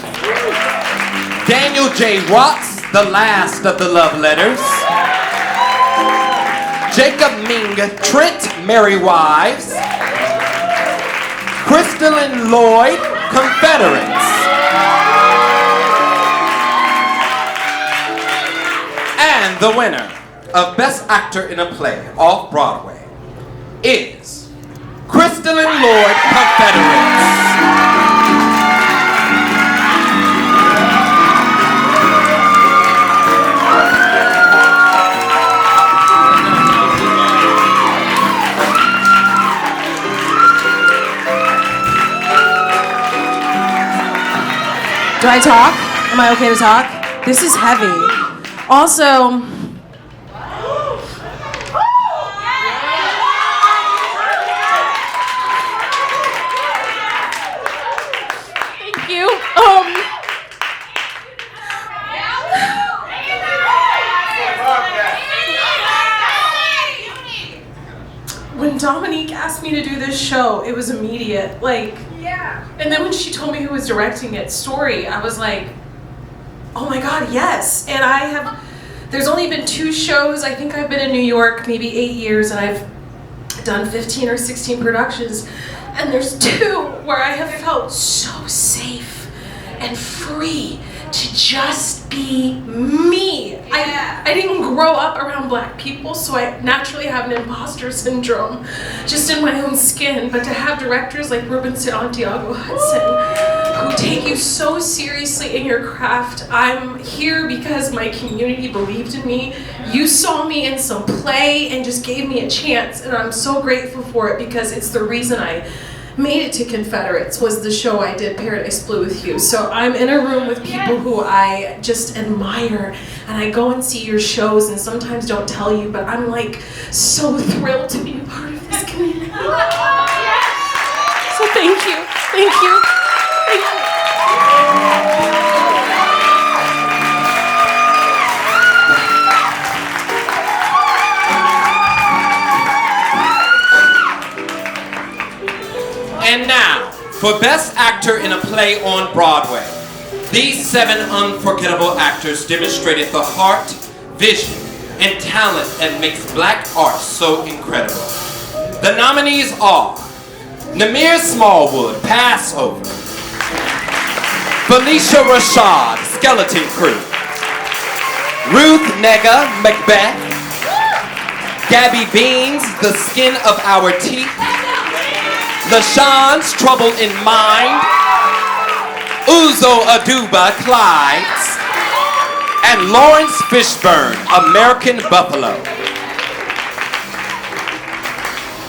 Daniel J. Watts, The Last of the Love Letters, Jacob Ming Trent, Mary Wives, Crystalline Lloyd, Confederates, and the winner of Best Actor in a Play Off-Broadway is Crystalline Lloyd, Confederates. Do I talk? Am I okay to talk? This is heavy. Also, thank you. When Dominique asked me to do this show, it was immediate. And then when she told me who was directing it, Story, I was like, oh my God, yes. And there's only been 2 shows. I think I've been in New York maybe 8 years, and I've done 15 or 16 productions. And there's 2 where I have felt so safe and free to just be me. I didn't grow up around Black people, so I naturally have an imposter syndrome just in my own skin. But to have directors like Ruben Santiago Hudson who take you so seriously in your craft, I'm here because my community believed in me. You saw me in some play and just gave me a chance, and I'm so grateful for it because it's the reason I made it to Confederates, was the show I did, Paradise Blue with You. So I'm in a room with people who I just admire, and I go and see your shows and sometimes don't tell you, but I'm like so thrilled to be a part of this community. So thank you, thank you, thank you. And now, for Best Actor in a Play on Broadway, these 7 unforgettable actors demonstrated the heart, vision, and talent that makes Black art so incredible. The nominees are Namir Smallwood, Passover, Felicia Rashad, Skeleton Crew, Ruth Nega, Macbeth, Gabby Beans, The Skin of Our Teeth, LaShawn's Trouble in Mind, Uzo Aduba, Clydes, and Lawrence Fishburne, American Buffalo.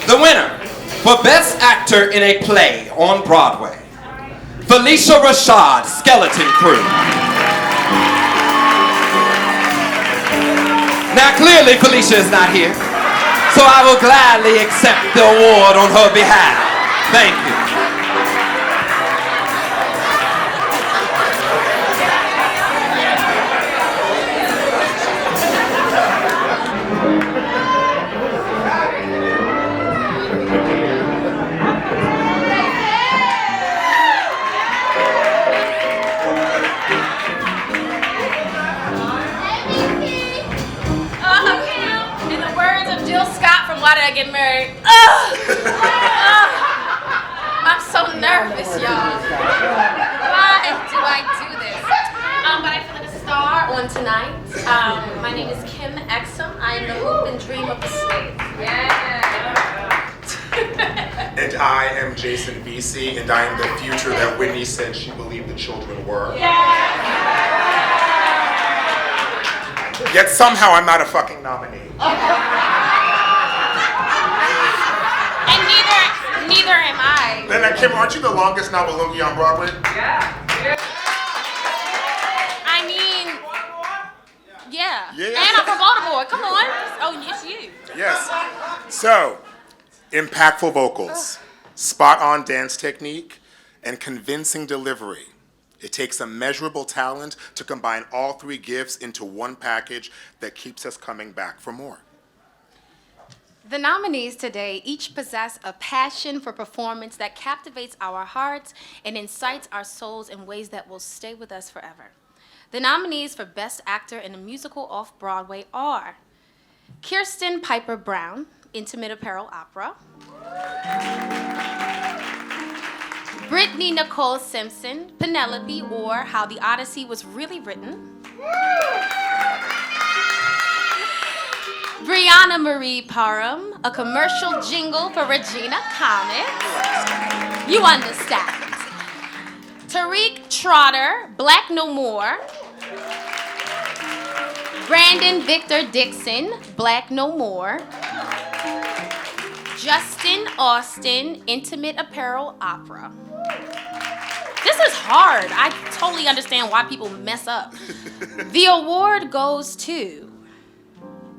The winner for Best Actor in a Play on Broadway, Felicia Rashad, Skeleton Crew. Now clearly Felicia is not here, so I will gladly accept the award on her behalf. Thank you. why did I get married? Ugh! I'm so nervous, y'all. Why do I do this? But I feel like a star on tonight. My name is Kim Exum. I am the hope and dream of the slave. Yeah. And I am Jason Vesey, and I am the future that Whitney said she believed the children were. Yet somehow I'm not a fucking nominee. And neither am I. Then Kim, aren't you the longest Nabalungi on Broadway? I mean, yeah. Yeah. And I'm from Baltimore. Come on. Oh, it's you. Yes. So, impactful vocals, spot-on dance technique, and convincing delivery. It takes immeasurable talent to combine all three gifts into one package that keeps us coming back for more. The nominees today each possess a passion for performance that captivates our hearts and incites our souls in ways that will stay with us forever. The nominees for Best Actor in a Musical Off-Broadway are Kirsten Piper Brown, Intimate Apparel Opera; Brittany Nicole Simpson, Penelope, or How the Odyssey Was Really Written; Brianna Marie Parham, A Commercial Jingle for Regina Comics. You understand. Tariq Trotter, Black No More. Brandon Victor Dixon, Black No More. Justin Austin, Intimate Apparel Opera. This is hard. I totally understand why people mess up. The award goes to...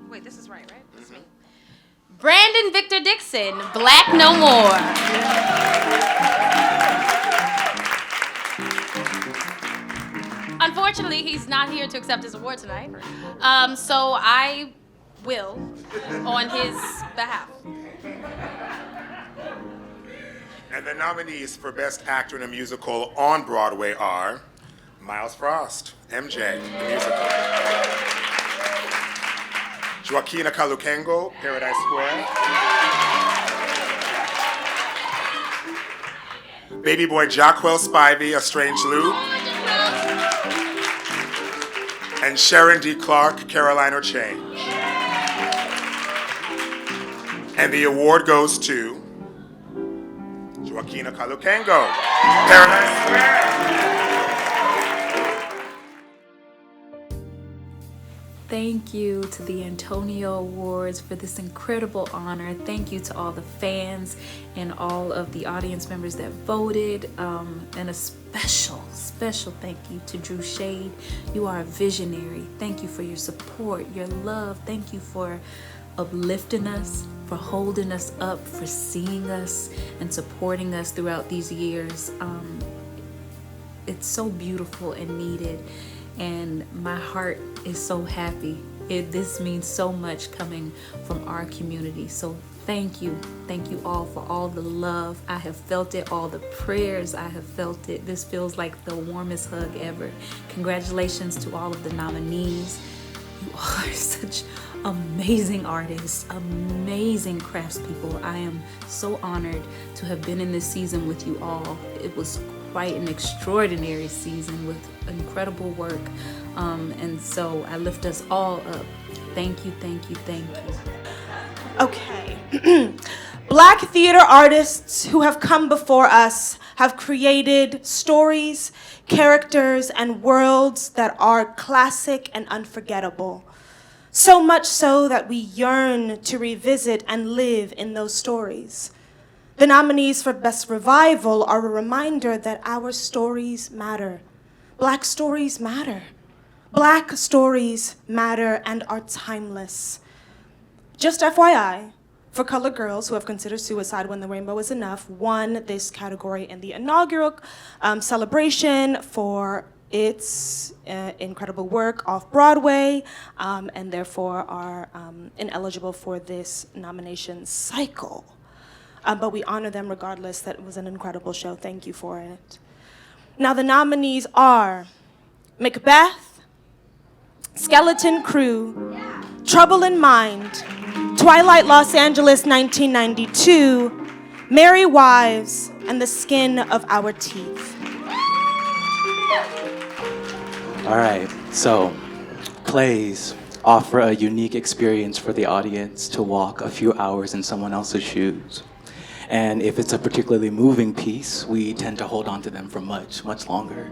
Wait, this is right? This is me. Brandon Victor Dixon, Black No More. Unfortunately, he's not here to accept his award tonight. So I will on his behalf. And the nominees for Best Actor in a Musical on Broadway are Miles Frost, MJ, the musical; Joaquina Kalukengo, Paradise Square; Baby Boy Jacquel Spivey, A Strange Loop; and Sharon D. Clark, Caroline or Change. And the award goes to Joaquina Kalukengo, Paradise Square. Thank you to the Antonyo Awards for this incredible honor. Thank you to all the fans and all of the audience members that voted. And a special thank you to Drew Shade. You are a visionary. Thank you for your support, your love. Thank you for uplifting us, for holding us up, for seeing us and supporting us throughout these years. It's so beautiful and needed. And my heart is so happy. This means so much coming from our community. So thank you all for all the love. I have felt it, all the prayers, I have felt it. This feels like the warmest hug ever. Congratulations to all of the nominees. You are such amazing artists, amazing craftspeople. I am so honored to have been in this season with you all. It was quite an extraordinary season with incredible work. And so I lift us all up. Thank you. Okay. Black theater artists who have come before us have created stories, characters, and worlds that are classic and unforgettable. So much so that we yearn to revisit and live in those stories. The nominees for Best Revival are a reminder that our stories matter. Black stories matter. Black stories matter and are timeless. Just FYI, for colored girls who have considered Suicide When the Rainbow Is Enough, won this category in the inaugural celebration for its incredible work off Broadway, and therefore are ineligible for this nomination cycle. But we honor them regardless. That it was an incredible show. Thank you for it. Now the nominees are Macbeth, Skeleton Crew, Trouble in Mind, Twilight Los Angeles 1992, Merry Wives, and the Skin of Our Teeth. All right, so plays offer a unique experience for the audience to walk a few hours in someone else's shoes. And if it's a particularly moving piece, we tend to hold on to them for much, much longer.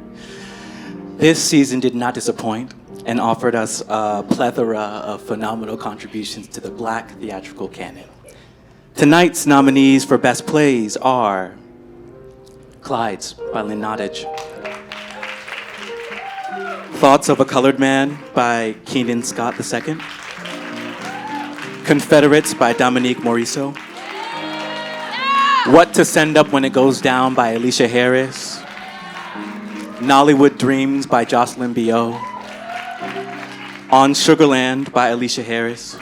This season did not disappoint and offered us a plethora of phenomenal contributions to the Black theatrical canon. Tonight's nominees for Best Plays are Clydes by Lynn Nottage, Thoughts of a Colored Man by Keenan Scott II, Confederates by Dominique Morisseau, What to Send Up When It Goes Down by Alicia Harris, Nollywood Dreams by Jocelyn Biot, On Sugarland by Alicia Harris,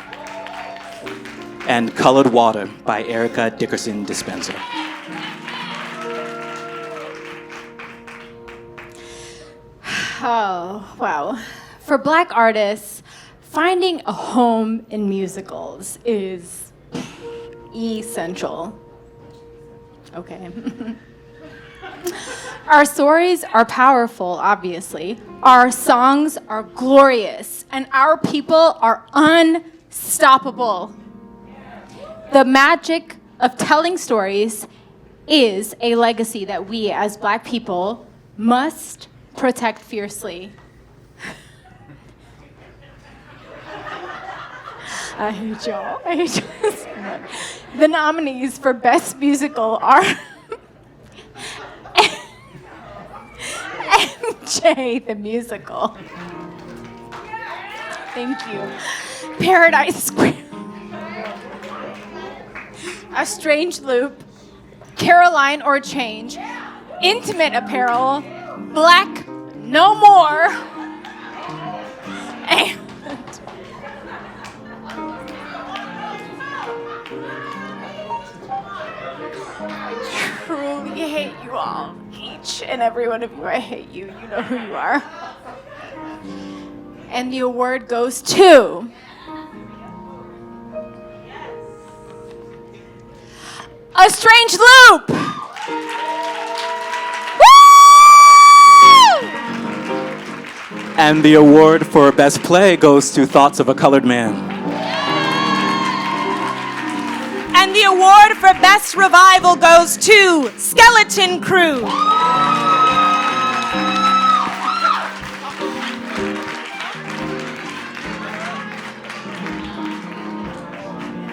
and Colored Water by Erica Dickerson Dispenser. Oh, wow. For Black artists, finding a home in musicals is essential. Okay. Our stories are powerful, obviously. Our songs are glorious, and our people are unstoppable. The magic of telling stories is a legacy that we as Black people must protect fiercely. I hate y'all. I hate y'all so much. The nominees for Best Musical are MJ the Musical. Thank you. Paradise Square. A Strange Loop. Caroline or Change. Intimate Apparel. Black No More. And I truly hate you all. Each and every one of you, I hate you. You know who you are. And the award goes to A Strange Loop. And the award for Best Play goes to Thoughts of a Colored Man. And the award for Best Revival goes to Skeleton Crew.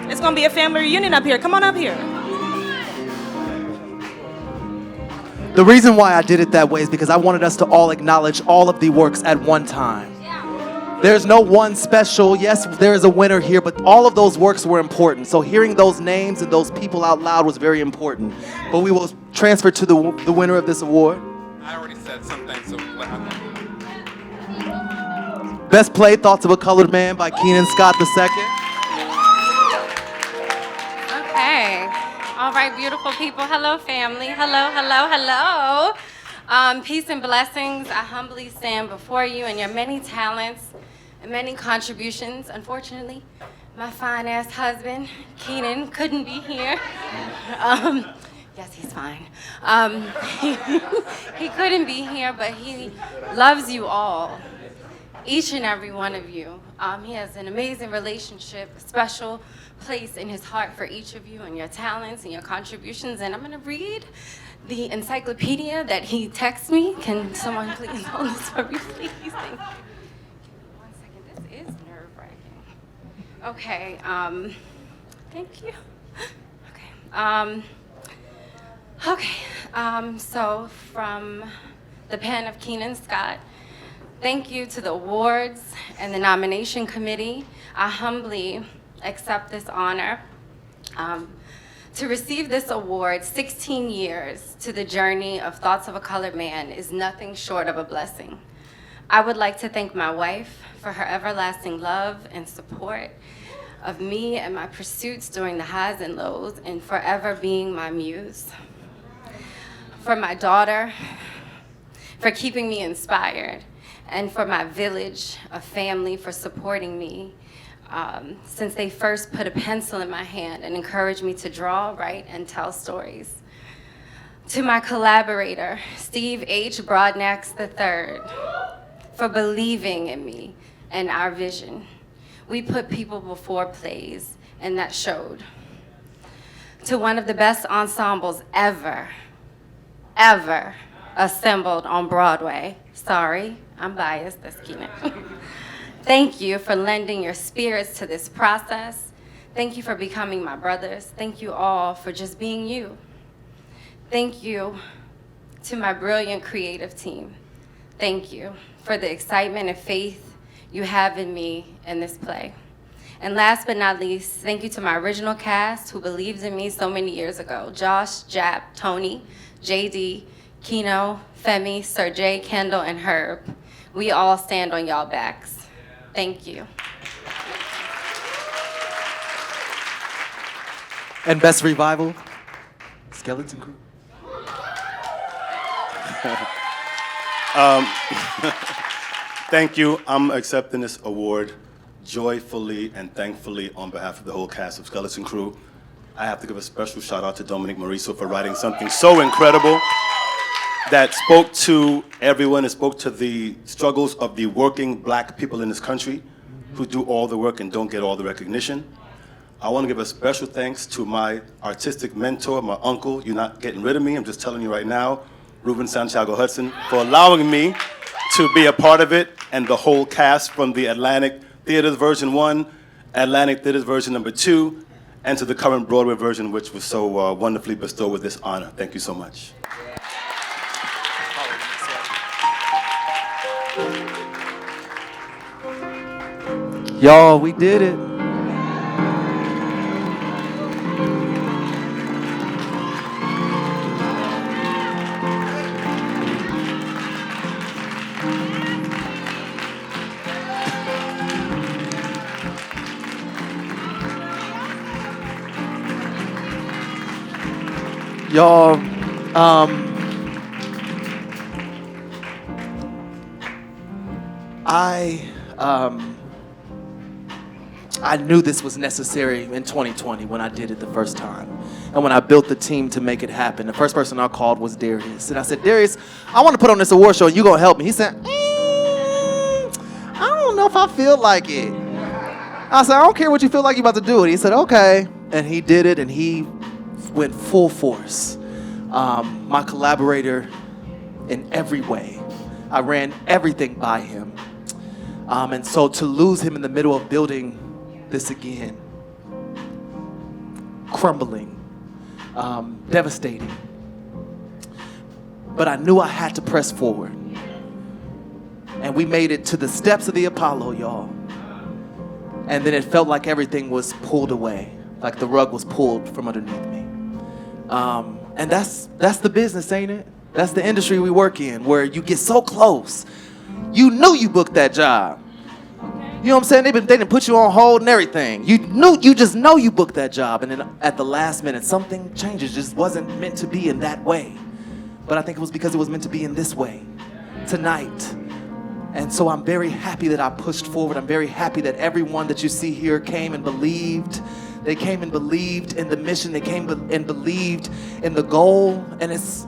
It's gonna be a family reunion up here. Come on up here. The reason why I did it that way is because I wanted us to all acknowledge all of the works at one time. There's no one special, yes, there is a winner here, but all of those works were important. So hearing those names and those people out loud was very important. But we will transfer to the winner of this award. I already said something, so Best Play, Thoughts of a Colored Man by Keenan Scott II. Okay. All right, beautiful people. Hello, family. Hello, hello, hello. Peace and blessings. I humbly stand before you and your many talents and many contributions. Unfortunately, my fine-ass husband, Keenan, couldn't be here. Yes, he's fine. He couldn't be here, but he loves you all, each and every one of you. He has an amazing relationship, a special place in his heart for each of you and your talents and your contributions. And I'm gonna read the encyclopedia that he texted me. Can someone please hold this for me, please? Thank you. 1 second, this is nerve-wracking. Okay, thank you. Okay, so from the pen of Keenan Scott, thank you to the awards and the nomination committee. I humbly accept this honor. To receive this award, 16 years to the journey of Thoughts of a Colored Man is nothing short of a blessing. I would like to thank my wife for her everlasting love and support of me and my pursuits during the highs and lows, and forever being my muse. For my daughter, for keeping me inspired and for my village of family for supporting me since they first put a pencil in my hand and encouraged me to draw, write, and tell stories. To my collaborator, Steve H. Broadnax III, for believing in me and our vision. We put people before plays, and that showed. To one of the best ensembles ever assembled on Broadway. Sorry, I'm biased, that's Keenan. Thank you for lending your spirits to this process. Thank you for becoming my brothers. Thank you all for just being you. Thank you to my brilliant creative team. Thank you for the excitement and faith you have in me in this play. And last but not least, thank you to my original cast who believed in me so many years ago. Josh, Jap, Tony, JD, Kino, Femi, Sir J, Kendall, and Herb. We all stand on y'all backs. Thank you. And best revival, Skeleton Crew. Thank you. I'm accepting this award joyfully and thankfully on behalf of the whole cast of Skeleton Crew. I have to give a special shout out to Dominic Mariso for writing something so incredible that spoke to everyone. It spoke to the struggles of the working Black people in this country who do all the work and don't get all the recognition. I want to give a special thanks to my artistic mentor, my uncle. You're not getting rid of me, I'm just telling you right now, Ruben Santiago Hudson, for allowing me to be a part of it, and the whole cast from the Atlantic Theater's version 1, Atlantic Theater's version number 2, and to the current Broadway version, which was so wonderfully bestowed with this honor. Thank you so much. Y'all, we did it. Y'all, I knew this was necessary in 2020 when I did it the first time. And when I built the team to make it happen, the first person I called was Darius. And I said, Darius, I want to put on this award show and you gonna help me. He said, I don't know if I feel like it. I said, I don't care what you feel like, you about to do it. He said, okay. And he did it, and he went full force. My collaborator in every way. I ran everything by him. And so to lose him in the middle of building this again, crumbling, devastating. But I knew I had to press forward. And we made it to the steps of the Apollo, y'all. And then it felt like everything was pulled away, like the rug was pulled from underneath me. And that's the business, ain't it? That's the industry we work in, where you get so close. You knew you booked that job. You know what I'm saying? They didn't put you on hold and everything. You just know you booked that job, and then at the last minute, something changes. Just wasn't meant to be in that way. But I think it was because it was meant to be in this way, tonight. And so I'm very happy that I pushed forward. I'm very happy that everyone that you see here came and believed. They came and believed in the mission. They came and believed in the goal. And it's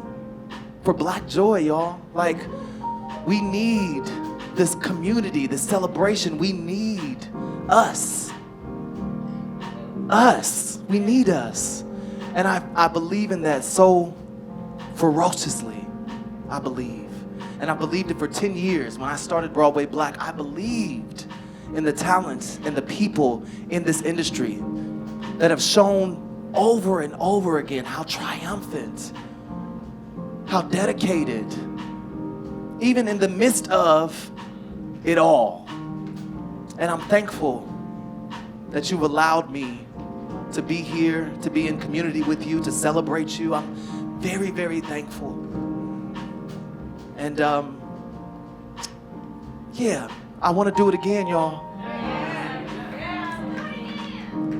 for Black joy, y'all. Like, we need this community, this celebration. We need us. Us. We need us. And I believe in that so ferociously. I believe. And I believed it for 10 years. When I started Broadway Black, I believed in the talents and the people in this industry that have shown over and over again how triumphant, how dedicated, even in the midst of it all. And I'm thankful that you've allowed me to be here, to be in community with you, to celebrate you. I'm very, very thankful. And yeah, I want to do it again, y'all.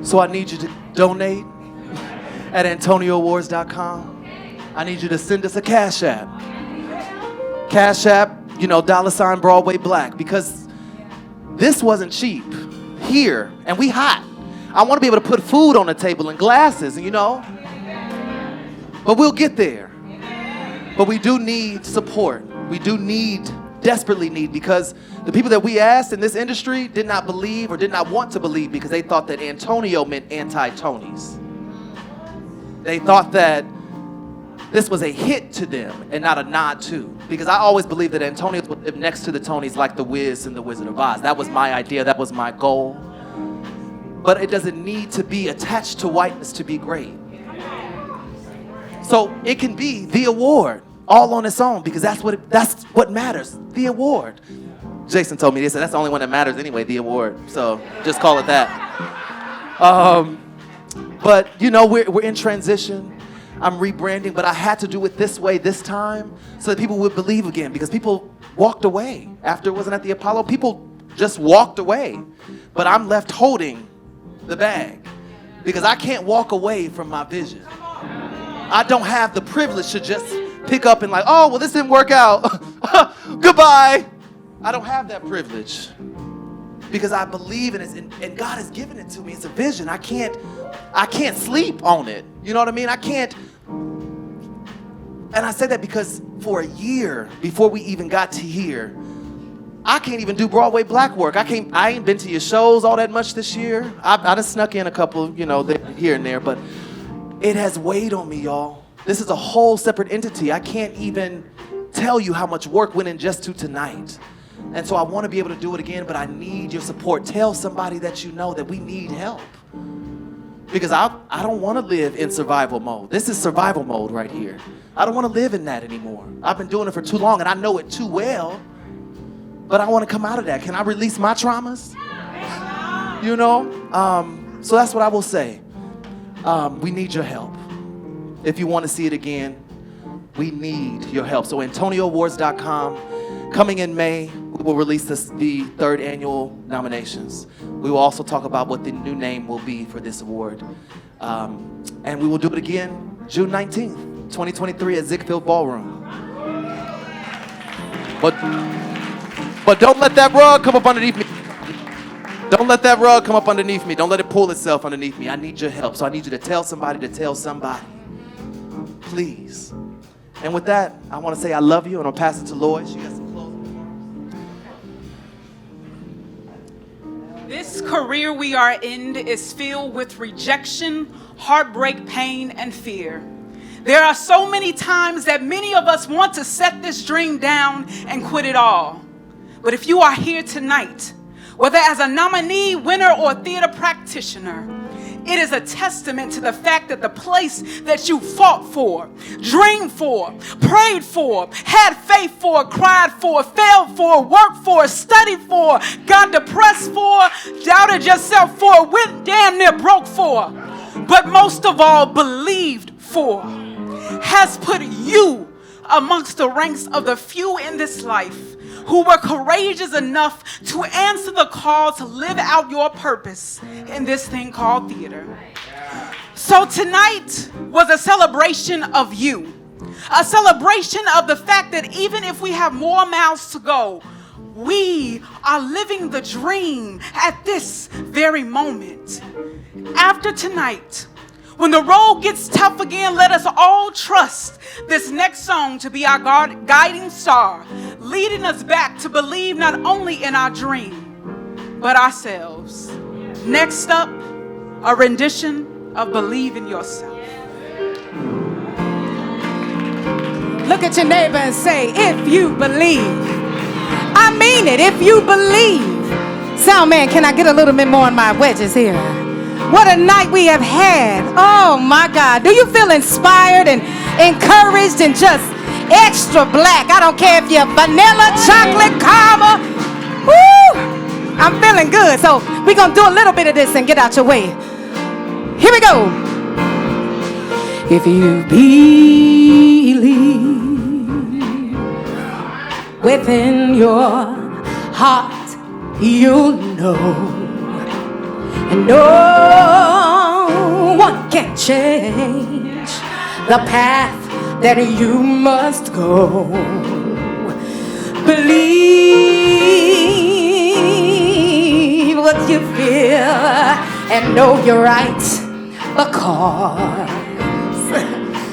So I need you to donate at AntonyoAwards.com. I need you to send us a Cash App. Cash App, $ Broadway Black, because this wasn't cheap here, and we hot. I want to be able to put food on the table and glasses, but we'll get there. But we do need support. We do desperately need, because the people that we asked in this industry did not believe or did not want to believe, because they thought that Antonyo meant anti-Tonys. They thought that this was a hit to them and not a nod to. Because I always believed that Antonyo would live next to the Tonys like The Wiz and The Wizard of Oz. That was my idea, that was my goal. But it doesn't need to be attached to whiteness to be great. So it can be the award all on its own, because that's what matters, the award. Jason told me this, and that's the only one that matters anyway, the award. So just call it that. But we're in transition. I'm rebranding, but I had to do it this way this time so that people would believe again, because people walked away after it wasn't at the Apollo. People just walked away, but I'm left holding the bag because I can't walk away from my vision. I don't have the privilege to just pick up and oh, well, this didn't work out. Goodbye. I don't have that privilege because I believe in it, and God has given it to me. It's a vision. I can't sleep on it. You know what I mean? I can't. And I say that because for a year before we even got to here, I can't even do Broadway Black work. I ain't been to your shows all that much this year. I just snuck in a couple, here and there, but it has weighed on me, y'all. This is a whole separate entity. I can't even tell you how much work went in just to tonight. And so I want to be able to do it again, but I need your support. Tell somebody that you know that we need help. Because I don't want to live in survival mode. This is survival mode right here. I don't want to live in that anymore. I've been doing it for too long, and I know it too well. But I want to come out of that. Can I release my traumas? So that's what I will say. We need your help. If you want to see it again, we need your help. So AntonyoAwards.com. Coming in May, we will release the third annual nominations. We will also talk about what the new name will be for this award. And we will do it again June 19th, 2023 at Ziegfeld Ballroom. But don't let that rug come up underneath me. Don't let that rug come up underneath me. Don't let it pull itself underneath me. I need your help. So I need you to tell somebody to tell somebody. Please. And with that, I want to say I love you, and I'll pass it to Lloyd. She got some closing remarks. This career we are in is filled with rejection, heartbreak, pain, and fear. There are so many times that many of us want to set this dream down and quit it all. But if you are here tonight, whether as a nominee, winner, or theater practitioner, it is a testament to the fact that the place that you fought for, dreamed for, prayed for, had faith for, cried for, failed for, worked for, studied for, got depressed for, doubted yourself for, went damn near broke for, but most of all believed for, has put you amongst the ranks of the few in this life who were courageous enough to answer the call to live out your purpose in this thing called theater. So tonight was a celebration of you, a celebration of the fact that even if we have more miles to go, we are living the dream at this very moment. After tonight, when the road gets tough again, let us all trust this next song to be our guiding star, leading us back to believe not only in our dream, but ourselves. Next up, a rendition of Believe in Yourself. Look at your neighbor and say, if you believe. I mean it, if you believe. Sound man, can I get a little bit more on my wedges here? What a night we have had. Oh my God. Do you feel inspired and encouraged and just extra black? I don't care if you're vanilla, chocolate, caramel. Woo! I'm feeling good. So we're going to do a little bit of this and get out your way. Here we go. If you believe within your heart, you'll know. And no one can change the path that you must go. Believe what you feel and know you're right, because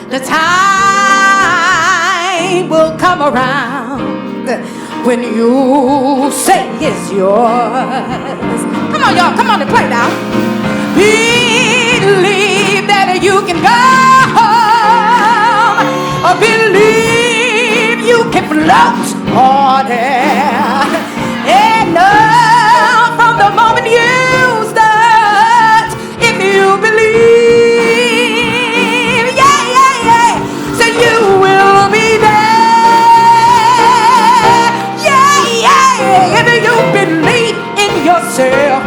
the time will come around when you say it's yours. Come on, y'all, come on and play now. Believe that you can go home, or believe you can float on air. And from the moment you start, if you believe, so you will be there. If you believe in yourself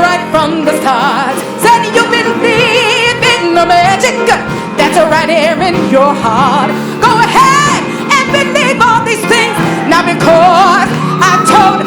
right from the start, said you believe in the magic that's right here in your heart. Go ahead and believe all these things, not because I told